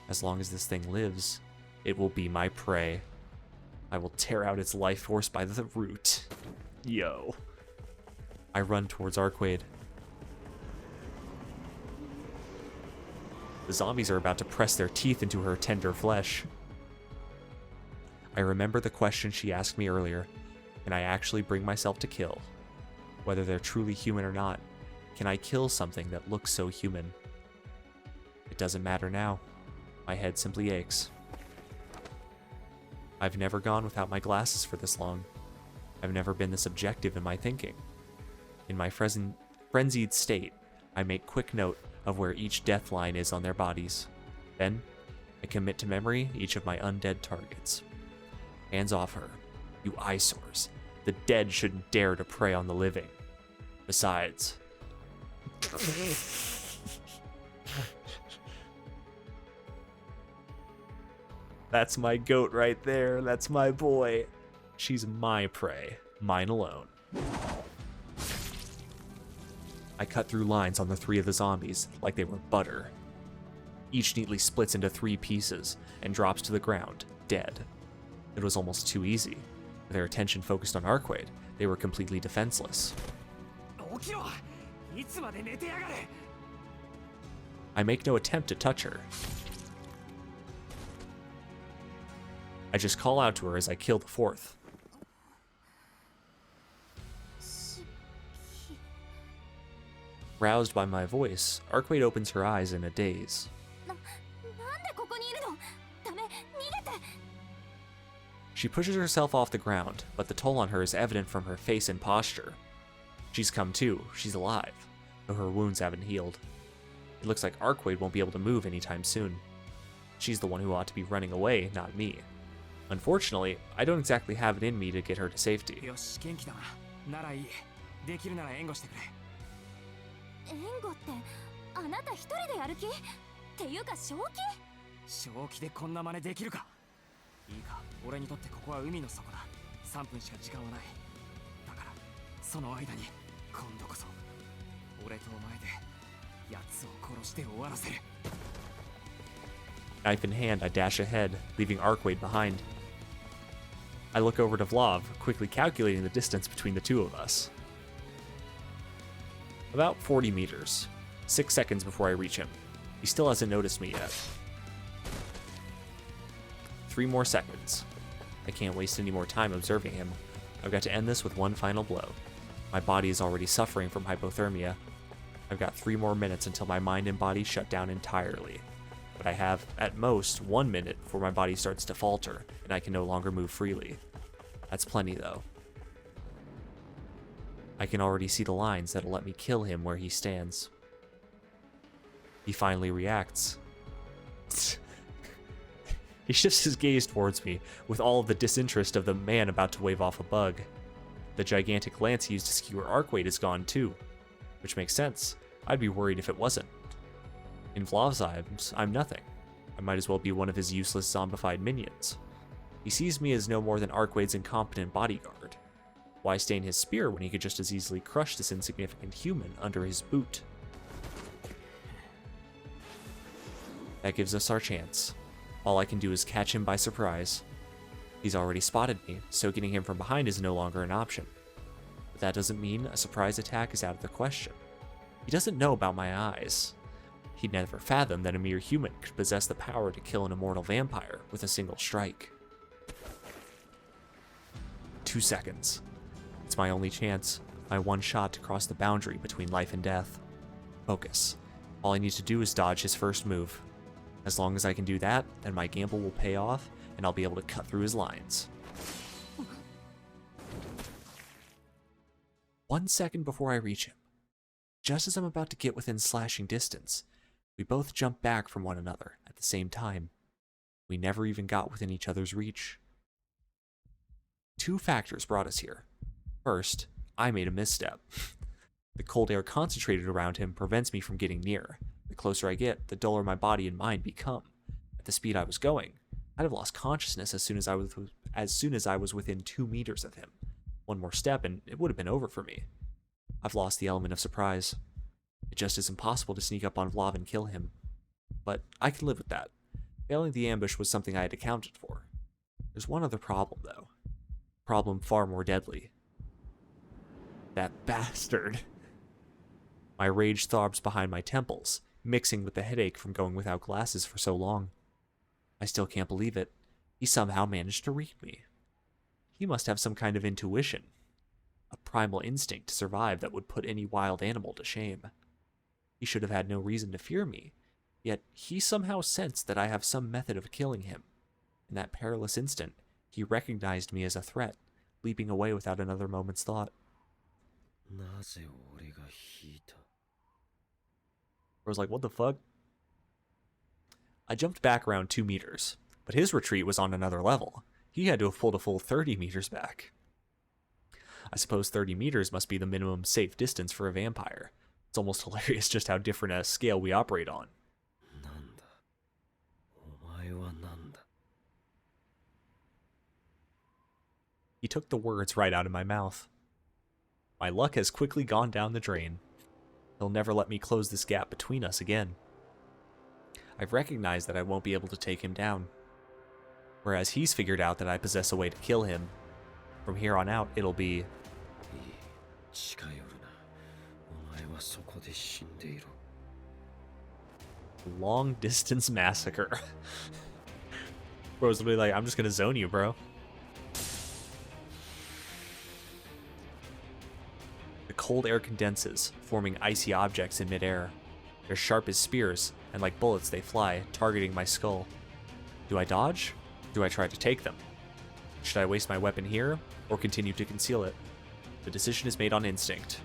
As long as this thing lives, it will be my prey. I will tear out its life force by the root. Yo. I run towards Arquade. The zombies are about to press their teeth into her tender flesh. I remember the question she asked me earlier. Can I actually bring myself to kill? Whether they're truly human or not, can I kill something that looks so human? It doesn't matter now. My head simply aches. I've never gone without my glasses for this long. I've never been this objective in my thinking. In my frenzied state, I make quick note of where each death line is on their bodies. Then, I commit to memory each of my undead targets. Hands off her, you eyesores. The dead shouldn't dare to prey on the living. Besides... That's my goat right there. That's my boy. She's my prey. Mine alone. I cut through lines on the 3 of the zombies like they were butter. Each neatly splits into 3 pieces and drops to the ground, dead. It was almost too easy. With their attention focused on Arquade, they were completely defenseless. I make no attempt to touch her. I just call out to her as I kill the 4th. Roused by my voice, Arquade opens her eyes in a daze. She pushes herself off the ground, but the toll on her is evident from her face and posture. She's come to, she's alive, though her wounds haven't healed. It looks like Arcwade won't be able to move anytime soon. She's the one who ought to be running away, not me. Unfortunately, I don't exactly have it in me to get her to safety. よし元気だなならいいできるなら援護してくれ援護ってあなた一人でやる気っていうか正気正気でこんな真似できるかいいか俺にとってここは海の底だ3分しか時間はないだからその間に今度こそ俺とお前で奴を殺して終わらせる Knife in hand, I dash ahead, leaving Arcwade behind. I look over to Vlav, quickly calculating the distance between the two of us. About 40 meters. 6 seconds before I reach him. He still hasn't noticed me yet. 3 more seconds. I can't waste any more time observing him. I've got to end this with one final blow. My body is already suffering from hypothermia. I've got 3 more minutes until my mind and body shut down entirely. But I have, at most, 1 minute before my body starts to falter, and I can no longer move freely. That's plenty, though. I can already see the lines that'll let me kill him where he stands. He finally reacts. He shifts his gaze towards me, with all of the disinterest of the man about to wave off a bug. The gigantic lance he used to skewer Arcwade is gone too, which makes sense. I'd be worried if it wasn't. In Vlav's eyes, I'm nothing. I might as well be one of his useless zombified minions. He sees me as no more than Arcwade's incompetent bodyguard. Why stain his spear when he could just as easily crush this insignificant human under his boot? That gives us our chance. All I can do is catch him by surprise. He's already spotted me, so getting him from behind is no longer an option. But that doesn't mean a surprise attack is out of the question. He doesn't know about my eyes. He'd never fathomed that a mere human could possess the power to kill an immortal vampire with a single strike. 2 seconds. It's my only chance, my one shot to cross the boundary between life and death. Focus. All I need to do is dodge his first move. As long as I can do that, then my gamble will pay off, and I'll be able to cut through his lines. 1 second before I reach him, just as I'm about to get within slashing distance, we both jump back from one another at the same time. We never even got within each other's reach. 2 factors brought us here. First, I made a misstep. The cold air concentrated around him prevents me from getting near. The closer I get, the duller my body and mind become. At the speed I was going, I'd have lost consciousness as soon as I was within 2 meters of him. One more step and it would have been over for me. I've lost the element of surprise. It just is impossible to sneak up on Vlav and kill him. But I can live with that. Failing the ambush was something I had accounted for. There's one other problem, though. Problem far more deadly. That bastard. My rage throbs behind my temples, mixing with the headache from going without glasses for so long. I still can't believe it. He somehow managed to read me. He must have some kind of intuition. A primal instinct to survive that would put any wild animal to shame. He should have had no reason to fear me, yet he somehow sensed that I have some method of killing him. In that perilous instant, he recognized me as a threat, leaping away without another moment's thought. I was like, what the fuck? I jumped back around 2 meters, but his retreat was on another level. He had to have pulled a full 30 meters back. I suppose 30 meters must be the minimum safe distance for a vampire. It's almost hilarious just how different a scale we operate on. He took the words right out of my mouth. My luck has quickly gone down the drain. He'll never let me close this gap between us again. I've recognized that I won't be able to take him down. Whereas he's figured out that I possess a way to kill him. From here on out, it'll be... long distance massacre. Bro's literally like, I'm just gonna zone you, bro. The cold air condenses, forming icy objects in midair. They're sharp as spears, and like bullets they fly, targeting my skull. Do I dodge? Do I try to take them? Should I waste my weapon here, or continue to conceal it? The decision is made on instinct.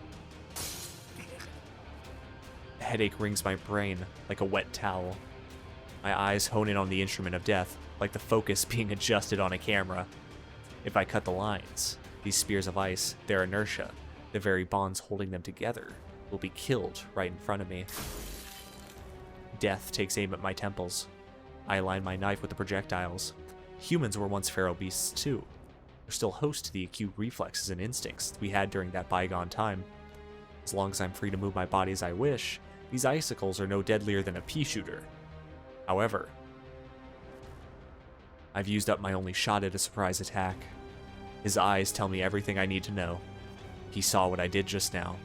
headache wrings my brain like a wet towel. My eyes hone in on the instrument of death, like the focus being adjusted on a camera. If I cut the lines, these spears of ice, their inertia, the very bonds holding them together, will be killed right in front of me. Death takes aim at my temples. I align my knife with the projectiles. Humans were once feral beasts too. They're still host to the acute reflexes and instincts we had during that bygone time. As long as I'm free to move my body as I wish, these icicles are no deadlier than a pea shooter. However, I've used up my only shot at a surprise attack. His eyes tell me everything I need to know. He saw what I did just now.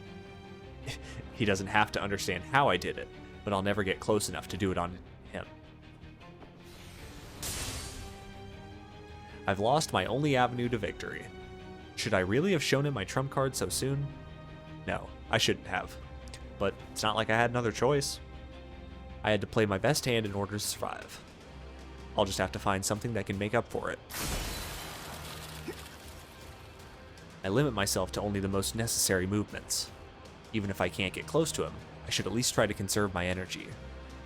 He doesn't have to understand how I did it, but I'll never get close enough to do it on him. I've lost my only avenue to victory. Should I really have shown him my trump card so soon? No, I shouldn't have. But it's not like I had another choice. I had to play my best hand in order to survive. I'll just have to find something that can make up for it. I limit myself to only the most necessary movements. Even if I can't get close to him, I should at least try to conserve my energy.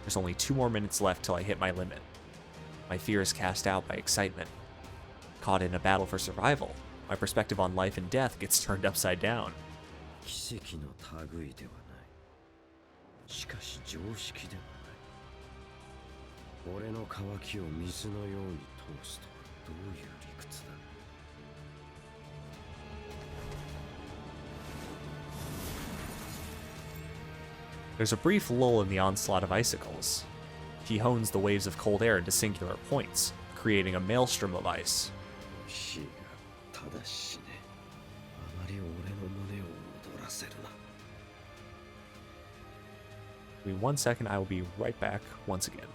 There's only 2 more minutes left till I hit my limit. My fear is cast out by excitement. Caught in a battle for survival, my perspective on life and death gets turned upside down. 奇跡の類ではない。しかし常識でもない。俺の渇きを水のように通すとはどういう理屈だ。There's a brief lull in the onslaught of icicles. He hones the waves of cold air into singular points, creating a maelstrom of ice. 死がただ死ね。あまり俺の胸を躍らせるな。Give me 1 second, I will be right back once again.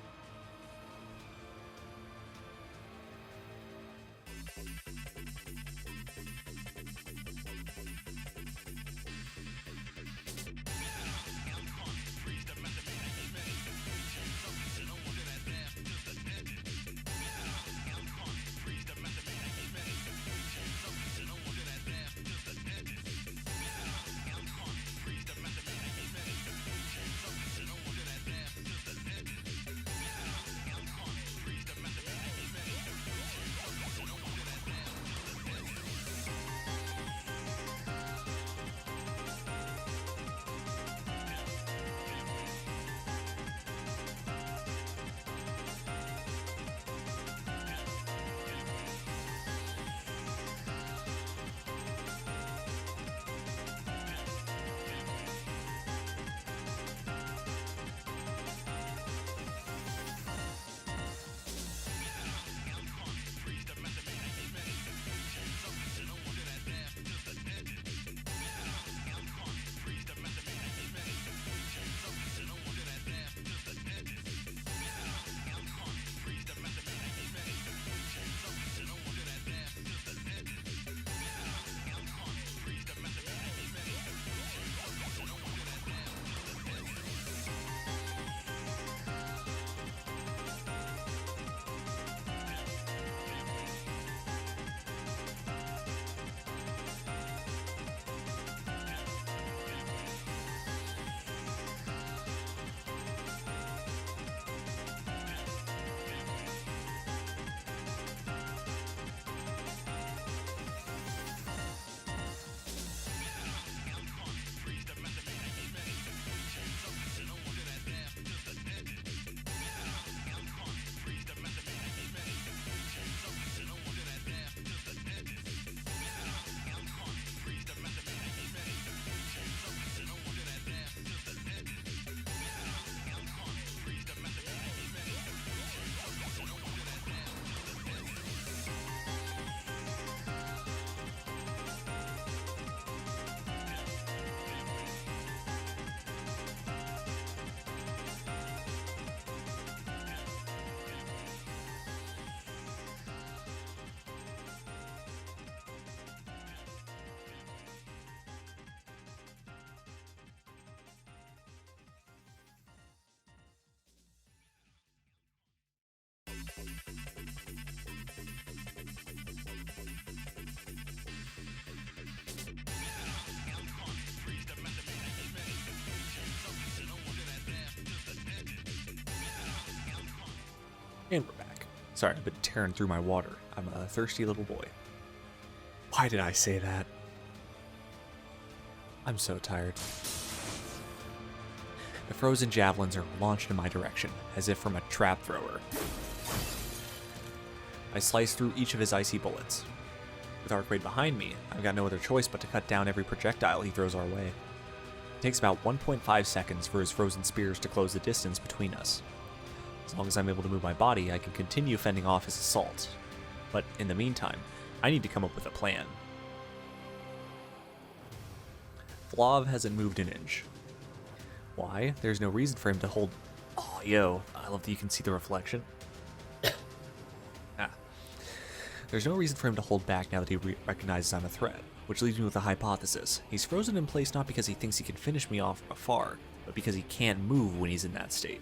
And we're back. Sorry, I've been tearing through my water. I'm a thirsty little boy. Why did I say that? I'm so tired. The frozen javelins are launched in my direction, as if from a trap thrower. I slice through each of his icy bullets. With Arcade behind me, I've got no other choice but to cut down every projectile he throws our way. It takes about 1.5 seconds for his frozen spears to close the distance between us. As long as I'm able to move my body, I can continue fending off his assault. But in the meantime, I need to come up with a plan. Vlav hasn't moved an inch. Why? There's no reason for him to hold... Oh, yo, I love that you can see the reflection. There's no reason for him to hold back now that he recognizes I'm a threat, which leaves me with a hypothesis. He's frozen in place not because he thinks he can finish me off from afar, but because he can't move when he's in that state.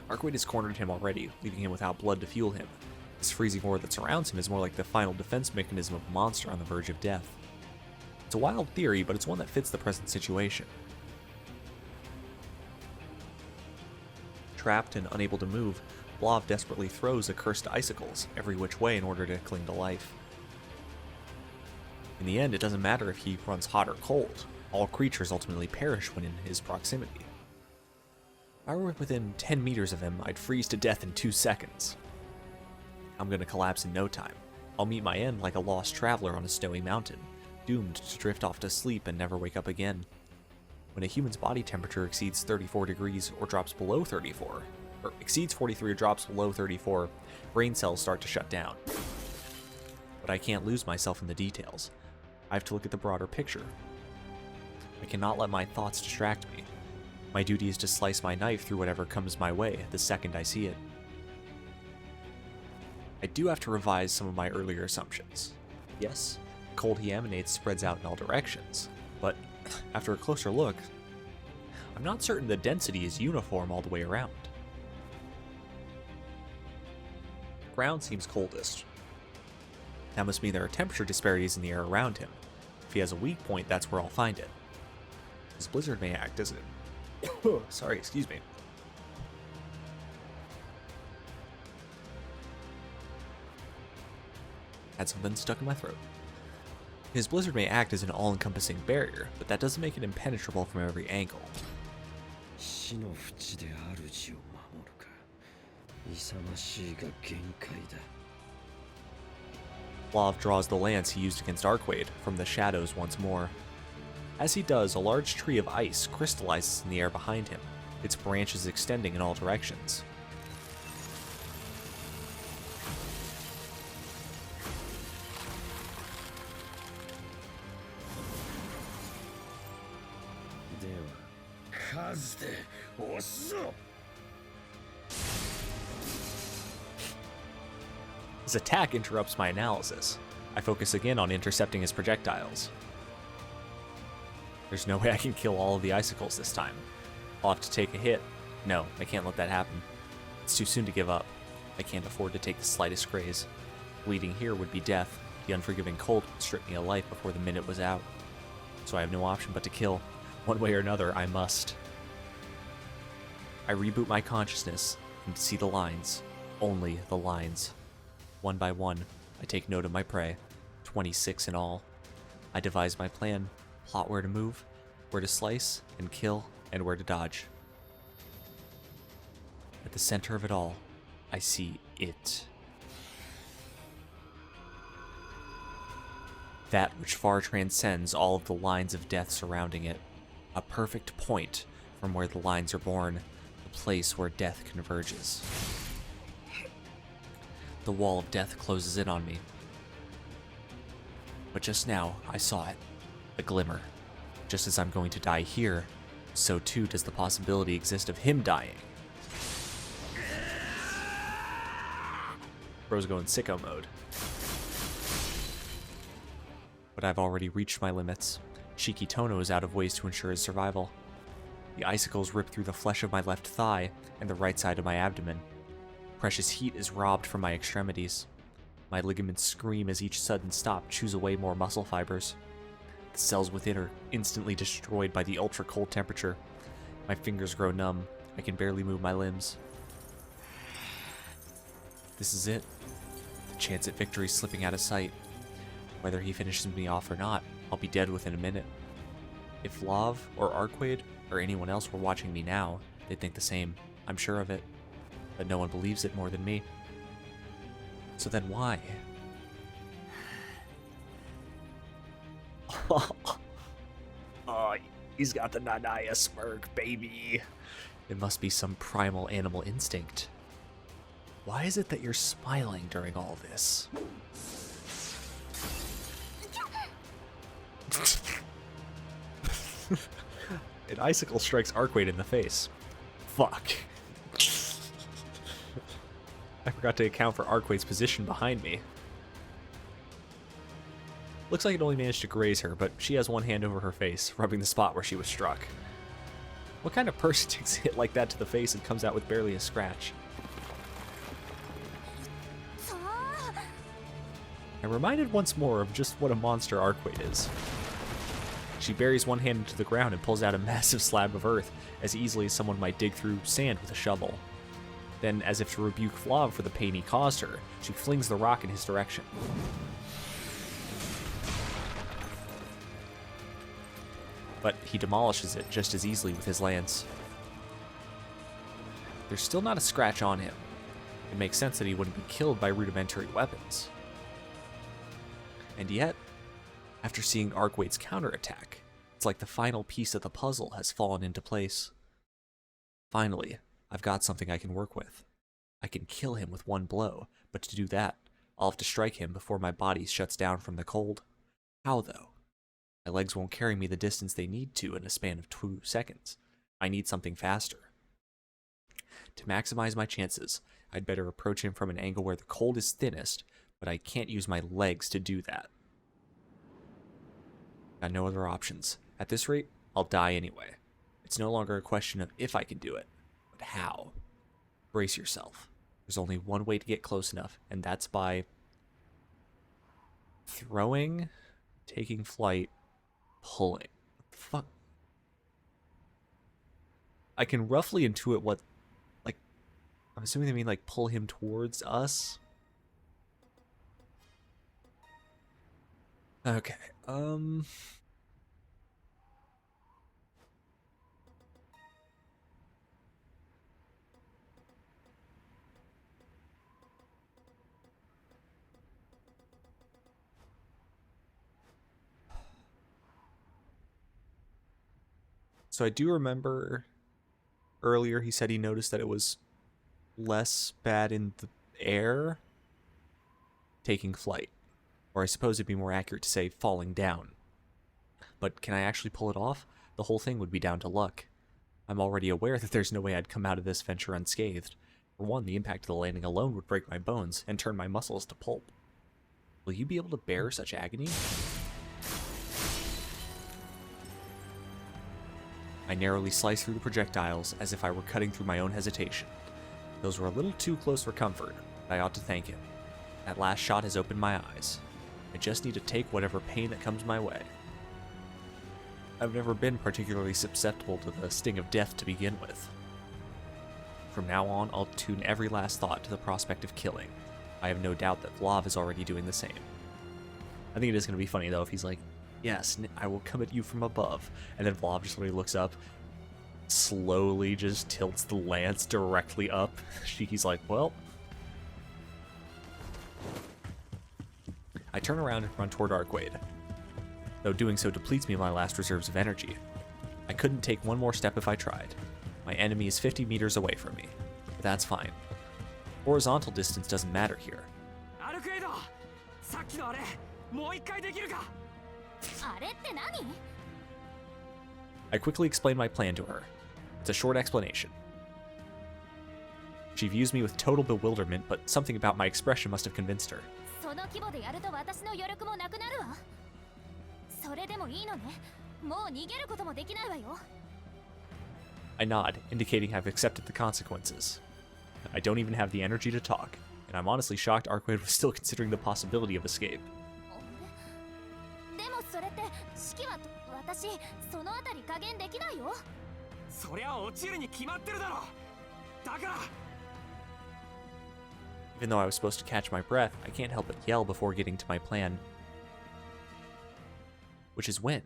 Arcade has cornered him already, leaving him without blood to fuel him. This freezing aura that surrounds him is more like the final defense mechanism of a monster on the verge of death. It's a wild theory, but it's one that fits the present situation. Trapped and unable to move, Vlav desperately throws accursed icicles every which way in order to cling to life. In the end, it doesn't matter if he runs hot or cold. All creatures ultimately perish when in his proximity. If I were within 10 meters of him, I'd freeze to death in 2 seconds. I'm gonna collapse in no time. I'll meet my end like a lost traveler on a snowy mountain, doomed to drift off to sleep and never wake up again. When a human's body temperature exceeds 34 degrees or drops below 34, or exceeds 43 or drops below 34, brain cells start to shut down. But I can't lose myself in the details. I have to look at the broader picture. I cannot let my thoughts distract me. My duty is to slice my knife through whatever comes my way the second I see it. I do have to revise some of my earlier assumptions. Yes, the cold he emanates spreads out in all directions, but after a closer look, I'm not certain the density is uniform all the way around. The ground seems coldest. That must mean there are temperature disparities in the air around him. If he has a weak point, that's where I'll find it. His blizzard may act as it. Sorry, excuse me. Had something stuck in my throat. His blizzard may act as an all-encompassing barrier, but that doesn't make it impenetrable from every angle. 死の淵で主を守るか。勇ましいが限界だ。 Vlav draws the lance he used against Arcade from the shadows once more. As he does, a large tree of ice crystallizes in the air behind him, its branches extending in all directions. His attack interrupts my analysis. I focus again on intercepting his projectiles. There's no way I can kill all of the icicles this time. I'll have to take a hit. No, I can't let that happen. It's too soon to give up. I can't afford to take the slightest graze. Bleeding here would be death. The unforgiving cold would strip me of life before the minute was out. So I have no option but to kill. One way or another, I must. I reboot my consciousness and see the lines. Only the lines. One by one, I take note of my prey. 26 in all. I devise my plan, plot where to move, where to slice and kill, and where to dodge. At the center of it all, I see it. That which far transcends all of the lines of death surrounding it. A perfect point from where the lines are born, the place where death converges. The wall of death closes in on me. But just now, I saw it. A glimmer. Just as I'm going to die here, so too does the possibility exist of him dying. Bro's going sicko mode. But I've already reached my limits. Shiki Tono is out of ways to ensure his survival. The icicles rip through the flesh of my left thigh and the right side of my abdomen. Precious heat is robbed from my extremities. My ligaments scream as each sudden stop chews away more muscle fibers. The cells within are instantly destroyed by the ultra-cold temperature. My fingers grow numb. I can barely move my limbs. This is it. The chance at victory slipping out of sight. Whether he finishes me off or not, I'll be dead within a minute. If Vlav or Arquaid or anyone else were watching me now, they'd think the same. I'm sure of it. But no one believes it more than me. So then why? Oh, he's got the Nanaya smirk, baby. It must be some primal animal instinct. Why is it that you're smiling during all this? An icicle strikes Arquaid in the face. Fuck. I forgot to account for Arquaid's position behind me. Looks like it only managed to graze her, but she has one hand over her face, rubbing the spot where she was struck. What kind of person takes a hit like that to the face and comes out with barely a scratch? I'm reminded once more of just what a monster Arquaid is. She buries one hand into the ground and pulls out a massive slab of earth as easily as someone might dig through sand with a shovel. Then, as if to rebuke Vlav for the pain he caused her, she flings the rock in his direction. But he demolishes it just as easily with his lance. There's still not a scratch on him. It makes sense that he wouldn't be killed by rudimentary weapons. And yet, after seeing Arquaid's counterattack, it's like the final piece of the puzzle has fallen into place. Finally, I've got something I can work with. I can kill him with one blow, but to do that, I'll have to strike him before my body shuts down from the cold. How though? My legs won't carry me the distance they need to in a span of 2 seconds. I need something faster. To maximize my chances, I'd better approach him from an angle where the cold is thinnest, but I can't use my legs to do that. Got no other options. At this rate, I'll die anyway. It's no longer a question of if I can do it, but how. Brace yourself. There's only one way to get close enough, and that's by throwing, taking flight, pulling. What the fuck? I can roughly intuit what, like, I'm assuming they mean like pull him towards us. Okay, so I do remember earlier he said he noticed that it was less bad in the air, taking flight. Or I suppose it'd be more accurate to say falling down. But can I actually pull it off? The whole thing would be down to luck. I'm already aware that there's no way I'd come out of this venture unscathed. For one, the impact of the landing alone would break my bones and turn my muscles to pulp. Will you be able to bear such agony? I narrowly sliced through the projectiles as if I were cutting through my own hesitation. Those were a little too close for comfort, but I ought to thank him. That last shot has opened my eyes. I just need to take whatever pain that comes my way. I've never been particularly susceptible to the sting of death to begin with. From now on, I'll tune every last thought to the prospect of killing. I have no doubt that Vlav is already doing the same. I think it is going to be funny, though, if he's like, yes, I will come at you from above. And then Vlav just literally looks up, slowly just tilts the lance directly up. Shiki's like, well. I turn around and run toward Arquaid, though doing so depletes me of my last reserves of energy. I couldn't take one more step if I tried. My enemy is 50 meters away from me, but that's fine. Horizontal distance doesn't matter here. I quickly explain my plan to her. It's a short explanation. She views me with total bewilderment, but something about my expression must have convinced her. I nod, indicating I've accepted the consequences. I don't even have the energy to talk, and I'm honestly shocked Arquaid was still considering the possibility of escape. Even though I was supposed to catch my breath, I can't help but yell before getting to my plan. Which is when?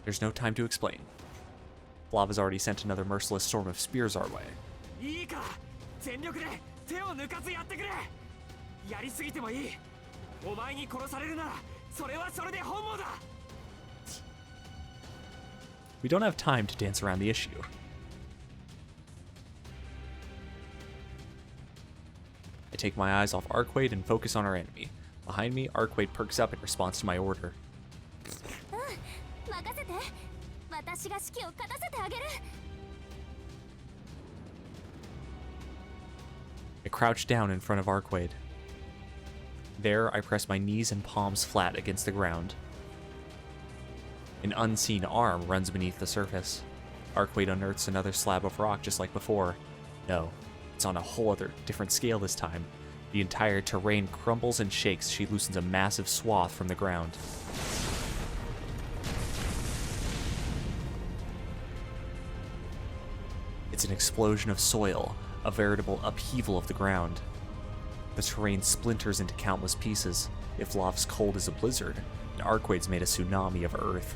There's no time to explain. Flava's already sent another merciless storm of spears our way. いいか全力で手を抜かずやってくれやりすぎてもいいお前に殺されるならそれはそれで本望だ We don't have time to dance around the issue. I take my eyes off Arcade and focus on our enemy. Behind me, Arcade perks up in response to my order. 任せて私が指揮を勝たせてあげる I crouch down in front of Arcade. There, I press my knees and palms flat against the ground. An unseen arm runs beneath the surface. Arcade unearths another slab of rock just like before. No, it's on a whole other, different scale this time. The entire terrain crumbles and shakes. She loosens a massive swath from the ground. It's an explosion of soil, a veritable upheaval of the ground. The terrain splinters into countless pieces. If Vlov's cold is a blizzard, and Arcade's made a tsunami of earth.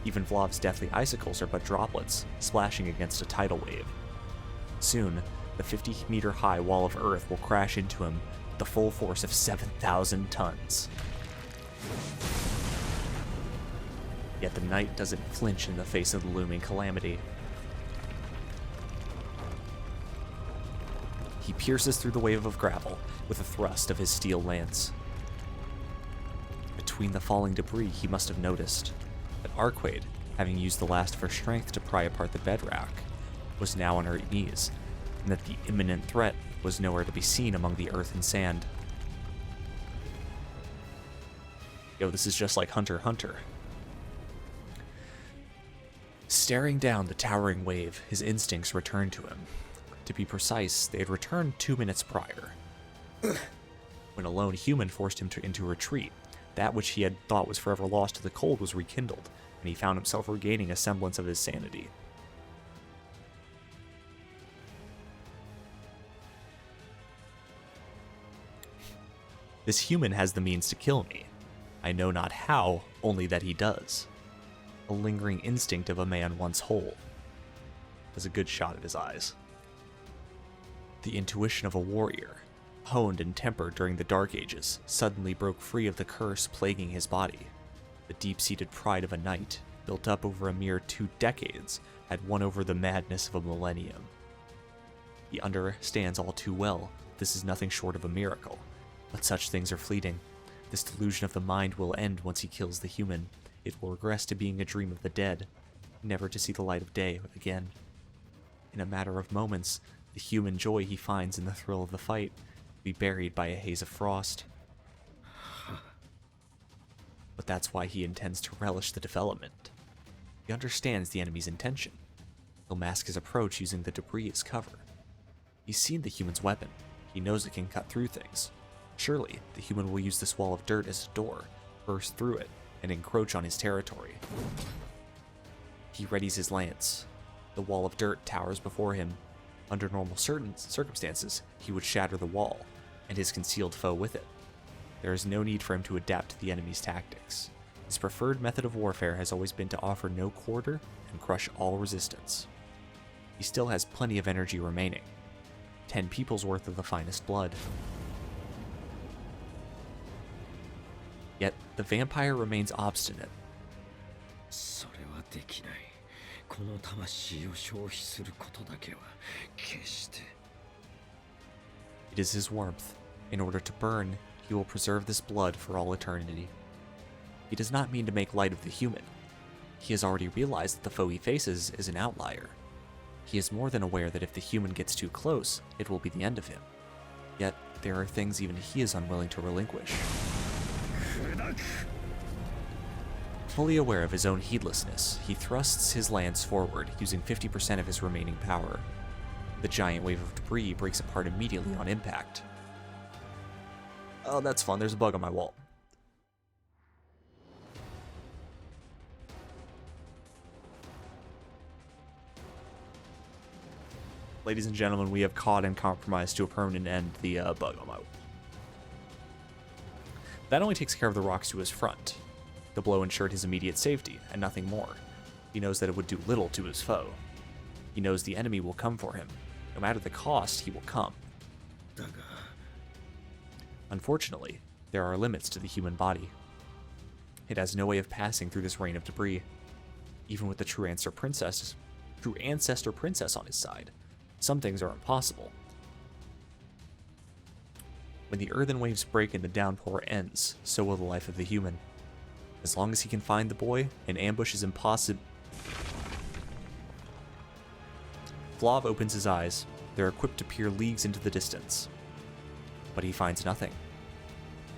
Even Vlov's deathly icicles are but droplets, splashing against a tidal wave. Soon, the 50-meter-high wall of earth will crash into him with the full force of 7,000 tons. Yet the knight doesn't flinch in the face of the looming calamity. He pierces through the wave of gravel with a thrust of his steel lance. Between the falling debris, he must have noticed that Arcade, having used the last of her strength to pry apart the bedrock, was now on her knees, and that the imminent threat was nowhere to be seen among the earth and sand. Yo, this is just like Hunter x Hunter. Staring down the towering wave, his instincts returned to him. To be precise, they had returned 2 minutes prior. When a lone human forced him into retreat, that which he had thought was forever lost to the cold was rekindled, and he found himself regaining a semblance of his sanity. This human has the means to kill me. I know not how, only that he does. A lingering instinct of a man once whole. There's a good shot at his eyes. The intuition of a warrior, honed and tempered during the Dark Ages, suddenly broke free of the curse plaguing his body. The deep-seated pride of a knight, built up over a mere 2 decades, had won over the madness of a millennium. He understands all too well this is nothing short of a miracle, but such things are fleeting. This delusion of the mind will end once he kills the human. It will regress to being a dream of the dead, never to see the light of day again. In a matter of moments, the human joy he finds in the thrill of the fight will be buried by a haze of frost. But that's why he intends to relish the development. He understands the enemy's intention. He'll mask his approach using the debris as cover. He's seen the human's weapon. He knows it can cut through things. Surely, the human will use this wall of dirt as a door, burst through it, and encroach on his territory. He readies his lance. The wall of dirt towers before him. Under normal circumstances, he would shatter the wall, and his concealed foe with it. There is no need for him to adapt to the enemy's tactics. His preferred method of warfare has always been to offer no quarter and crush all resistance. He still has plenty of energy remaining. 10 people's worth of the finest blood. Yet, the vampire remains obstinate. それはできない。この魂を消費することだけは決して。 It is his warmth. In order to burn, he will preserve this blood for all eternity. He does not mean to make light of the human. He has already realized that the foe he faces is an outlier. He is more than aware that if the human gets too close, it will be the end of him. Yet, there are things even he is unwilling to relinquish. Fully aware of his own heedlessness, he thrusts his lance forward, using 50% of his remaining power. The giant wave of debris breaks apart immediately on impact. Oh, that's fun. There's a bug on my wall. Ladies and gentlemen, we have caught and compromised to a permanent end the bug on my wall. That only takes care of the rocks to his front. The blow ensured his immediate safety, and nothing more. He knows that it would do little to his foe. He knows the enemy will come for him. No matter the cost, he will come. Unfortunately, there are limits to the human body. It has no way of passing through this rain of debris. Even with the true ancestor princess on his side, some things are impossible. When the earthen waves break and the downpour ends, so will the life of the human. As long as he can find the boy, an ambush is impossible. Vlav opens his eyes. They're equipped to peer leagues into the distance. But he finds nothing.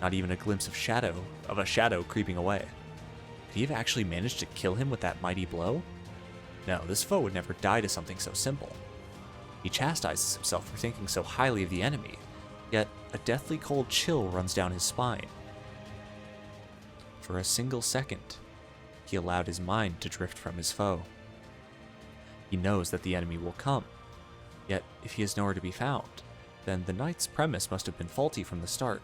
Not even a glimpse of a shadow creeping away. Could he have actually managed to kill him with that mighty blow? No, this foe would never die to something so simple. He chastises himself for thinking so highly of the enemy, yet a deathly cold chill runs down his spine. For a single second, he allowed his mind to drift from his foe. He knows that the enemy will come, yet if he is nowhere to be found, then the knight's premise must have been faulty from the start.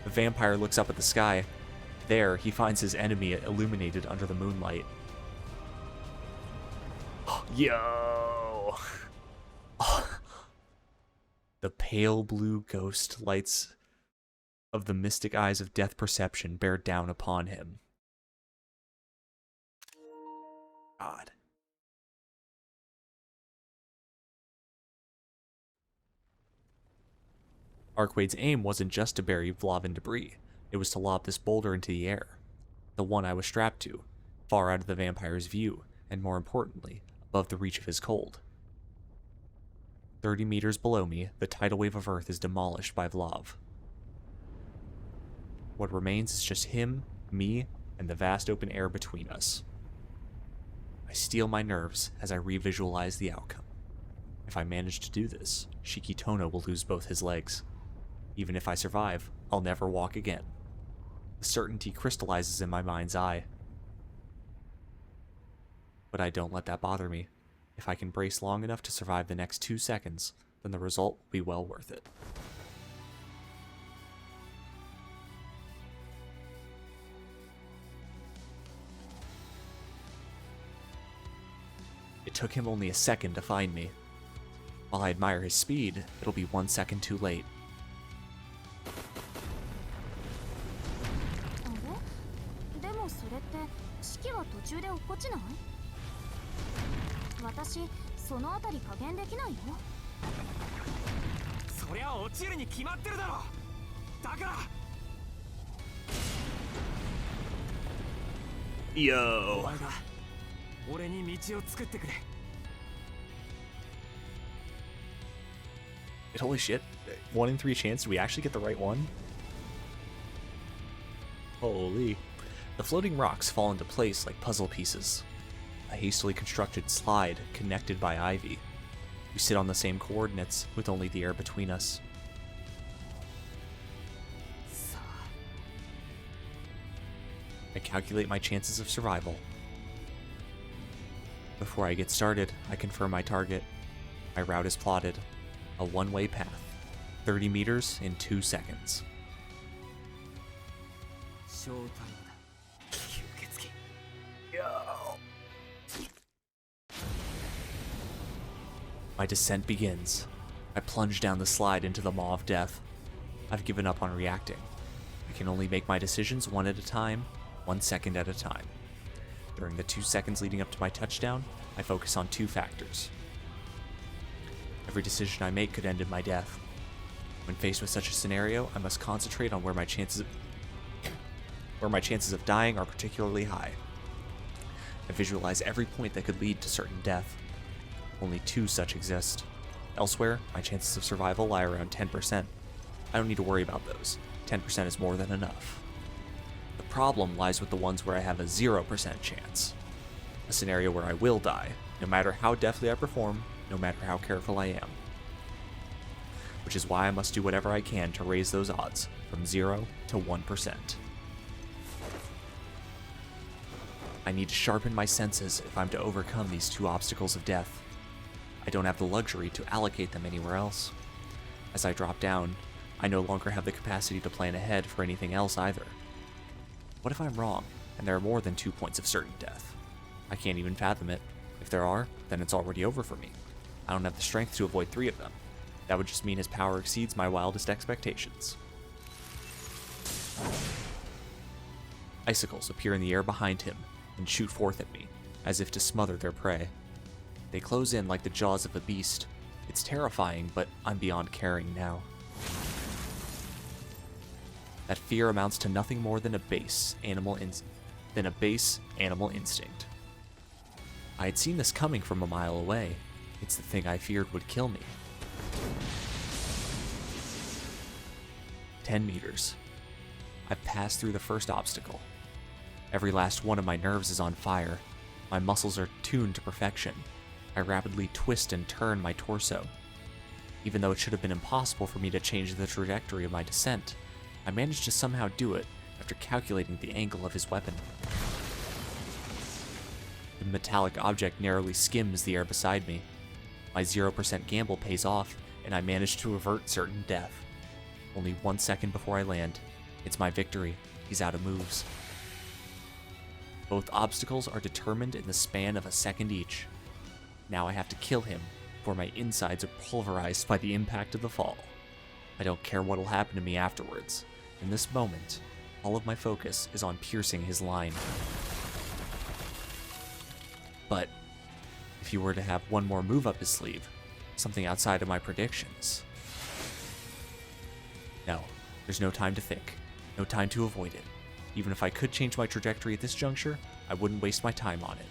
The vampire looks up at the sky. There, he finds his enemy illuminated under the moonlight. Yo! The pale blue ghost lights of the mystic eyes of death perception bear down upon him. God. Arcwade's aim wasn't just to bury Vlav in debris, it was to lob this boulder into the air. The one I was strapped to, far out of the vampire's view, and more importantly, above the reach of his cold. 30 meters below me, the tidal wave of Earth is demolished by Vlav. What remains is just him, me, and the vast open air between us. I steel my nerves as I revisualize the outcome. If I manage to do this, Shikitono will lose both his legs. Even if I survive, I'll never walk again. The certainty crystallizes in my mind's eye. But I don't let that bother me. If I can brace long enough to survive the next 2 seconds, then the result will be well worth it. It took him only a second to find me. While I admire his speed, it'll be 1 second too late. あれ？でもそれって式は途中で落っこちない？私そのあたり加減できないよ。そりゃ落ちるに決まってるだろ。だから。お前が俺に道を作ってくれ。Holy shit. 1 in 3 chance. Did we actually get the right one? Holy. The floating rocks fall into place like puzzle pieces. A hastily constructed slide connected by ivy. We sit on the same coordinates with only the air between us. I calculate my chances of survival. Before I get started, I confirm my target. My route is plotted. A one-way path. 30 meters in 2 seconds. Yo. My descent begins. I plunge down the slide into the maw of death. I've given up on reacting. I can only make my decisions one at a time, 1 second at a time. During the 2 seconds leading up to my touchdown, I focus on 2 factors. Every decision I make could end in my death. When faced with such a scenario, I must concentrate on where my chances of dying are particularly high. I visualize every point that could lead to certain death. Only 2 such exist. Elsewhere, my chances of survival lie around 10%. I don't need to worry about those. 10% is more than enough. The problem lies with the ones where I have a 0% chance. A scenario where I will die, no matter how deftly I perform, no matter how careful I am. Which is why I must do whatever I can to raise those odds from 0 to 1%. I need to sharpen my senses if I'm to overcome these 2 obstacles of death. I don't have the luxury to allocate them anywhere else. As I drop down, I no longer have the capacity to plan ahead for anything else either. What if I'm wrong, and there are more than 2 points of certain death? I can't even fathom it. If there are, then it's already over for me. I don't have the strength to avoid 3 of them. That would just mean his power exceeds my wildest expectations. Icicles appear in the air behind him and shoot forth at me, as if to smother their prey. They close in like the jaws of a beast. It's terrifying, but I'm beyond caring now. That fear amounts to nothing more than a base animal instinct. I had seen this coming from a mile away. It's the thing I feared would kill me. 10 meters. I've passed through the first obstacle. Every last one of my nerves is on fire. My muscles are tuned to perfection. I rapidly twist and turn my torso. Even though it should have been impossible for me to change the trajectory of my descent, I managed to somehow do it after calculating the angle of his weapon. The metallic object narrowly skims the air beside me. My 0% gamble pays off, and I manage to avert certain death. Only 1 second before I land. It's my victory. He's out of moves. Both obstacles are determined in the span of a second each. Now I have to kill him, for my insides are pulverized by the impact of the fall. I don't care what'll happen to me afterwards. In this moment, all of my focus is on piercing his line. But if he were to have one more move up his sleeve, something outside of my predictions... No, there's no time to think, no time to avoid it. Even if I could change my trajectory at this juncture, I wouldn't waste my time on it.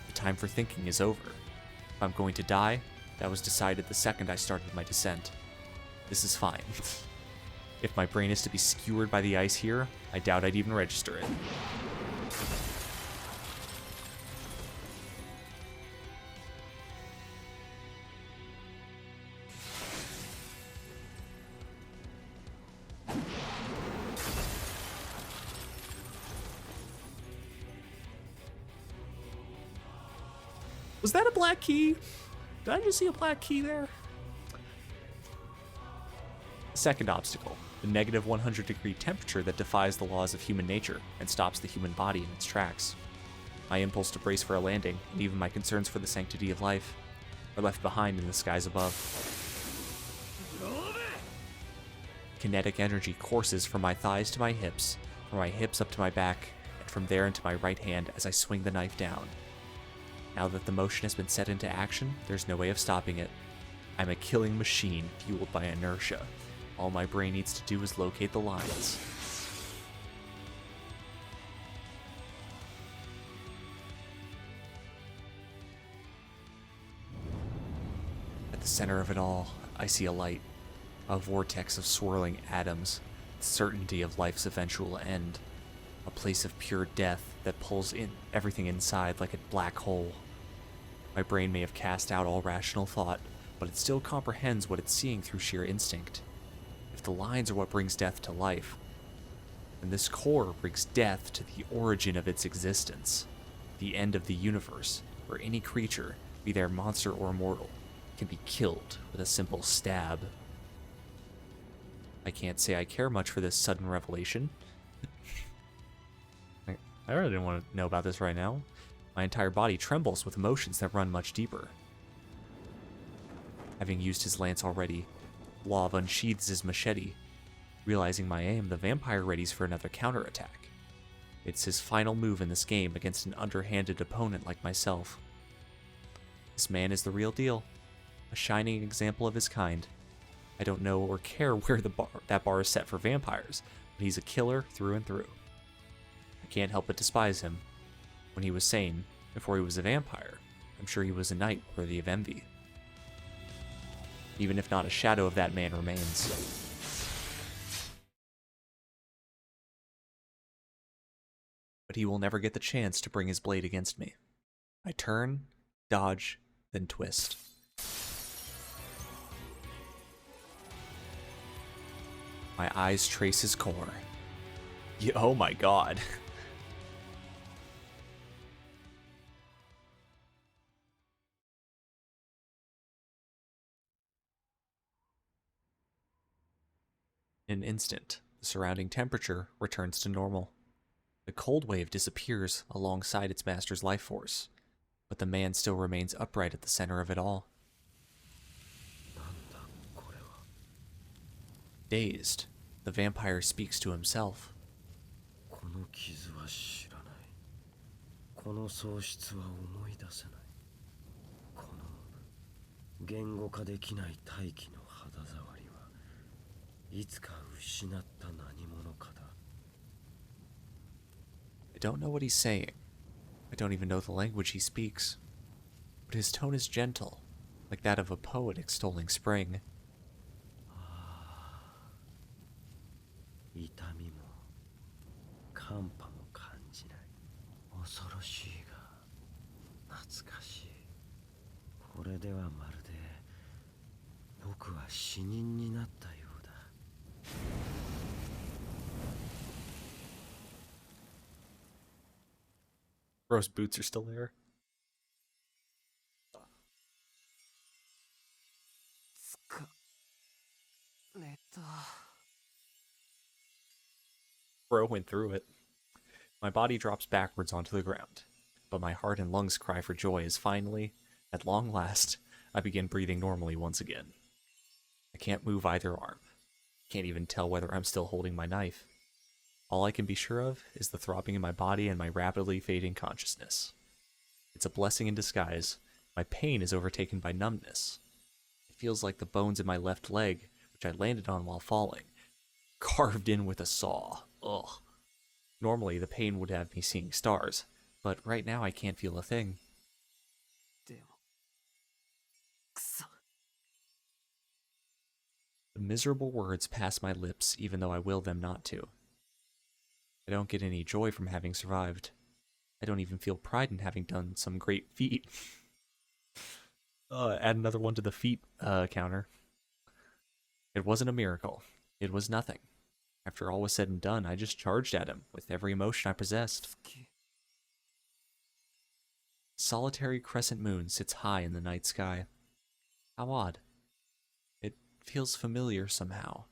The time for thinking is over. If I'm going to die, that was decided the second I started my descent. This is fine. If my brain is to be skewered by the ice here, I doubt I'd even register it. Was that a black key? Did I just see a black key there? Second obstacle, the negative 100-degree temperature that defies the laws of human nature and stops the human body in its tracks. My impulse to brace for a landing, and even my concerns for the sanctity of life, are left behind in the skies above. Kinetic energy courses from my thighs to my hips up to my back, and from there into my right hand as I swing the knife down. Now that the motion has been set into action, there's no way of stopping it. I'm a killing machine fueled by inertia. All my brain needs to do is locate the lines. At the center of it all, I see a light, a vortex of swirling atoms, the certainty of life's eventual end, a place of pure death that pulls in everything inside like a black hole. My brain may have cast out all rational thought, but it still comprehends what it's seeing through sheer instinct. If the lines are what brings death to life, then this core brings death to the origin of its existence, the end of the universe, where any creature, be they monster or mortal, can be killed with a simple stab. I can't say I care much for this sudden revelation. I really didn't want to know about this right now. My entire body trembles with emotions that run much deeper. Having used his lance already, Law unsheathes his machete. Realizing my aim, the vampire readies for another counterattack. It's his final move in this game against an underhanded opponent like myself. This man is the real deal, a shining example of his kind. I don't know or care where that bar is set for vampires, but he's a killer through and through. I can't help but despise him. When he was sane, before he was a vampire, I'm sure he was a knight worthy of envy. Even if not a shadow of that man remains. But he will never get the chance to bring his blade against me. I turn, dodge, then twist. My eyes trace his core. Oh my god. In an instant, the surrounding temperature returns to normal. The cold wave disappears alongside its master's life force, but the man still remains upright at the center of it all. Dazed, the vampire speaks to himself. この傷は知らない。この喪失は思い出せない。この言語化できない大気の肌触りはいつか失った何者かだ。I don't know what he's saying. I don't even know the language he speaks. But his tone is gentle, like that of a poet extolling spring. 痛みも寒波も感じない。恐ろしいが懐かしい。これではまるで僕は死人になったようだ。Rose boots are still there. Bro went through it. My body drops backwards onto the ground, but my heart and lungs cry for joy as finally, at long last, I begin breathing normally once again. I can't move either arm. Can't even tell whether I'm still holding my knife. All I can be sure of is the throbbing in my body and my rapidly fading consciousness. It's a blessing in disguise. My pain is overtaken by numbness. It feels like the bones in my left leg, which I landed on while falling, carved in with a saw. Ugh. Normally, the pain would have me seeing stars, but right now I can't feel a thing. The miserable words pass my lips even though I will them not to. I don't get any joy from having survived. I don't even feel pride in having done some great feat. Add another one to the feat counter. It wasn't a miracle. It was nothing. After all was said and done, I just charged at him with every emotion I possessed. Solitary crescent moon sits high in the night sky. How odd. It feels familiar somehow,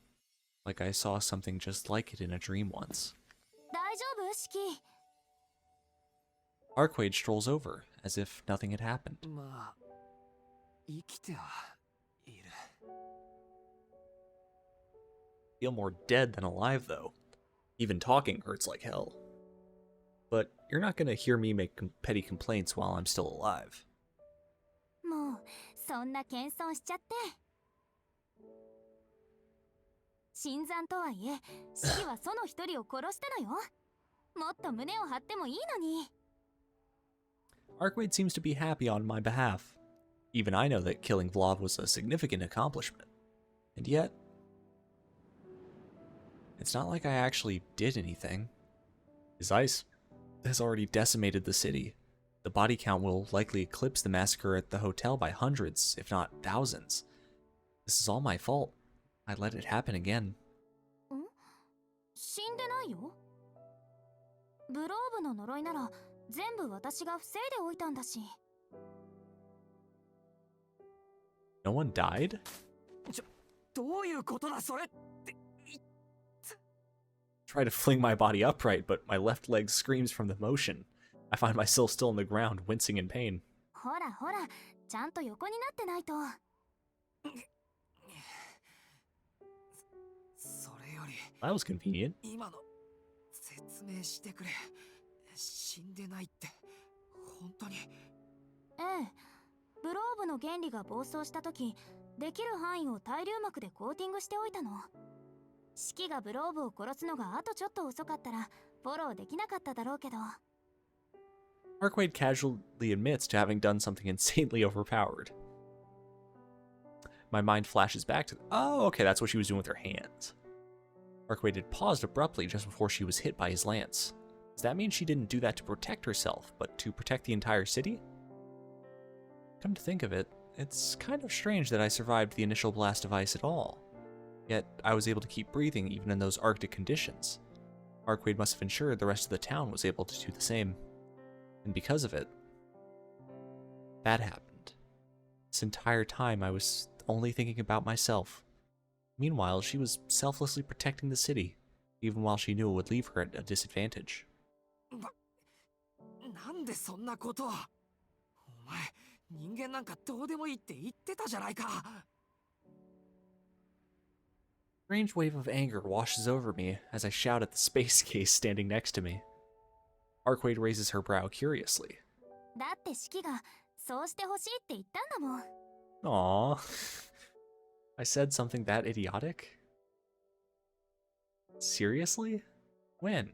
like I saw something just like it in a dream once. 大丈夫、シキ。 Arquade strolls over, as if nothing had happened. まあ、生きてはいる。Feel more dead than alive, though. Even talking hurts like hell. But you're not gonna hear me make petty complaints while I'm still alive. もうそんな謙遜しちゃって。新参とはいえ、シキはその一人を殺したのよ。もっと胸を張ってもいいのに。Arquade seems to be happy on my behalf. Even I know that killing Vlad was a significant accomplishment. And yet, it's not like I actually did anything. His ice has already decimated the city. The body count will likely eclipse the massacre at the hotel by hundreds, if not thousands. This is all my fault. I let it happen again. 死んでないよ。ブローブの呪いなら全部私が防いでおいたんだし。No one died? どういうことだそれ。 Try to fling my body upright, but my left leg screams from the motion. I find myself still on the ground, wincing in pain. ほらほら、ちゃんと横になってないと。それより、 That was convenient. 今の説明してくれ。死んでないって本当に。ええ、ブローブの原理が暴走した時、できる範囲を対流膜でコーティングしておいたの。シキがブローブを殺すのがあとちょっと遅かったらフォローできなかっただろうけど。Arquade casually admits to having done something insanely overpowered. My mind flashes back to, oh, okay, that's what she was doing with her hands. Arquade had paused abruptly just before she was hit by his lance. Does that mean she didn't do that to protect herself, but to protect the entire city? Come to think of it, it's kind of strange that I survived the initial blast of ice at all. Yet I was able to keep breathing even in those Arctic conditions. Arquade must have ensured the rest of the town was able to do the same. And because of it, that happened. This entire time I was only thinking about myself. Meanwhile, she was selflessly protecting the city, even while she knew it would leave her at a disadvantage. なんでそんなことを。お前、人間なんかどうでもいいって言ってたじゃないか。A strange wave of anger washes over me as I shout at the space case standing next to me. Arcwade raises her brow curiously. だってシキがそうしてほしいって言ったんだもん。 Aww. I said something that idiotic? Seriously? When?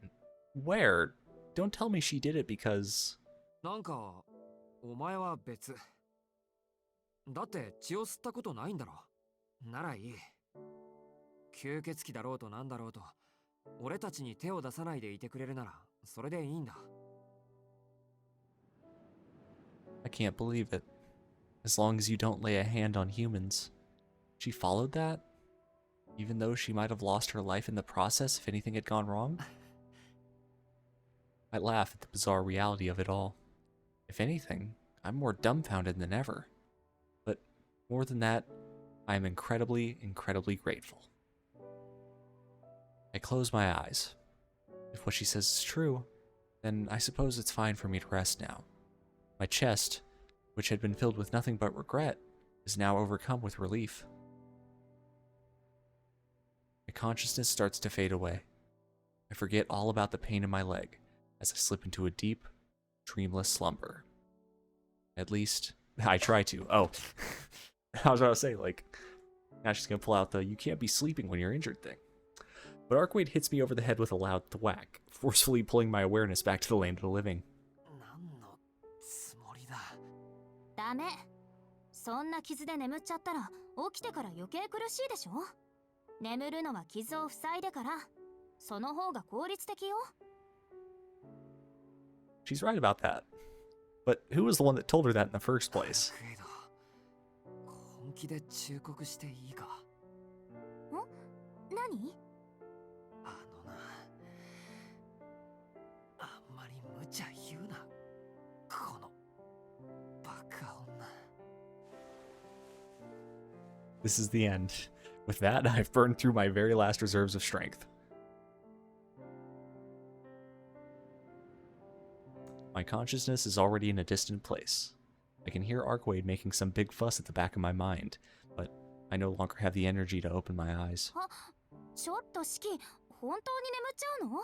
Where? Don't tell me she did it because... なんか、お前は別。だって血を吸ったことないんだろ。ならいい。吸血鬼だろうとなんだろうと、俺たちに手を出さないでいてくれるなら、それでいいんだ。I can't believe it. As long as you don't lay a hand on humans. She followed that? Even though she might have lost her life in the process if anything had gone wrong? I laugh at the bizarre reality of it all. If anything, I'm more dumbfounded than ever. But more than that, I am incredibly, incredibly grateful. I close my eyes. If what she says is true, then I suppose it's fine for me to rest now. My chest, which had been filled with nothing but regret, is now overcome with relief. My consciousness starts to fade away. I forget all about the pain in my leg as I slip into a deep, dreamless slumber. At least, I try to. Oh, I was about to say, like, now she's gonna pull out the "you can't be sleeping when you're injured" thing. But Arcwade hits me over the head with a loud thwack, forcefully pulling my awareness back to the land of the living. 何のつもりだ。ダメ。そんな傷で眠っちゃったら起きてから余計苦しいでしょ。眠るのは傷を塞いでから。その方が効率的よ。 She's right about that. But who was the one that told her that in the first place? クエド、本気で忠告していいか。何？あのな、あんまり無茶言うな。このバカ女。 This is the end. With that, I've burned through my very last reserves of strength. My consciousness is already in a distant place. I can hear Arcwade making some big fuss at the back of my mind, but I no longer have the energy to open my eyes. ちょっとシキ、本当に眠っちゃうの？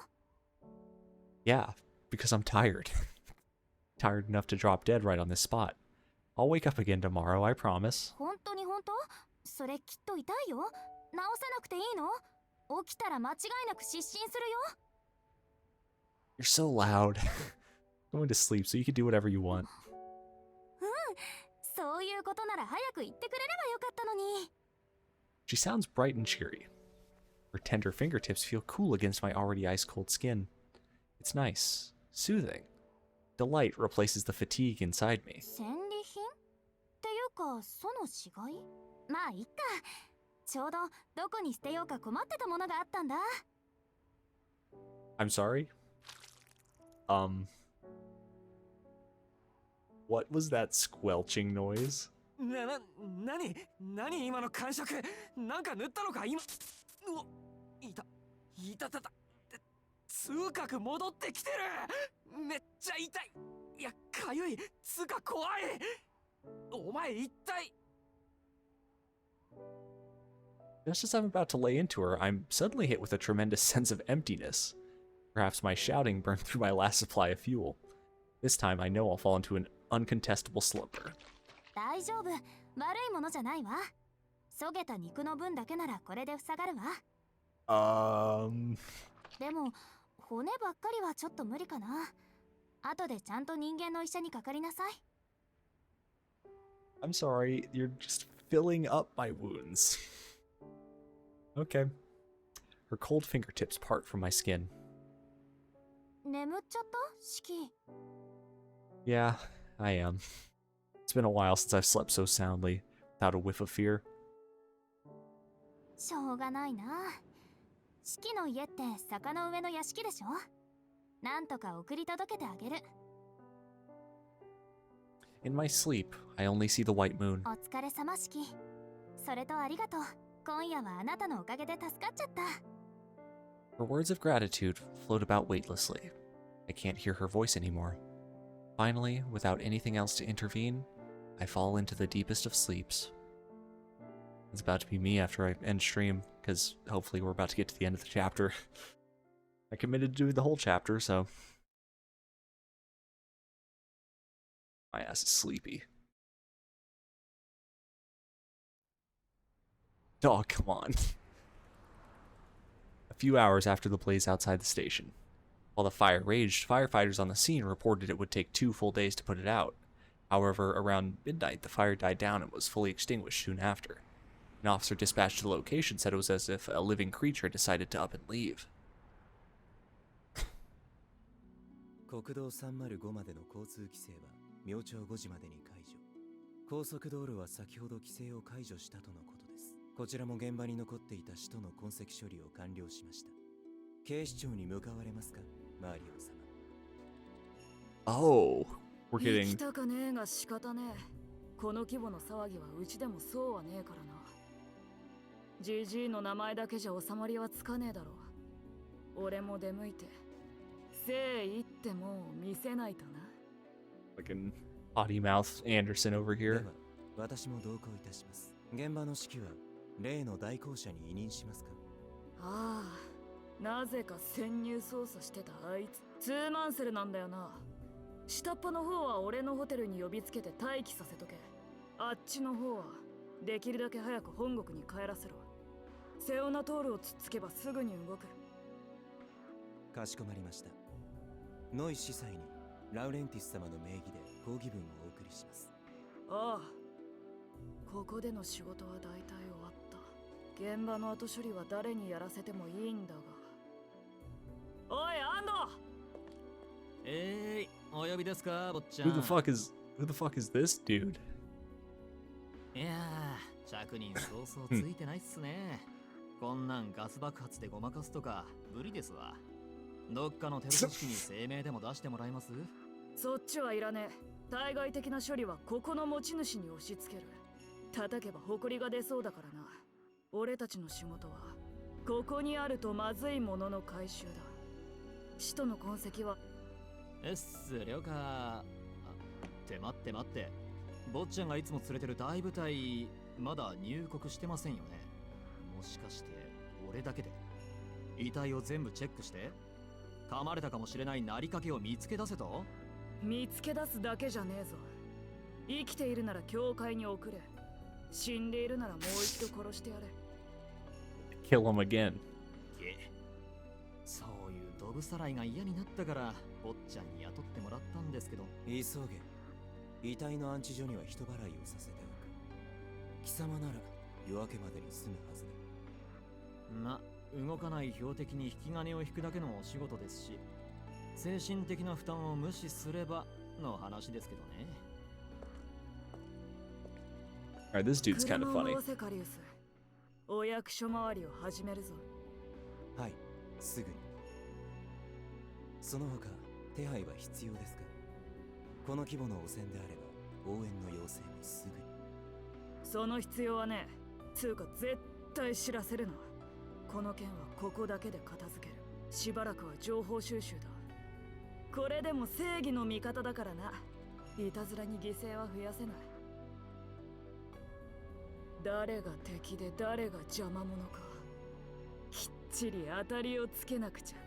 Yeah, because I'm tired. Tired enough to drop dead right on this spot. I'll wake up again tomorrow, I promise. 本当に本当？それきっと痛いよ。治さなくていいの？起きたら間違いなく失神するよ。 You're so loud. Going to sleep so you can do whatever you want. そういうことなら早く言ってくれればよかったのに。 She sounds bright and cheery. Her tender fingertips feel cool against my already ice-cold skin. It's nice, soothing. Delight replaces the fatigue inside me. 戦利品？っていうか、その死骸？まあいっか。ちょうどどこに捨てようか困ってたものがあったんだ。 I'm sorry? What was that squelching noise? 何今の感触。なんか塗ったのか今。うお、いたた。痛覚戻ってきてる。めっちゃ痛い。いや、かゆい。つか怖い。お前一体。 Just as I'm about to lay into her, I'm suddenly hit with a tremendous sense of emptiness. Perhaps my shouting burned through my last supply of fuel. This time I know I'll fall into an uncontestable slumber. 大丈夫。悪いものじゃないわ。そげた肉の分だけならこれで塞がるわ。でも、骨ばっかりはちょっと無理かな。後でちゃんと人間の医者にかかりなさい。 I'm sorry, you're just filling up my wounds. Okay. Her cold fingertips part from my skin. 眠っちゃったシキ。 Yeah, I am. It's been a while since I've slept so soundly, without a whiff of fear. しょうがないな。シキの家って坂の上の屋敷でしょ。なんとか送り届けてあげる。 In my sleep, I only see the white moon. お疲れ様シキ。それとありがとう。今夜はあなたのおかげで助かっちゃった。 Her words of gratitude float about weightlessly. I can't hear her voice anymore. Finally, without anything else to intervene, I fall into the deepest of sleeps. It's about to be me after I end stream, because hopefully we're about to get to the end of the chapter. I committed to doing the whole chapter, so... My ass is sleepy. Oh, come on. A few hours after the blaze outside the station. While the fire raged, firefighters on the scene reported it would take 2 full days to put it out. However, around midnight, the fire died down and was fully extinguished soon after. An officer dispatched to the location said it was as if a living creature decided to up and leave. 国道305までの交通規制は明朝5時までに解除。高速道路は先ほど規制を解除したとのことです。こちらも現場に残っていた使途の痕跡処理を完了しました。警視庁に向かわれますか、マリオ様。Oh, we're 行 getting... きたかねえが仕方ねえ。この規模の騒ぎはうちでもそうはねえからな。ジジイの名前だけじゃ収まりはつかねえだろう。俺も出向いて誠意ってもんを見せないとな。Fucking potty mouth Anderson over で here. は私も同行いたします。現場の指揮は例の代行者に委任しますか。ああ、なぜか潜入捜査してたあいつツーマンセルなんだよな。下っ端の方は俺のホテルに呼びつけて待機させとけ。あっちの方はできるだけ早く本国に帰らせろ。セオナトールをつっつけばすぐに動く。かしこまりました。ノイ司祭にラウレンティス様の名義で抗議文をお送りします。ああ、ここでの仕事は大体終わった。現場の後処理は誰にやらせてもいいんだが。おい、アンド！お呼びですか、坊ちゃん。 Who the fuck is this dude? いやー、着任早々ついてないっすね。こんなんガス爆発でごまかすとか無理ですわ。どっかのテロ組織に声明でも出してもらえます？そっちはいらねえ。対外的な処理はここの持ち主に押し付ける。叩けば埃が出そうだからな。俺たちの仕事はここにあるとまずいものの回収だ。使途の痕跡は見つけ出すだけじゃねえぞ。生きているなら教会に送れ。死んでいるならもう一度殺してやれ。 Kill him again. そういうドブさらいが嫌になったから坊ちゃんに雇ってもらったんですけど。急げ。遺体の安置所には人払いをさせておく。貴様なら夜明けまでに済むはずだ。動かない標的に引き金を引くだけのお仕事ですし、精神的な負担を無視すればの話ですけどね。Alright, this dude's kind of funny. カリウス、お役所回りを始めるぞ。はい、すぐに。その他手配は必要ですか。この規模の汚染であれば応援の要請もすぐに。その必要はねえ。つうか絶対知らせるな。この件はここだけで片付ける。しばらくは情報収集だ。これでも正義の味方だからな。いたずらに犠牲は増やせない。誰が敵で誰が邪魔者かきっちり当たりをつけなくちゃな。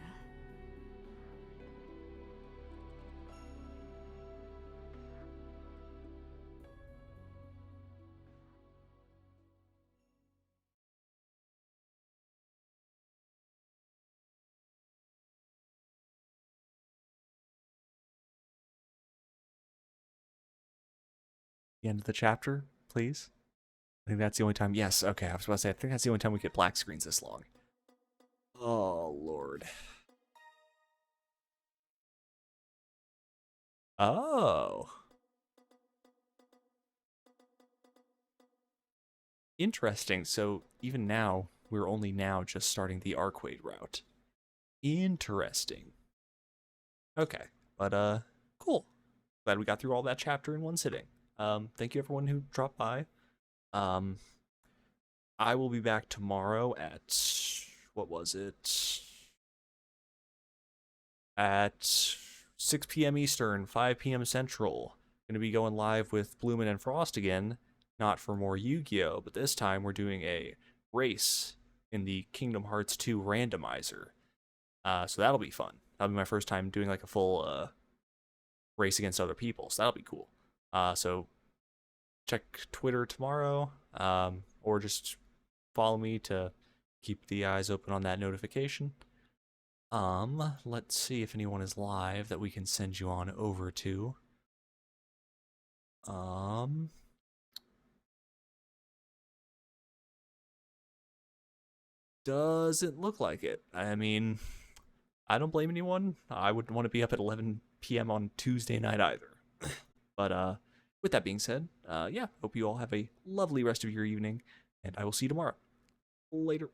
The end of the chapter, please. I think that's the only time. Yes, okay, I was about to say, I think that's the only time we get black screens this long. Oh, Lord. Oh. Interesting. So even now, we're only now just starting the Arcade route. Interesting. Okay, but cool. Glad we got through all that chapter in one sitting. Thank you everyone who dropped by. I will be back tomorrow at, what was it? At 6 p.m. Eastern, 5 p.m. Central. Going to be going live with Bloomin' and Frost again, not for more Yu-Gi-Oh, but this time we're doing a race in the Kingdom Hearts 2 randomizer. So that'll be fun. That'll be my first time doing like a full race against other people, so that'll be cool. So check Twitter tomorrow, or just follow me to keep the eyes open on that notification. Let's see if anyone is live that we can send you on over to. Doesn't look like it. I mean, I don't blame anyone. I wouldn't want to be up at 11 p.m. on Tuesday night either. But with that being said, yeah, hope you all have a lovely rest of your evening, and I will see you tomorrow. Later.